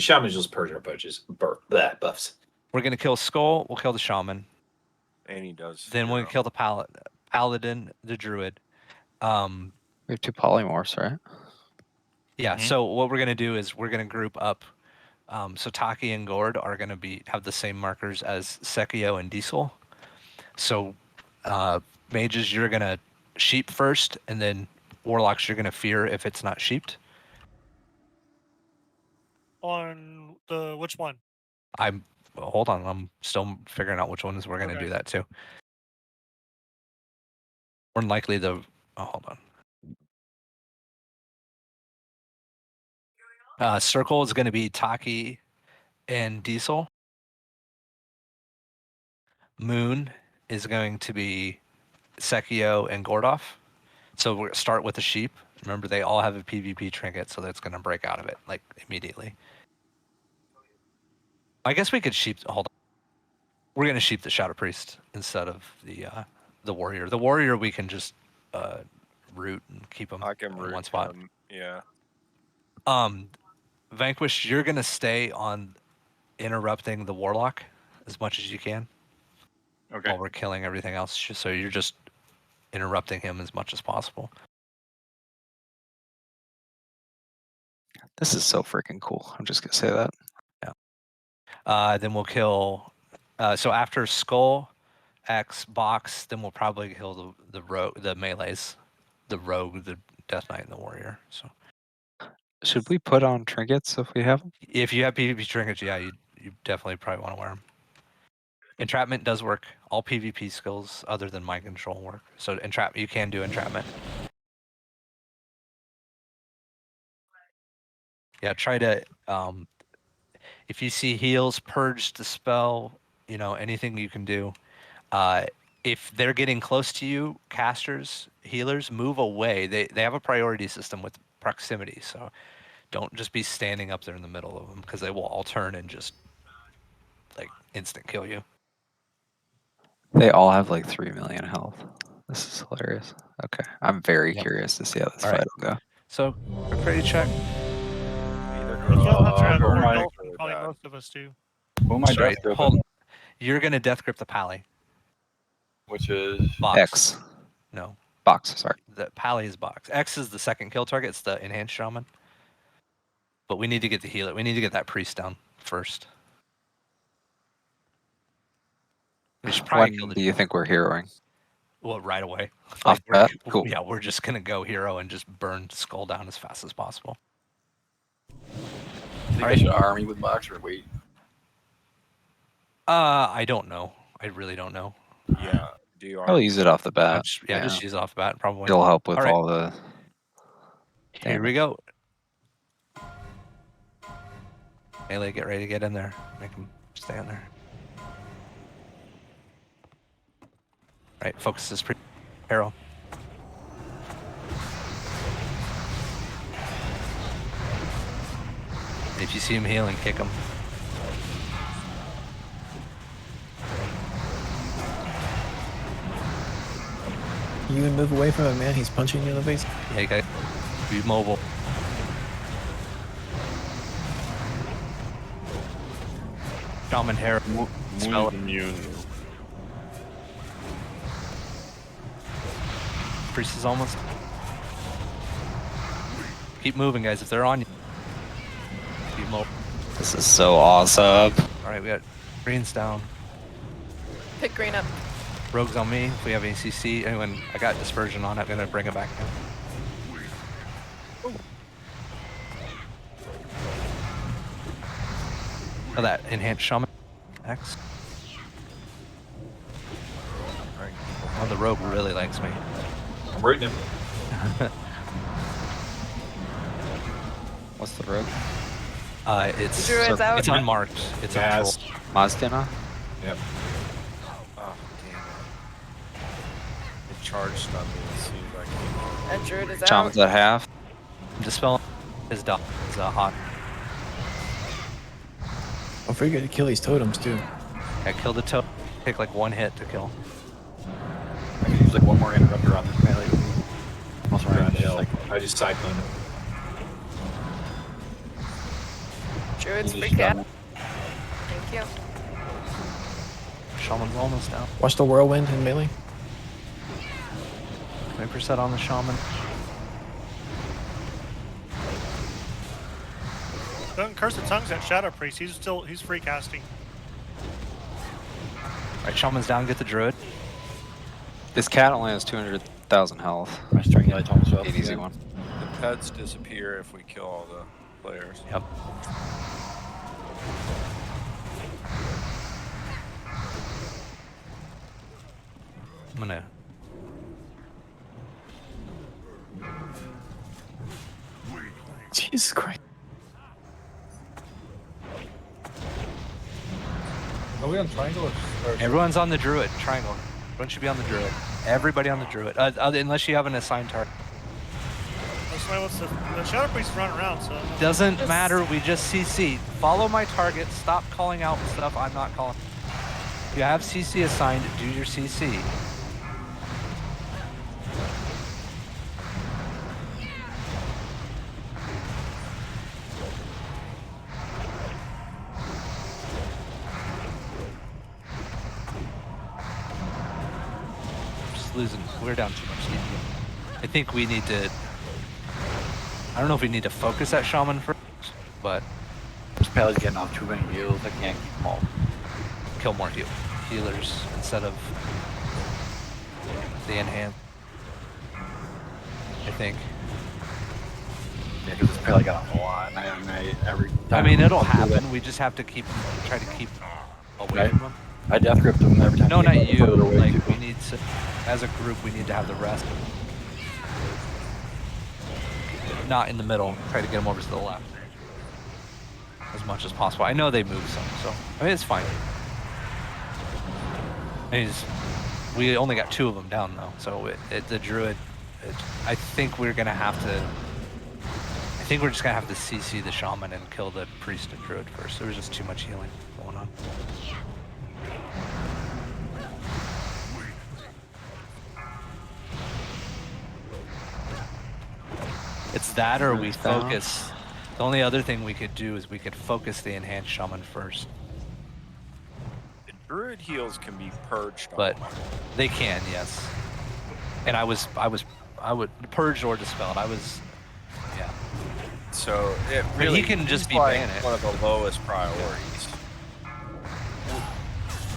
shaman just purge our buffs. We're gonna kill Skull. We'll kill the shaman. And he does. Then we'll zero. kill the paladin, the druid. We have 2 polymorphs, right? Yeah. Mm-hmm. So what we're gonna do is we're gonna group up. So Taki and Gord are gonna have the same markers as Sekio and Diesel. So mages, you're gonna sheep first, and then warlocks, you're gonna fear if it's not sheeped. On the which one? Hold on. I'm still figuring out which ones we're gonna Okay. do that too. More than likely hold on. Circle is gonna be Taki and Diesel. Moon is going to be Sekio and Gordov. So we'll start with the sheep. Remember, they all have a PvP trinket, so that's going to break out of it like immediately. I guess we could sheep. Hold on. We're going to sheep the Shadow Priest instead of the warrior. The warrior we can just root and keep him I can in root one spot. him. Yeah. Vanquish, you're going to stay on interrupting the warlock as much as you can. Okay. While we're killing everything else, so you're just interrupting him as much as possible. This is so freaking cool. I'm just gonna say that. Yeah. Then we'll kill. So after Skull, X, Box, then we'll probably kill the rogue, the melees, the rogue, the Death Knight, and the warrior. So Should we put on trinkets if we have them? if you have PvP trinkets, yeah, you definitely probably want to wear them. Entrapment does work. All PvP skills other than mind control work. So you can do entrapment. Yeah, try to if you see heals, purge, dispel, anything you can do. If they're getting close to you, casters, healers, move away. They have a priority system with proximity, so don't just be standing up there in the middle of them because they will all turn and just like instant kill you. They all have like 3 million health. This is hilarious. Okay, I'm very curious to see how this fight will go. So, ready to check. The Kill Hunter has who am more I- health than probably most of us do. Who am I Sorry, death gripping? hold on. You're gonna death grip the Pally. Which is Box. X. No. Box, sorry. The Pally is Box. X is the second kill target. It's the enhanced shaman. But we need to get the healer. We need to get that priest down first. We should probably kill When the. do you think we're heroing? Well, right away. Off bat? Cool. Yeah, we're just gonna go hero and just burn Skull down as fast as possible. think I should army with Box or wait? I don't know. I really don't know. Yeah. Do you I'll use it off the bat. Just use it off the bat, probably. It'll help with right. all the. Here we go. Melee, get ready to get in there. Make him stay in there. Right, focus this arrow. If you see him healing, kick him. You can move away from him, man. He's punching you in the face. Yeah, you gotta be mobile. Shaman hair. Spell immune. Priest is almost. Keep moving, guys. If they're on you, keep mobile. This is so awesome. All right, we got greens down. Pick green up. Rogues on me. If we have ACC, anyone, I got dispersion on it. I'm gonna bring it back down. Oh, that enhanced shaman. X. Oh, the rogue really likes me. I'm rooting him. What's the rogue? It's Druid's out. It's unmarked. It's a troll. Mazdina? Yep. Oh, damn it. It charged on me as soon as I came in. And Druid is out. Shaman's at half. Dispel is done. It's hot. Don't forget to kill these totems too. I killed the totem. Take like one hit to kill. I can use like one more interrupter on this melee. I'm trying to help. I just cyclone it. Druid's You free just cat. got Thank you. Shaman's almost down. Watch the whirlwind in melee. 20% on the shaman. Don't curse the tongues at Shadow Priest. He's free casting. Alright, shaman's down. Get the druid. This cat only has 200,000 health. My strangulate almost up. An easy one. The pets disappear if we kill all the players. Yep. I'm gonna. Jesus Christ. Are we on triangle or Everyone's on the druid. Triangle. Everyone should be on the druid. Everybody on the druid, unless you have an assigned target. The Shadow Priest running around, so Doesn't matter. We just CC. Follow my target. Stop calling out stuff I'm not calling. If you have CC assigned, do your CC. Just losing. We're down too much DP. I think we need to. I don't know if we need to focus that shaman first, but This pally's getting off too many heals. I can't keep them all. Kill more healers instead of the enhance. I think. Yeah, because this pally got off a lot. And every time I mean, it'll happen. We just have to try to keep away from them. I death gripped him every time. No, he came not you. further away, Like, too. we need to, as a group, we need to have the rest. Not in the middle. Try to get them over to the left. As much as possible. I know they move some, so, I mean, it's fine. I mean, we only got 2 of them down, though, so the druid, I think we're gonna have to, I think we're just gonna have to CC the shaman and kill the priest and druid first. There was just too much healing going on. It's that or we focus. The only other thing we could do is we could focus the enhanced shaman first. The druid heals can be purged. But they can, yes. And I would purge or dispelled. Yeah. So it But really he can just he's be like ban it. one of the lowest priorities.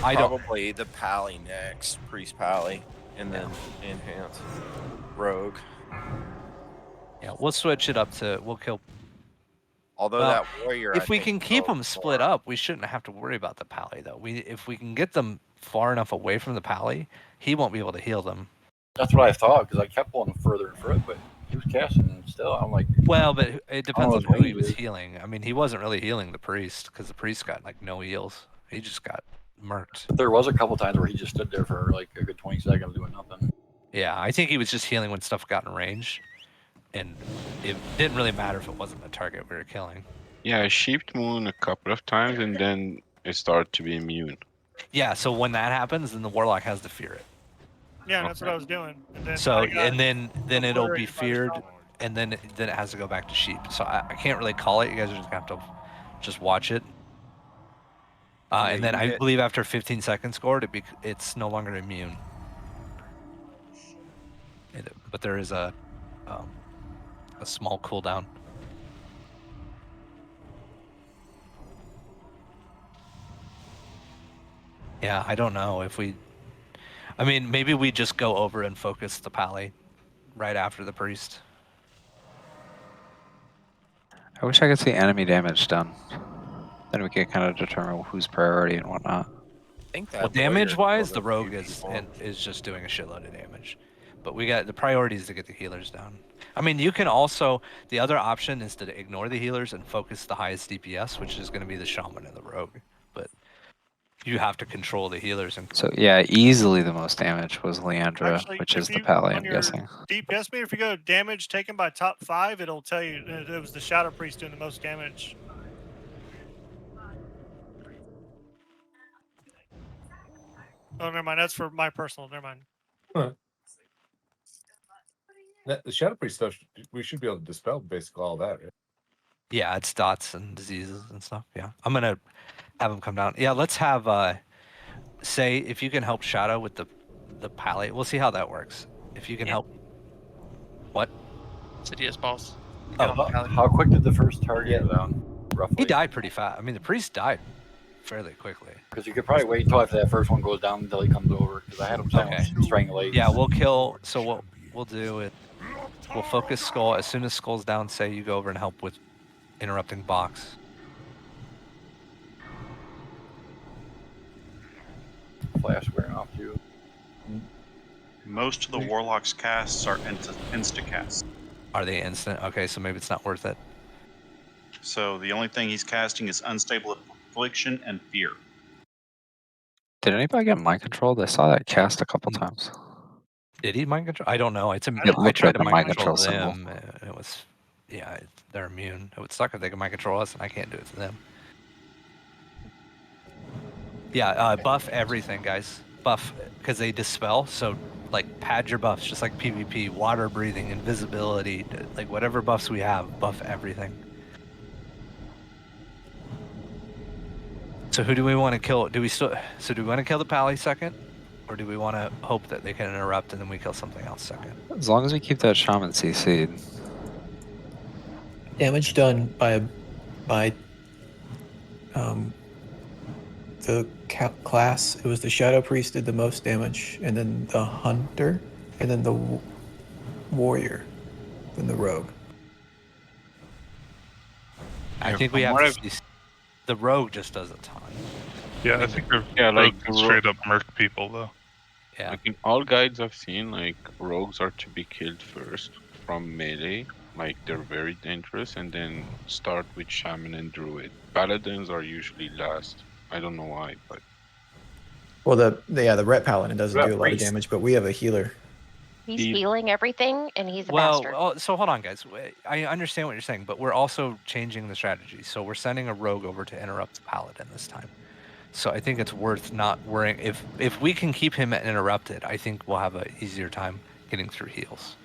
I don't. Probably the pally next, priest pally, and then enhance rogue. Yeah, we'll switch it up to we'll kill. Although Well, that warrior, if I we think, can keep goes them split for- up, we shouldn't have to worry about the pally though. If we can get them far enough away from the pally, he won't be able to heal them. That's what I thought, because I kept pulling him further and further, but he was casting and still. I'm like, Well, but it depends on know who his he was range is. healing. I mean, he wasn't really healing the priest because the priest got like no heals. He just got murked. but there was a couple times where he just stood there for like a good 20 seconds doing nothing. Yeah, I think he was just healing when stuff got in range, and it didn't really matter if it wasn't the target we were killing. Yeah, I sheeped Moon a couple of times and then it started to be immune. Yeah, so when that happens, then the warlock has to fear it. yeah, that's what I was doing. And then So I got and then it'll be obliterated by the feared, shaman. and then it has to go back to sheep. So I can't really call it. You guys are just gonna have to just watch it. And then I believe after 15 seconds scored, it's no longer immune. But there is a small cooldown. Yeah, I don't know if we. I mean, maybe we just go over and focus the pally right after the priest. I wish I could see enemy damage done. Then we could kind of determine who's priority and whatnot. I think Well, that damage-wise, the warrior rogue killed a few people. is just doing a shitload of damage. But we got the priority is to get the healers down. I mean, you can also the other option is to ignore the healers and focus the highest DPS, which is going to be the shaman and the rogue. But you have to control the healers and. So yeah, easily the most damage was Leandra, Actually, which if is the you- pally, on I'm your guessing. DPS meter, if you go damage taken by top 5, it'll tell you it was the Shadow Priest doing the most damage. Oh, never mind. That's for my personal. Never mind. The Shadow Priest stuff, we should be able to dispel basically all that, right? Yeah, it's dots and diseases and stuff. Yeah, I'm gonna have them come down. Yeah, let's have say if you can help Shadow with the pally. We'll see how that works. If you can help. What? Sidious boss. Oh, How quick did the first target go down? Roughly. He died pretty fast. I mean, the priest died fairly quickly. Because you could probably wait until after that first one goes down until he comes over. Because I had him strangulate. Yeah, we'll kill. So what we'll do is we'll focus Skull. As soon as Skull's down, say you go over and help with interrupting box. Flash wearing off too. Most of the warlock's casts are insta casts. Are they instant? Okay, so maybe it's not worth it. So the only thing he's casting is unstable affliction and fear. Did anybody get mind controlled? I saw that cast a couple times. Did he mind control? I don't know. It's a, It I looked tried like to a mind mind control control symbol. them. It was, yeah, they're immune. It would suck if they could mind control us, and I can't do it to them. Yeah, buff everything, guys. Buff, because they dispel. So, like, pad your buffs, just like PvP, water breathing, invisibility, like whatever buffs we have, buff everything. So who do we want to kill? Do we want to kill the pally second? Or do we want to hope that they can interrupt and then we kill something else second? As long as we keep that shaman CC'd. Damage done by the class. It was the Shadow Priest did the most damage, and then the Hunter, and then the Warrior, then the Rogue. I think we have to see, the Rogue just does a ton. Yeah, I think they're like straight up murk people though. Yeah. Like in all guides I've seen, like rogues are to be killed first from melee. Like they're very dangerous, and then start with shaman and druid. Paladins are usually last. I don't know why, but Well, the Ret Paladin doesn't Ret do a lot of Priest. damage, but we have a healer. He's healing everything, and he's a bastard. Well, so hold on, guys. I understand what you're saying, but we're also changing the strategy. So we're sending a rogue over to interrupt the paladin this time. So I think it's worth not worrying. If we can keep him interrupted, I think we'll have an easier time getting through heals.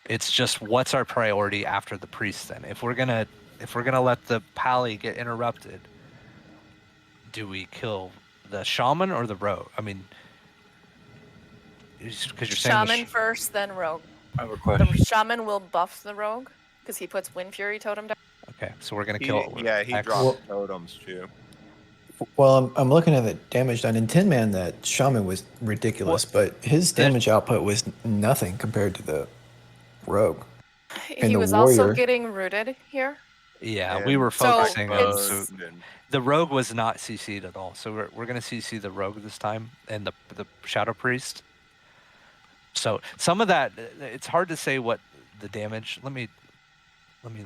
It's just what's our priority after the priest then? If we're gonna let the pally get interrupted, do we kill the shaman or the rogue? I mean, because you're saying Shaman first, then rogue. I have a question. The shaman will buff the rogue because he puts Wind Fury totem down. Okay, so we're gonna kill. Yeah, he X. dropped totems too. Well, I'm looking at the damage done in Tin Man. That Shaman was ridiculous, but his damage output was nothing compared to the Rogue. And He the was Warrior, also getting rooted here. Yeah, we were So focusing on it's- the rogue was not CC'd at all. So we're gonna CC the rogue this time and the Shadow Priest. So some of that, it's hard to say what the damage. Let me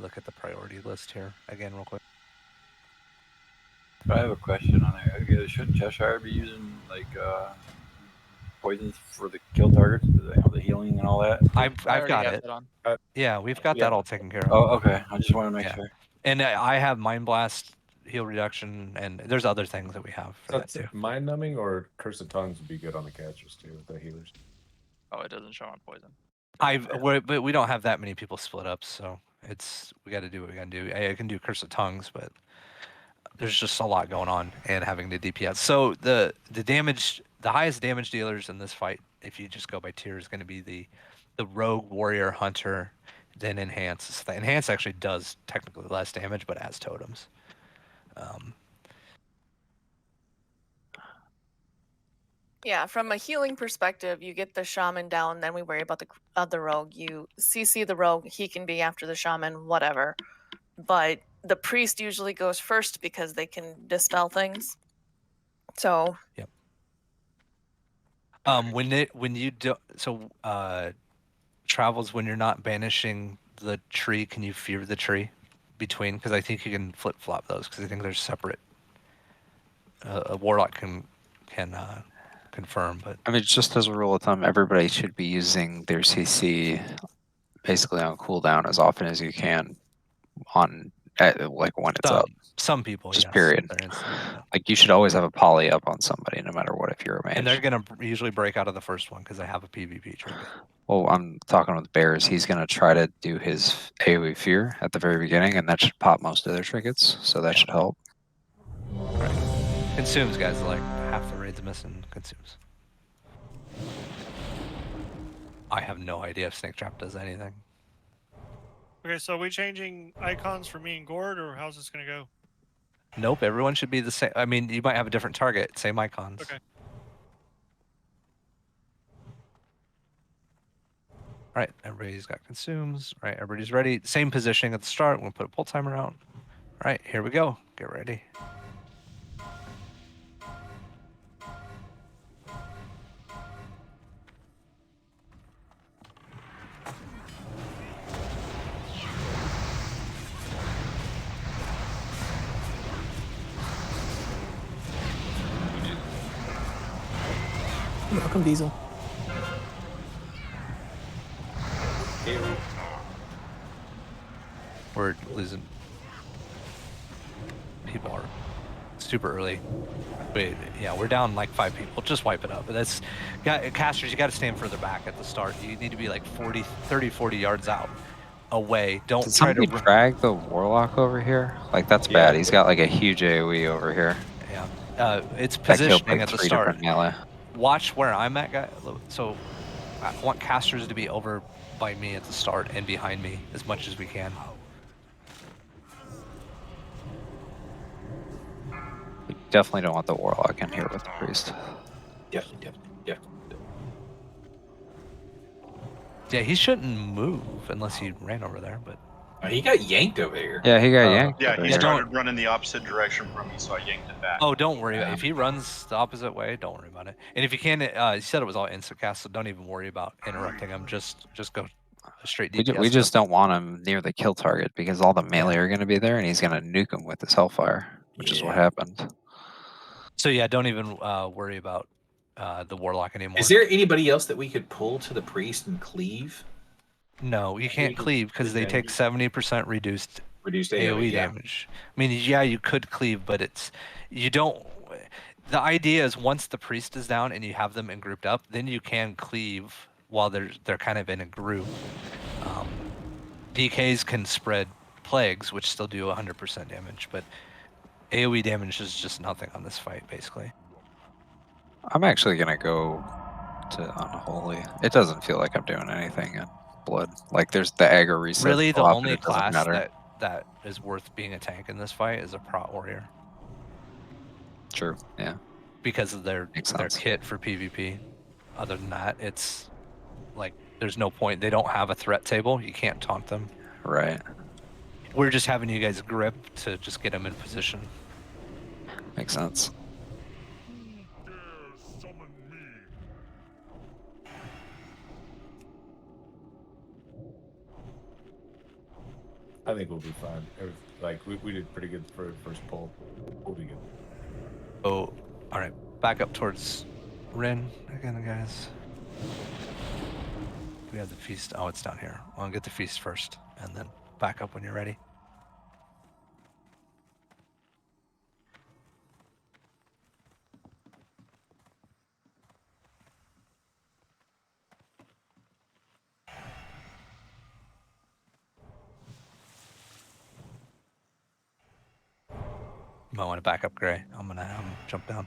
look at the priority list here again real quick. But I have a question on there. Shouldn't Cheshire be using like poisons for the kill targets? Do they have the healing and all that? I've got it. Yeah, we've got that all taken care of. Oh, okay. I just want to make sure. And I have Mind Blast, heal reduction, and there's other things that we have for that too. Mind numbing or Curse of Tongues would be good on the catchers too, with the healers. Oh, it doesn't show on poison. But we don't have that many people split up, so we got to do what we got to do. I can do Curse of Tongues, but there's just a lot going on and having the DPS. So the damage, the highest damage dealers in this fight, if you just go by tier, is going to be the Rogue, Warrior, Hunter, then Enhance. The Enhance actually does technically less damage, but as totems. Yeah, from a healing perspective, you get the shaman down, then we worry about the rogue. You CC the rogue, he can be after the shaman, whatever. But the priest usually goes first because they can dispel things. So Yep. When you do travels when you're not banishing the tree, can you fear the tree between? Because I think you can flip flop those because I think they're separate. A warlock can confirm, but I mean, just as a rule of thumb, everybody should be using their CC basically on cooldown as often as you can like when it's up. Some people, just yes, period. they're instant, yeah. Like you should always have a poly up on somebody, no matter what. If you're a mage, And they're gonna usually break out of the first one because they have a PvP trinket. well, I'm talking with Bears. He's gonna try to do his AoE fear at the very beginning, and that should pop most of their trinkets. So that should help. Right. Consumes, guys. Like half the raids missing consumes. I have no idea if Snake Trap does anything. Okay, so are we changing icons for me and Gord, or how's this gonna go? Nope, everyone should be the same. I mean, you might have a different target, same icons. Okay. All right, everybody's got consumes. All right, everybody's ready. Same positioning at the start. We'll put a pull timer out. All right, here we go. Get ready. Welcome, Diesel. We're losing. People are super early. Wait, yeah, we're down like 5 people. Just wipe it up. But that's, casters, you got to stand further back at the start. You need to be like 30, 40 yards out away. Don't Did try to somebody drag the warlock over here? Like that's bad. He's got like a huge AoE over here. Yeah, it's That killed positioning like at the 3 start. different melee. Watch where I'm at, guy. So I want casters to be over by me at the start and behind me as much as we can. We definitely don't want the warlock in here with the priest. Definitely. Yeah, he shouldn't move unless he ran over there, but He got yanked over here. Yeah, he got yanked. Yeah, over he here. started running the opposite direction from me, so I yanked him back. oh, don't worry. If he runs the opposite way, don't worry about it. And if you can, he said it was all instacast, so don't even worry about interrupting him. Just go straight DPS. We just don't want him near the kill target because all the melee are going to be there, and he's going to nuke him with his hellfire, which is what happened. So yeah, don't even worry about the warlock anymore. Is there anybody else that we could pull to the priest and cleave? No, you can't cleave because they take 70% reduced AoE damage. I mean, yeah, you could cleave, but you don't. The idea is once the priest is down and you have them in grouped up, then you can cleave while they're kind of in a group. DKs can spread plagues, which still do 100% damage, but AoE damage is just nothing on this fight, basically. I'm actually going to go to Unholy. It doesn't feel like I'm doing anything in Blood. Like there's the aggro reset. Really, the off, only it doesn't class matter. that is worth being a tank in this fight is a Prot Warrior. True, yeah. Because of their sense. kit for PvP. Other than that, it's like there's no point. They don't have a threat table. You can't taunt them. Right. We're just having you guys grip to just get them in position. Makes sense. I think we'll be fine. Like we did pretty good for the first pull. We'll be good. Oh, all right. Back up towards Rin again, guys. We have the feast. Oh, it's down here. I'll get the feast first, and then back up when you're ready. You might want to back up, Gray. I'm gonna have him jump down.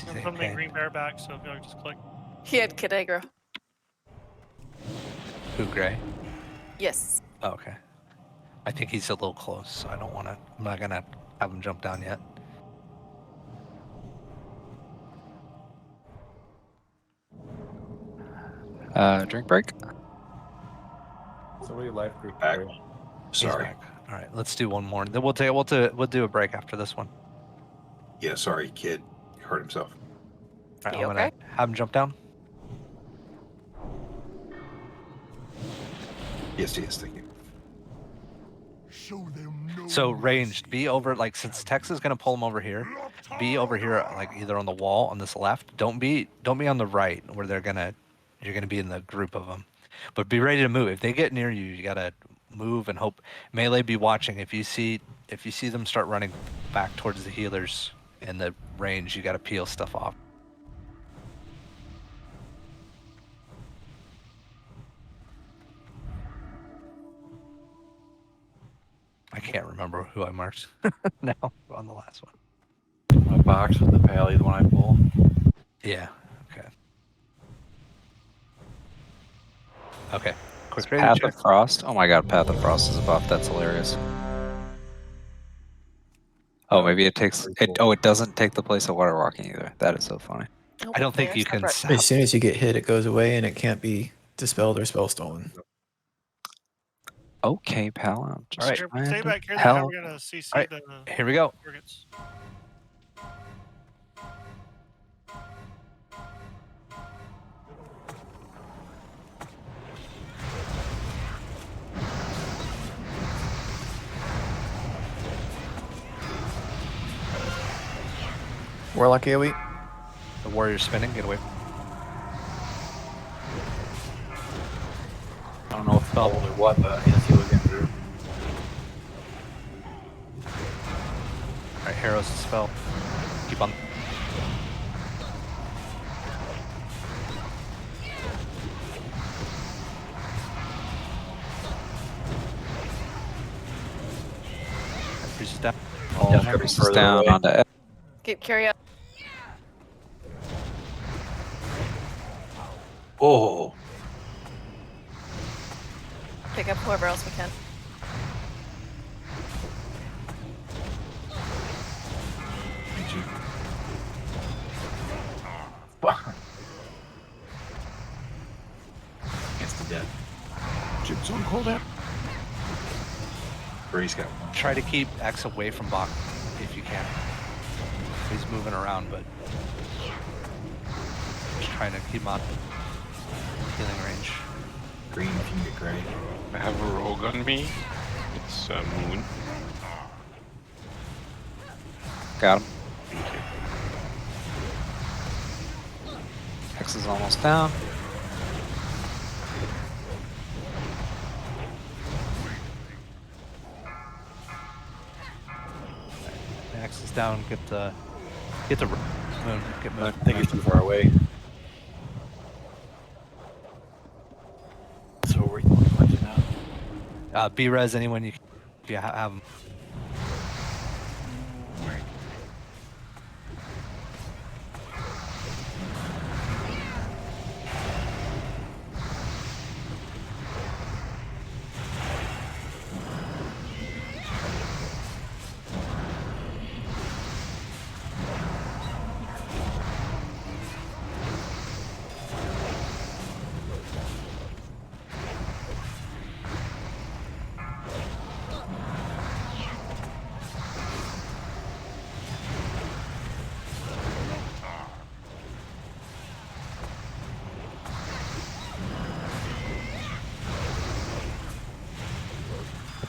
I'm putting my green bear back, so if you just click. He had Kid aggro. Who, Gray? Yes. Oh, okay. I think he's a little close, so I don't want to. I'm not gonna have him jump down yet. Drink break. Somebody life group back. Gray. Sorry. Back. All right, let's do one more. Then we'll do a break after this one. Yeah, sorry, kid. He hurt himself. All right, You I'm gonna have him jump down. Yes, thank you. So ranged, be over like since Tex is gonna pull him over here, be over here like either on the wall on this left. Don't be on the right where you're gonna be in the group of them, but be ready to move. If they get near you, you gotta move and hope. Melee, be watching. If you see them start running back towards the healers in the range, you gotta peel stuff off. I can't remember who I marked now on the last one. My box with the pally, the one I pull. Yeah. Okay. Okay. Quick Path of Frost. Oh my god, Path of Frost is a buff. That's hilarious. Oh, maybe it takes it. Oh, it doesn't take the place of water walking either. That is so funny. I don't think you can. As soon as you get hit, it goes away and it can't be dispelled or spell stolen. Okay, pal. I'm just All right. trying Stay to back here. Then how help. we're gonna CC All right, the here we go. targets. Warlock AoE. The warrior's spinning. Get away. I don't know if it's old or what, but yes, he was getting through. Alright, Harrow's spell. Keep on. Priest is down. Oh, Priest is down onto Ed. Get carry out. Oh. Pick up whoever else we can. Against the dead. Chips on cooldown. Bree's got one. Try to keep X away from Bach if you can. He's moving around, but just trying to keep him out healing range. Green if you can get gray. I have a rogue on me. It's Moon. Got him. X is almost down. X is down. Get the moon. Get moon. I think he's too far away. So we're punching out. B-res anyone you if you have them.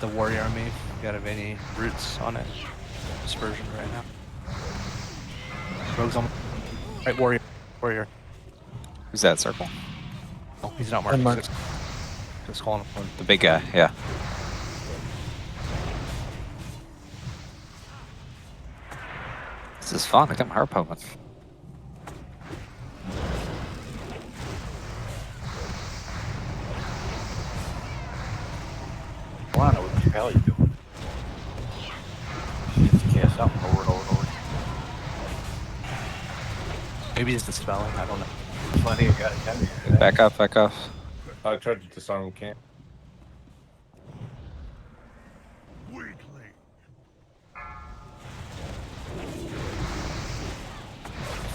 The warrior army, if you got any roots on it. Dispersion right now. Rogue's on. Right, warrior. Warrior. Who's that circle? Oh, he's not marked. Unmarked. Just calling him. The big guy, yeah. This is fun. Look at my harp open. I don't know what the hell you're doing. You have to cast something over and over and over. Maybe it's the spelling. I don't know. Funny, you got it. Back off, back off. I tried to disarm camp.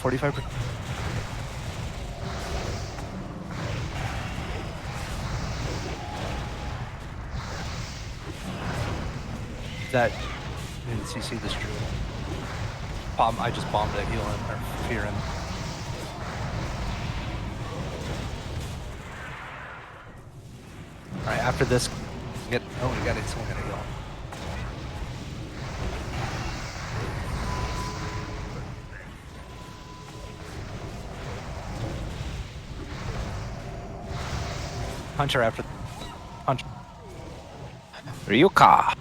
45%. That didn't CC this true. I just bombed that heal him or fear him. Alright, after this we got it, someone gonna heal him. Hunter after Hunter. Ryuka.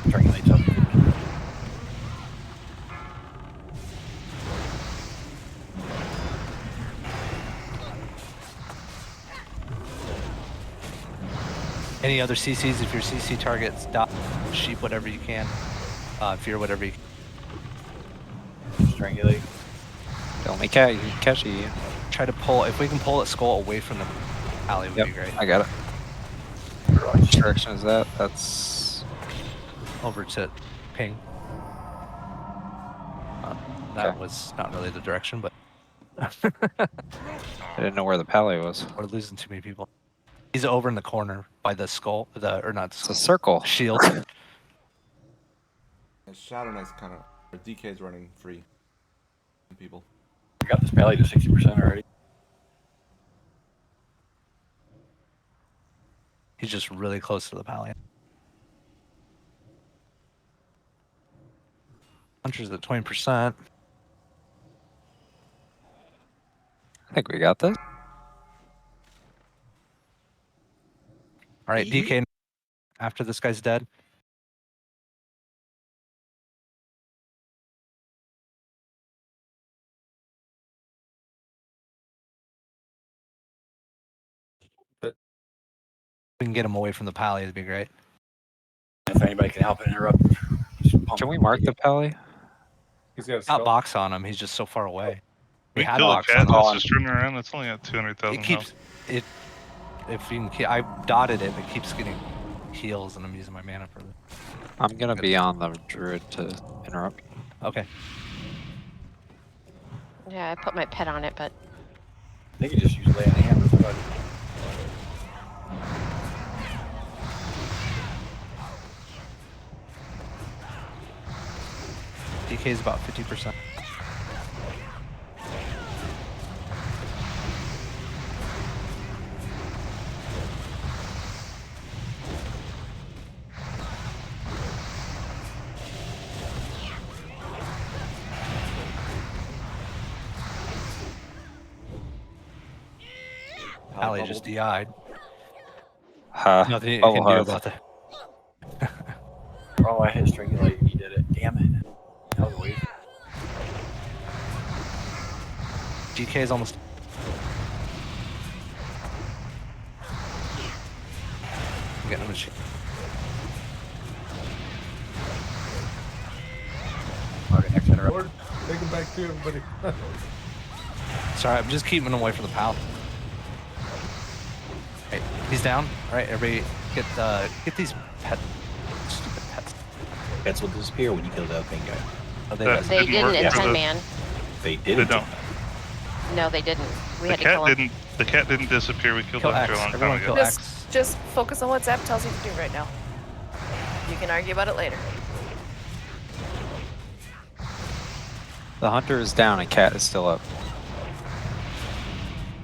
Triangulates up. Any other CCs if your CC targets dot sheep whatever you can. Fear whatever you Strangulate. The only cat you can catch you. try to pull if we can pull that skull away from the alley would be great. I got it. Which direction is that? That's over to ping. That was not really the direction, but I didn't know where the pally was. we're losing too many people. He's over in the corner by the skull, or not the It's skull, a circle. shield. Shadow Knight's kind of DK's running free. People. I got this pally to 60% already. He's just really close to the pally. Hunter's at 20%. I think we got this. All right, DK. After this guy's dead. But we can get him away from the pally, it'd be great. If anybody can help interrupt. Can we mark the pally? He's got a Got box on him. He's just so far away. We had kill a box cat on him. that's just running around. That's only at 200,000 It keeps it. If you can, I dotted it. It keeps getting heals, and I'm using my mana for it. I'm gonna be on the druid to interrupt. Okay. Yeah, I put my pet on it, but I think you just use lay on hand. DK is about 50%. Pally just DI'd. Nothing you can do about that. Oh, I hit Strangulate. He did it. Damn it. That was a waste. DK is almost. I'm getting him a shit. Lord, take him back to everybody. Sorry, I'm just keeping him away from the pal. Hey, he's down. All right, everybody, get these stupid pets. Pets will disappear when you kill that thing guy. Oh, they didn't in 10 man. They didn't. They don't. No, they didn't. We The had to kill cat him. didn't. The cat didn't disappear. We killed Kill it after a X. long time Everyone ago. kill Just focus on what Zap tells you to do right now. You can argue about it later. The hunter is down and cat is still up.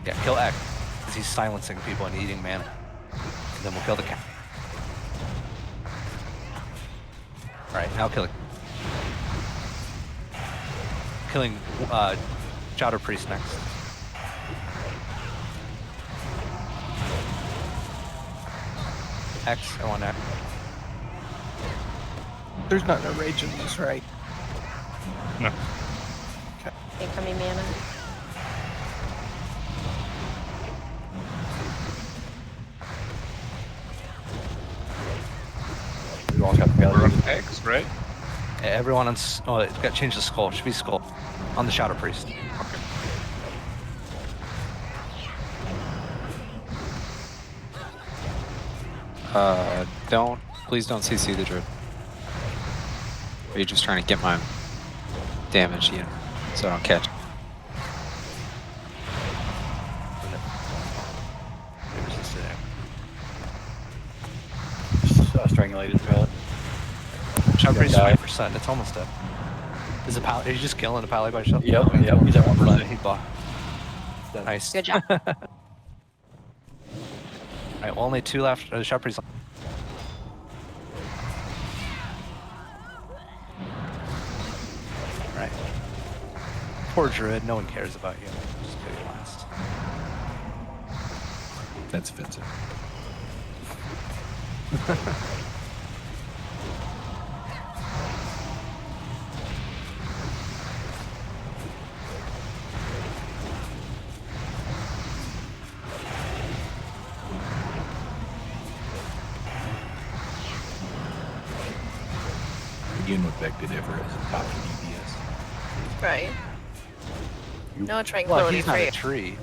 Yeah, kill X, because he's silencing people and eating mana. And then we'll kill the cat. Alright, now kill it. Killing Chowder Priest next. X, I want X. There's not no rage in this, right? No. Incoming mana. We all got the We're on X, right? Yeah, everyone on. Oh, it got changed to Skull. It should be Skull. On the Shadow Priest. Please don't CC the druid. Are you just trying to get my damage in so I don't catch it? Strangulated pallet. Shadow Priest 20%. It's almost dead. Is a pal? Are you just killing a pally by yourself? Yep, yep. He's at 1%. He bought. Nice. Good job. Alright, well, only 2 left. Shadow Priest. Alright. Poor Druid, no one cares about you. Just kill you last. That's offensive. Begin with Vector Ever as a top DPS. Right. No Well, tranquility he's for not you. a tree.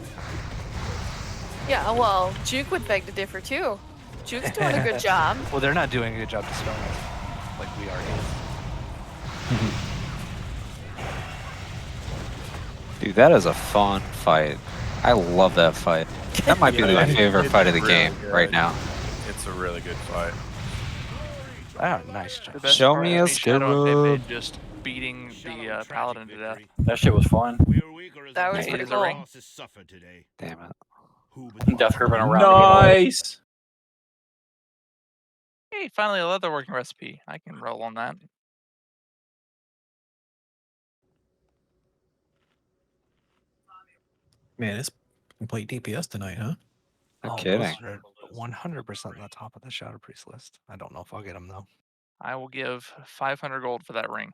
Yeah, well, Juke would beg to differ too. Juke's doing a good job. Well, they're not doing a good job dispelling it like we are here. Dude, that is a fun fight. I love that fight. That might be my favorite fight of the game right now. It's a really good fight. Ah, nice job. The best Show part me of a Shadow and scarab. Pepe just beating the paladin to death. That shit was fun. That was He pretty is a cool. ring. Damn it. Death curving around. Nice. Hey, finally a leatherworking recipe. I can roll on that. Man, it's complete DPS tonight, huh? No Oh, kidding. those are 100% on the top of the Shadow Priest list. I don't know if I'll get them though. I will give 500 gold for that ring.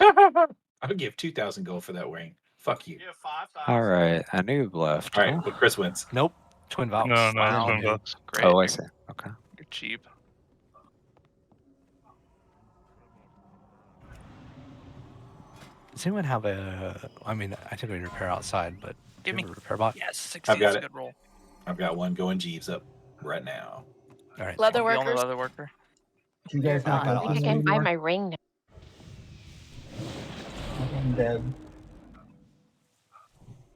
I would give 2,000 gold for that ring. Fuck you. All right, a noob left. All right, huh? well, Chris wins. Nope. Twin Vows. No, no, You're Twin new. Vows. Great. Oh, I see. Okay. You're cheap. Does anyone have a? I mean, I think we can repair outside, but Give do you me. have a repair bot? Yes, I've 60 got is a it. good roll. I've got one going Jeeves up right now. All right. Leather The only workers. leather worker. You guys Oh, not I gonna think I see can buy anymore? my ring now. I'm dead.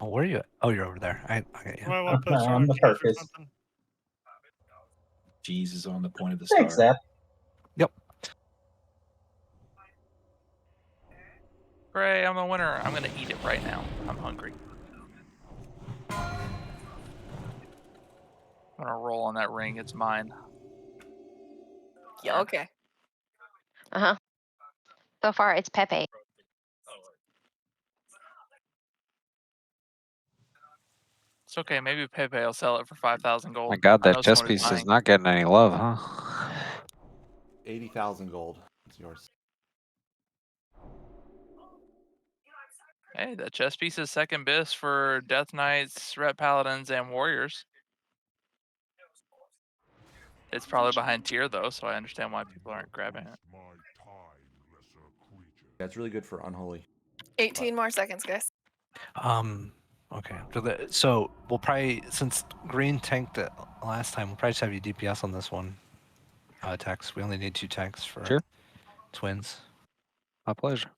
Oh, where are you? Oh, you're over there. I get you. Might want to put I'm the keys or purpose. something. Jeeves is on the point of the Thanks, star. Zap. Yep. Gray, I'm the winner. I'm gonna eat it right now. I'm hungry. I'm gonna roll on that ring. It's mine. Yeah, okay. Uh-huh. So far, it's Pepe. It's okay. Maybe Pepe will sell it for 5,000 gold. My God, I know that chess someone who's piece is buying. not getting any love, huh? 80,000 gold. It's yours. Hey, the chess piece is second best for Death Knights, Ret Paladins, and Warriors. It's probably behind tier though, so I understand why people aren't grabbing it. That's really good for unholy. 18 more seconds, guys. Okay. So we'll probably, since Green tanked it last time, we'll probably just have you DPS on this one. Tex. We only need 2 tanks for Sure. twins. My pleasure.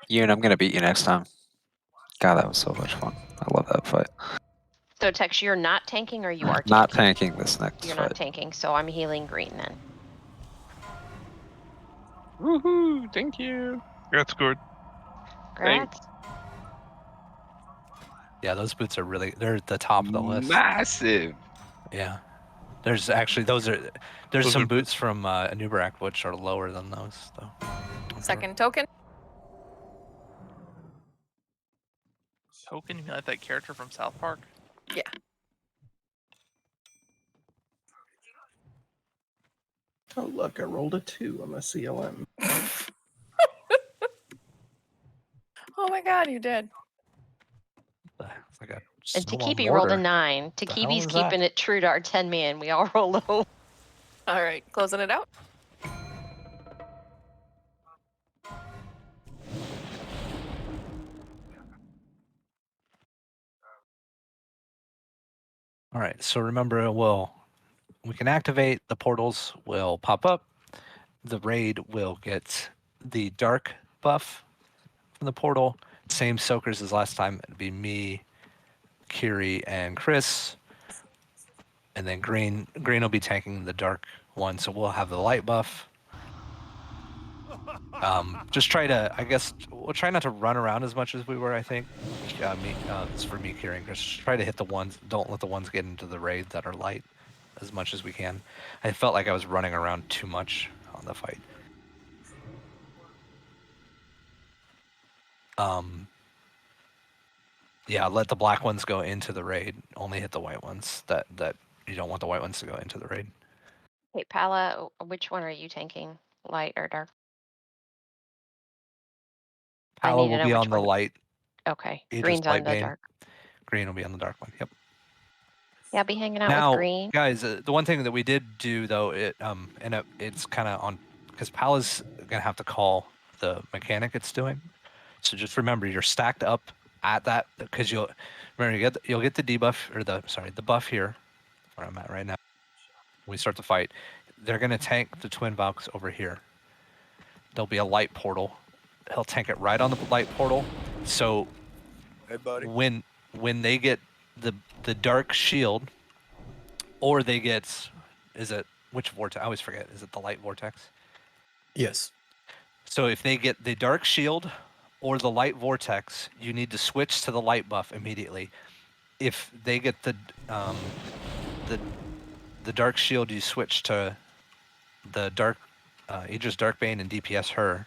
Yoon, I'm gonna beat you next time. God, that was so much fun. I love that fight. So Tex, you're not tanking or you are tanking? Not tanking this next You're fight. not tanking, so I'm healing green then. Woohoo! Thank you. Got scored. Congrats. Yeah, those boots are really, they're at the top of the list. Massive. Yeah. There's actually, there's Those some are- boots from Nubarak which are lower than those, though. Second token. Token? You mean like that character from South Park? Yeah. Oh, look, I rolled a 2 on my CLM. Oh my god, you did. It's like a And snowball Takibi rolled a mortar. 9. The hell Takibi's is that? keeping it true to our 10 man. We all roll low. All right, closing it out. All right, so remember, we can activate, the portals will pop up, the raid will get the dark buff from the portal, same soakers as last time, it'd be me, Kiri, and Chris, and then Green will be tanking the dark one, so we'll have the light buff. Just try to, I guess, we'll try not to run around as much as we were, I think. It's for me, Kiri, and Chris. Just try to hit the ones, don't let the ones get into the raid that are light as much as we can. I felt like I was running around too much on the fight. Yeah, let the black ones go into the raid. Only hit the white ones. That you don't want the white ones to go into the raid. Hey, Pala, which one are you tanking? Light or dark? I Pala need to will know be which on the one. light. Okay, Aegis green's on the Blightbane. dark. Green will be on the dark one. Yep. Yeah, I'll be hanging out Now, with green. guys, the one thing that we did do though, it's kind of on because Pala's gonna have to call the mechanic it's doing. So just remember, you're stacked up at that because you'll get the debuff or the buff here where I'm at right now. When we start the fight, they're gonna tank the twin Valks over here. There'll be a light portal. He'll tank it right on the light portal. So Hey, buddy. when they get the dark shield, or they get, which vortex? I always forget. Is it the light vortex? Yes. So if they get the dark shield or the light vortex, you need to switch to the light buff immediately. If they get the dark shield, you switch to the dark Aegis Darkbane and DPS her.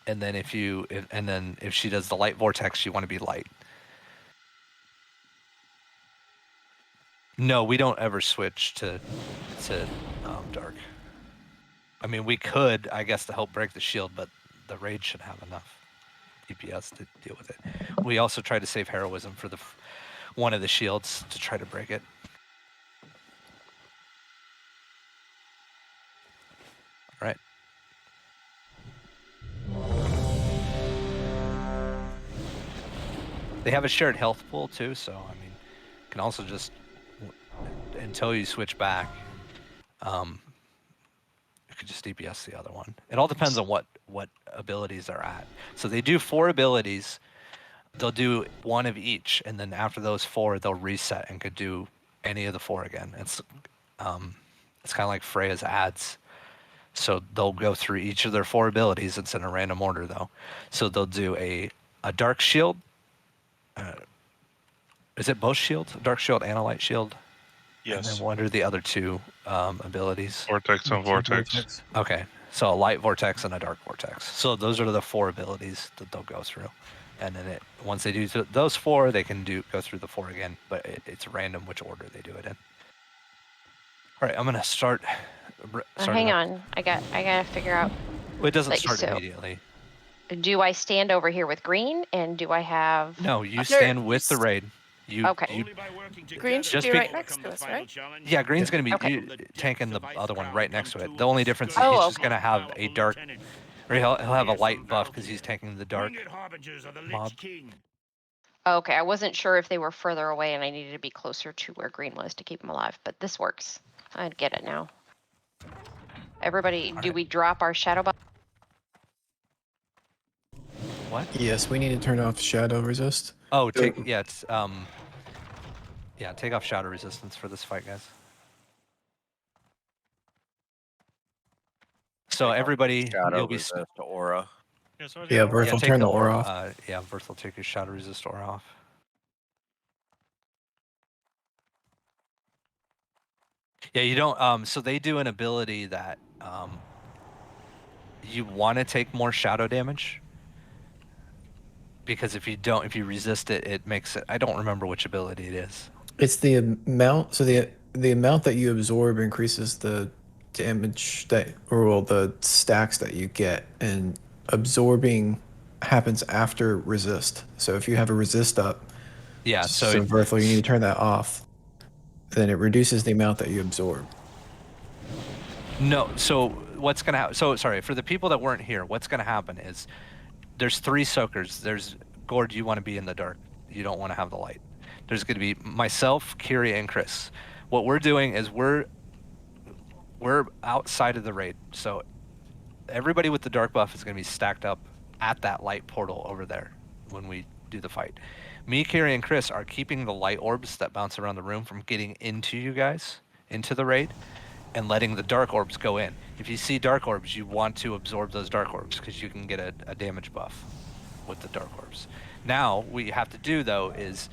And then if she does the light vortex, you want to be light. No, we don't ever switch to dark. I mean, we could, I guess, to help break the shield, but the raid should have enough DPS to deal with it. We also try to save heroism for one of the shields to try to break it. All right. They have a shared health pool too, so I mean, you can also just until you switch back, you could just DPS the other one. It all depends on what abilities they're at. So they do 4 abilities. They'll do 1 of each, and then after those 4, they'll reset and could do any of the 4 again. It's kind of like Freya's ads. So they'll go through each of their 4 abilities. It's in a random order though. So they'll do a dark shield. Is it both shields? Dark shield and a light shield? Yes. And then what are the other 2 abilities? Vortex and vortex. Okay, so a light vortex and a dark vortex. So those are the 4 abilities that they'll go through. And then once they do those 4, they can go through the 4 again, but it's random which order they do it in. All right, I'm gonna start. Hang on, I gotta figure out. Well, it doesn't like, start so, immediately. Do I stand over here with green, and do I have? No, you stand with the raid. Okay. Green should just be be- right next to us, right? Yeah, green's gonna be tanking the other one right next to it. The only difference is he's just gonna have a dark, or he'll have a light buff because he's tanking the dark mob. Okay, I wasn't sure if they were further away, and I needed to be closer to where green was to keep them alive. But this works. I get it now. Everybody, do we drop our shadow buff? What? Yes, we need to turn off shadow resist. Oh, take off shadow resistance for this fight, guys. So everybody, you'll be resist aura. Yeah, Berth will take turn the aura off. Berth will take your shadow resist aura off. Yeah, you don't. So they do an ability that you want to take more shadow damage, because if you resist it, it makes it. I don't remember which ability it is. It's the amount. So the amount that you absorb increases the damage the stacks that you get, and absorbing happens after resist. So if you have a resist up, Yeah. so Berthel, you need to turn that off. Then it reduces the amount that you absorb. No, so what's gonna happen? So sorry for the people that weren't here. What's gonna happen is there's 3 soakers. There's Gord. You want to be in the dark. You don't want to have the light. There's gonna be myself, Kiri, and Chris. What we're doing is we're outside of the raid. So everybody with the dark buff is gonna be stacked up at that light portal over there when we do the fight. Me, Kiri, and Chris are keeping the light orbs that bounce around the room from getting into you guys, into the raid, and letting the dark orbs go in. If you see dark orbs, you want to absorb those dark orbs because you can get a damage buff with the dark orbs. Now, what you have to do, though, is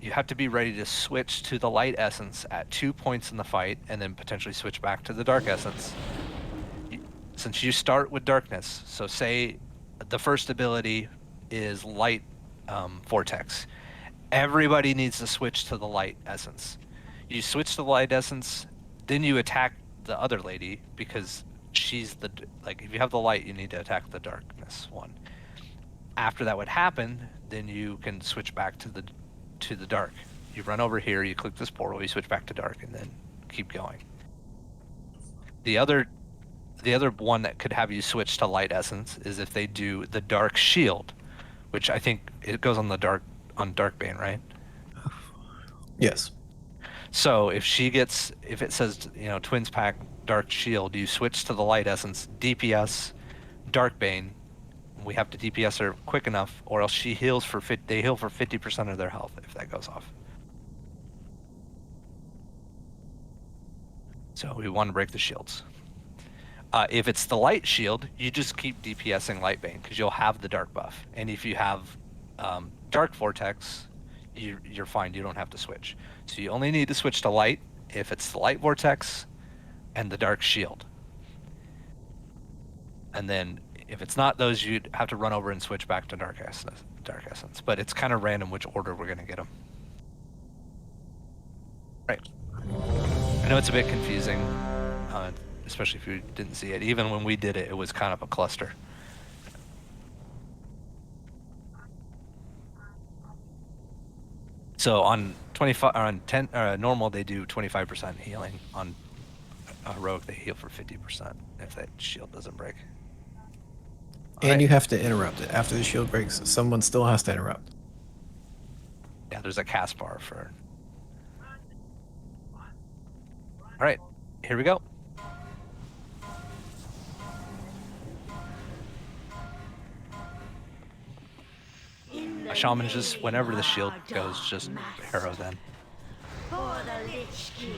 you have to be ready to switch to the light essence at 2 points in the fight and then potentially switch back to the dark essence. Since you start with darkness, so say the first ability is light vortex, everybody needs to switch to the light essence. You switch to the light essence, then you attack the other lady because she's if you have the light, you need to attack the darkness one. After that would happen, then you can switch back to the dark. You run over here, you click this portal, you switch back to dark, and then keep going. The other one that could have you switch to light essence is if they do the dark shield, which I think it goes on Darkbane, right? Yes. So if it says, Twins Pack Dark Shield, you switch to the light essence, DPS, Darkbane. We have to DPS her quick enough, or else they heal for 50% of their health if that goes off. So we want to break the shields. If it's the light shield, you just keep DPSing Lightbane because you'll have the dark buff. And if you have Dark Vortex, you're fine. You don't have to switch. So you only need to switch to light if it's the light vortex and the dark shield. And then If it's not those, you'd have to run over and switch back to Dark Essence. But it's kind of random which order we're going to get them. Right. I know it's a bit confusing, especially if you didn't see it. Even when we did it, it was kind of a cluster. So on 25, on 10, normal they do 25% healing. On rogue they heal for 50% if that shield doesn't break. And you have to interrupt it after the shield breaks. Someone still has to interrupt. Yeah, there's a cast bar for. All right, here we go. A shaman just, whenever the shield goes, just arrow then. For the Lich King,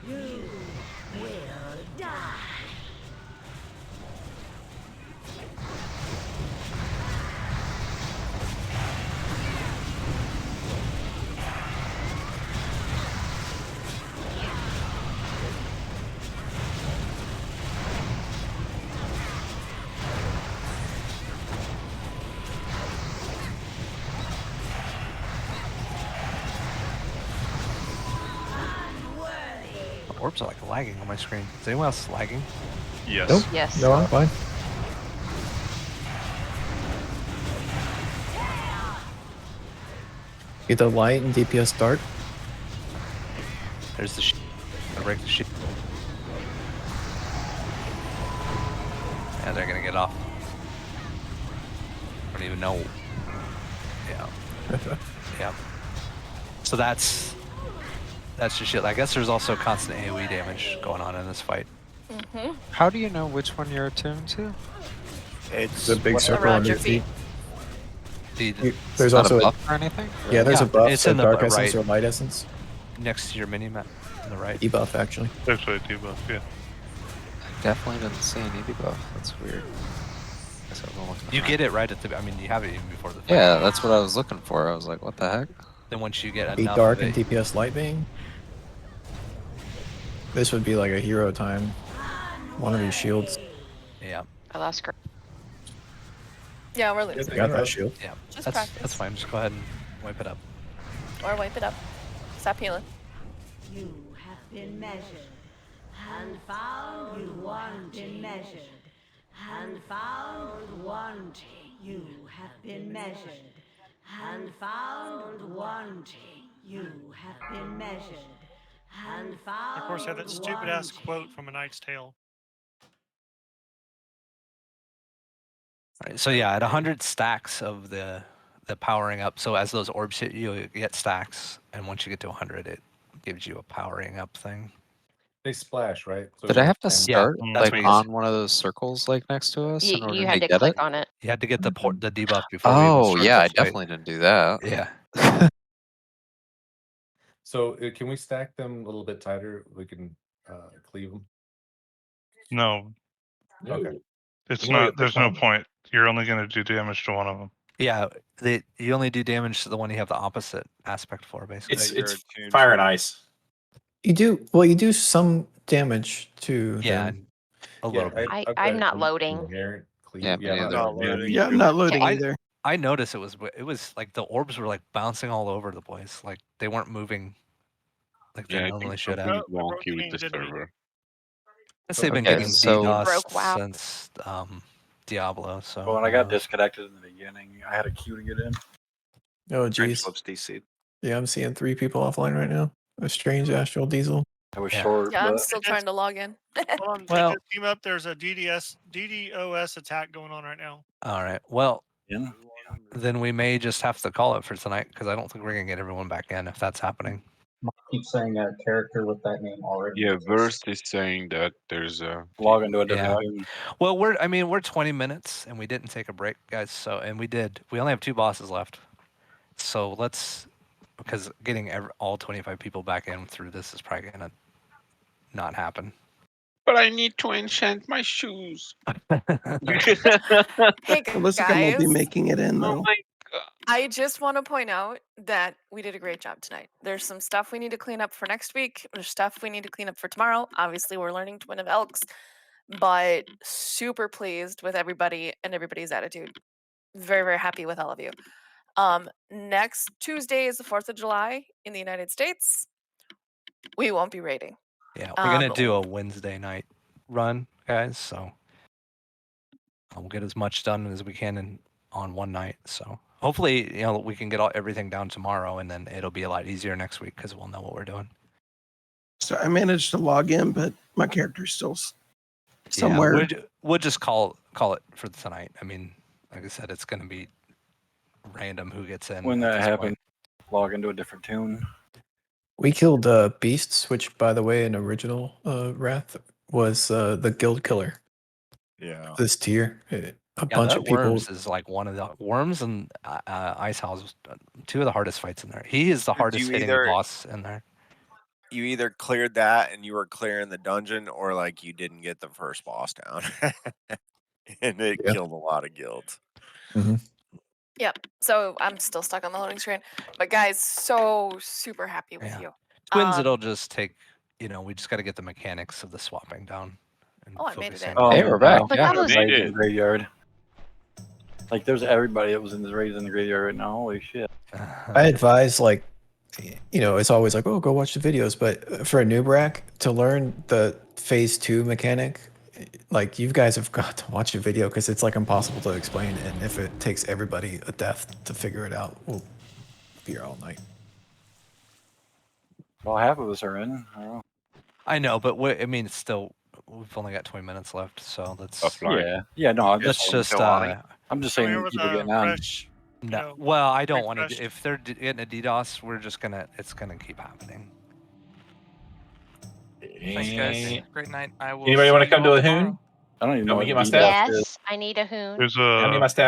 you will die. Orbs are like lagging on my screen. Is anyone else lagging? Yes. Nope. Yes. No, I'm fine. Get the light and DPS start. There's the shield. I break the shield. And they're gonna get off. I don't even know. Yeah. Yeah. So that's the shield. I guess there's also constant AoE damage going on in this fight. How do you know which one you're attuned to? It's The big circle around under your your feet. feet. There's Not also a buff or anything? yeah, there's a buff. It's So in the dark right. essence or light essence. Next to your mini map on the right. Debuff actually. Actually, a debuff, yeah. I definitely didn't see any debuff. That's weird. Guess I was looking You at get it right at the. I mean, you have it even before the fight. Yeah, that's what I was looking for. I was like, what the heck? Then once you get Be enough dark of and it, DPS light beam. This would be like a hero time. One of these shields. yeah, I lost. Yeah, we're losing. Got that shield. yeah, Just that's practice. fine. Just go ahead and wipe it up. Or wipe it up. Stop healing. You have been measured, and found you wanting measured, and found wanting. You have been measured, and found wanting. You have been measured, and found. Of course, I have that stupid ass quote from A Knight's Tale. All right, so yeah, at 100 stacks of the powering up. So as those orbs hit you, you get stacks, and once you get to 100, it gives you a powering up thing. They splash, right? So Did I have to and- start that's like what you on one of those circles like next to us in order You had to get click it? on it. You had to get the debuff before we even Oh started yeah, the I fight. definitely didn't do that. Yeah. So can we stack them a little bit tighter? We can cleave them. No, Okay. it's You only not. get the There's no combo. point. You're only going to do damage to one of them. Yeah, you only do damage to the one you have the opposite aspect for, basically. It's fire and ice. You do some damage to Yeah, them. a little bit. I'm not loading. Yeah, me neither. Yeah, I'm not loading either. I noticed it was like the orbs were like bouncing all over the place. Like they weren't moving like they Yeah, I normally think should have. something's wonky with the server. Guess they've been Okay, getting so- DDoS Broke WAP. since Diablo. So Well, when I got disconnected in the beginning, I had a queue to get in. Oh geez. DC. Yeah, I'm seeing 3 people offline right now. A strange astral diesel. I was Yeah. short, Yeah, I'm but still trying to log in. Hold on, Well- well, team up. There's a DDoS attack going on right now. all right. Well, yeah. then we may just have to call it for tonight because I don't think we're gonna get everyone back in if that's happening. Keep saying a character with that name already. Yeah, Verse is saying that there's a log into a Yeah. different. Well, we're 20 minutes and we didn't take a break, guys. So we only have 2 bosses left. So because getting all 25 people back in through this is probably gonna not happen. But I need to enchant my shoes. Hey It looks like I won't be guys, making it in though. I just want to point out that we did a great job tonight. There's some stuff we need to clean up for next week. There's stuff we need to clean up for tomorrow. Obviously, we're learning Twin of Elks. but super pleased with everybody and everybody's attitude. Very, very happy with all of you. Next Tuesday is the 4th of July in the United States. We won't be raiding. Yeah, we're gonna do a Wednesday night run, guys. So we'll get as much done as we can on one night. So hopefully, we can get everything down tomorrow, and then it'll be a lot easier next week because we'll know what we're doing. So I managed to log in, but my character's still somewhere. Yeah, we'll just call it for tonight. I mean, like I said, it's gonna be random who gets in. When at that this happens, point. log into a different tune. We killed Beasts, which, by the way, in original Wrath was the guild killer. Yeah. This tier, a Yeah, bunch that of people. Worms is like one of the Worms and Ice House, two of the hardest fights in there. He is the hardest hitting boss in there. You either cleared that and you were clearing the dungeon, or like you didn't get the first boss down, and it killed a lot of guilds. Yep. So I'm still stuck on the loading screen, but guys, so super happy with you. Twins, it'll just take. We just got to get the mechanics of the swapping down. And I made it in. Oh, Hey, we're back. But that was- Raids in the graveyard. Like there's everybody that was in this raid in the graveyard right now. Holy shit! I advise, it's always like, oh, go watch the videos. But for a noob rack, to learn the phase 2 mechanic, like, you guys have got to watch a video because it's like impossible to explain. And if it takes everybody a death to figure it out, we'll be here all night. Well, half of us are in. I don't know. I know, but it's still. We've only got 20 minutes left, so let's. Yeah. No, I'm let's just. I'm just saying people getting on. No, well, I don't want to. If they're getting a DDoS, it's gonna keep happening. Thanks, guys. Great night. I will. Anybody want to come to a tomorrow. hoon? I don't even know know what what my stats Yes, I need a hoon. There's I need my stats.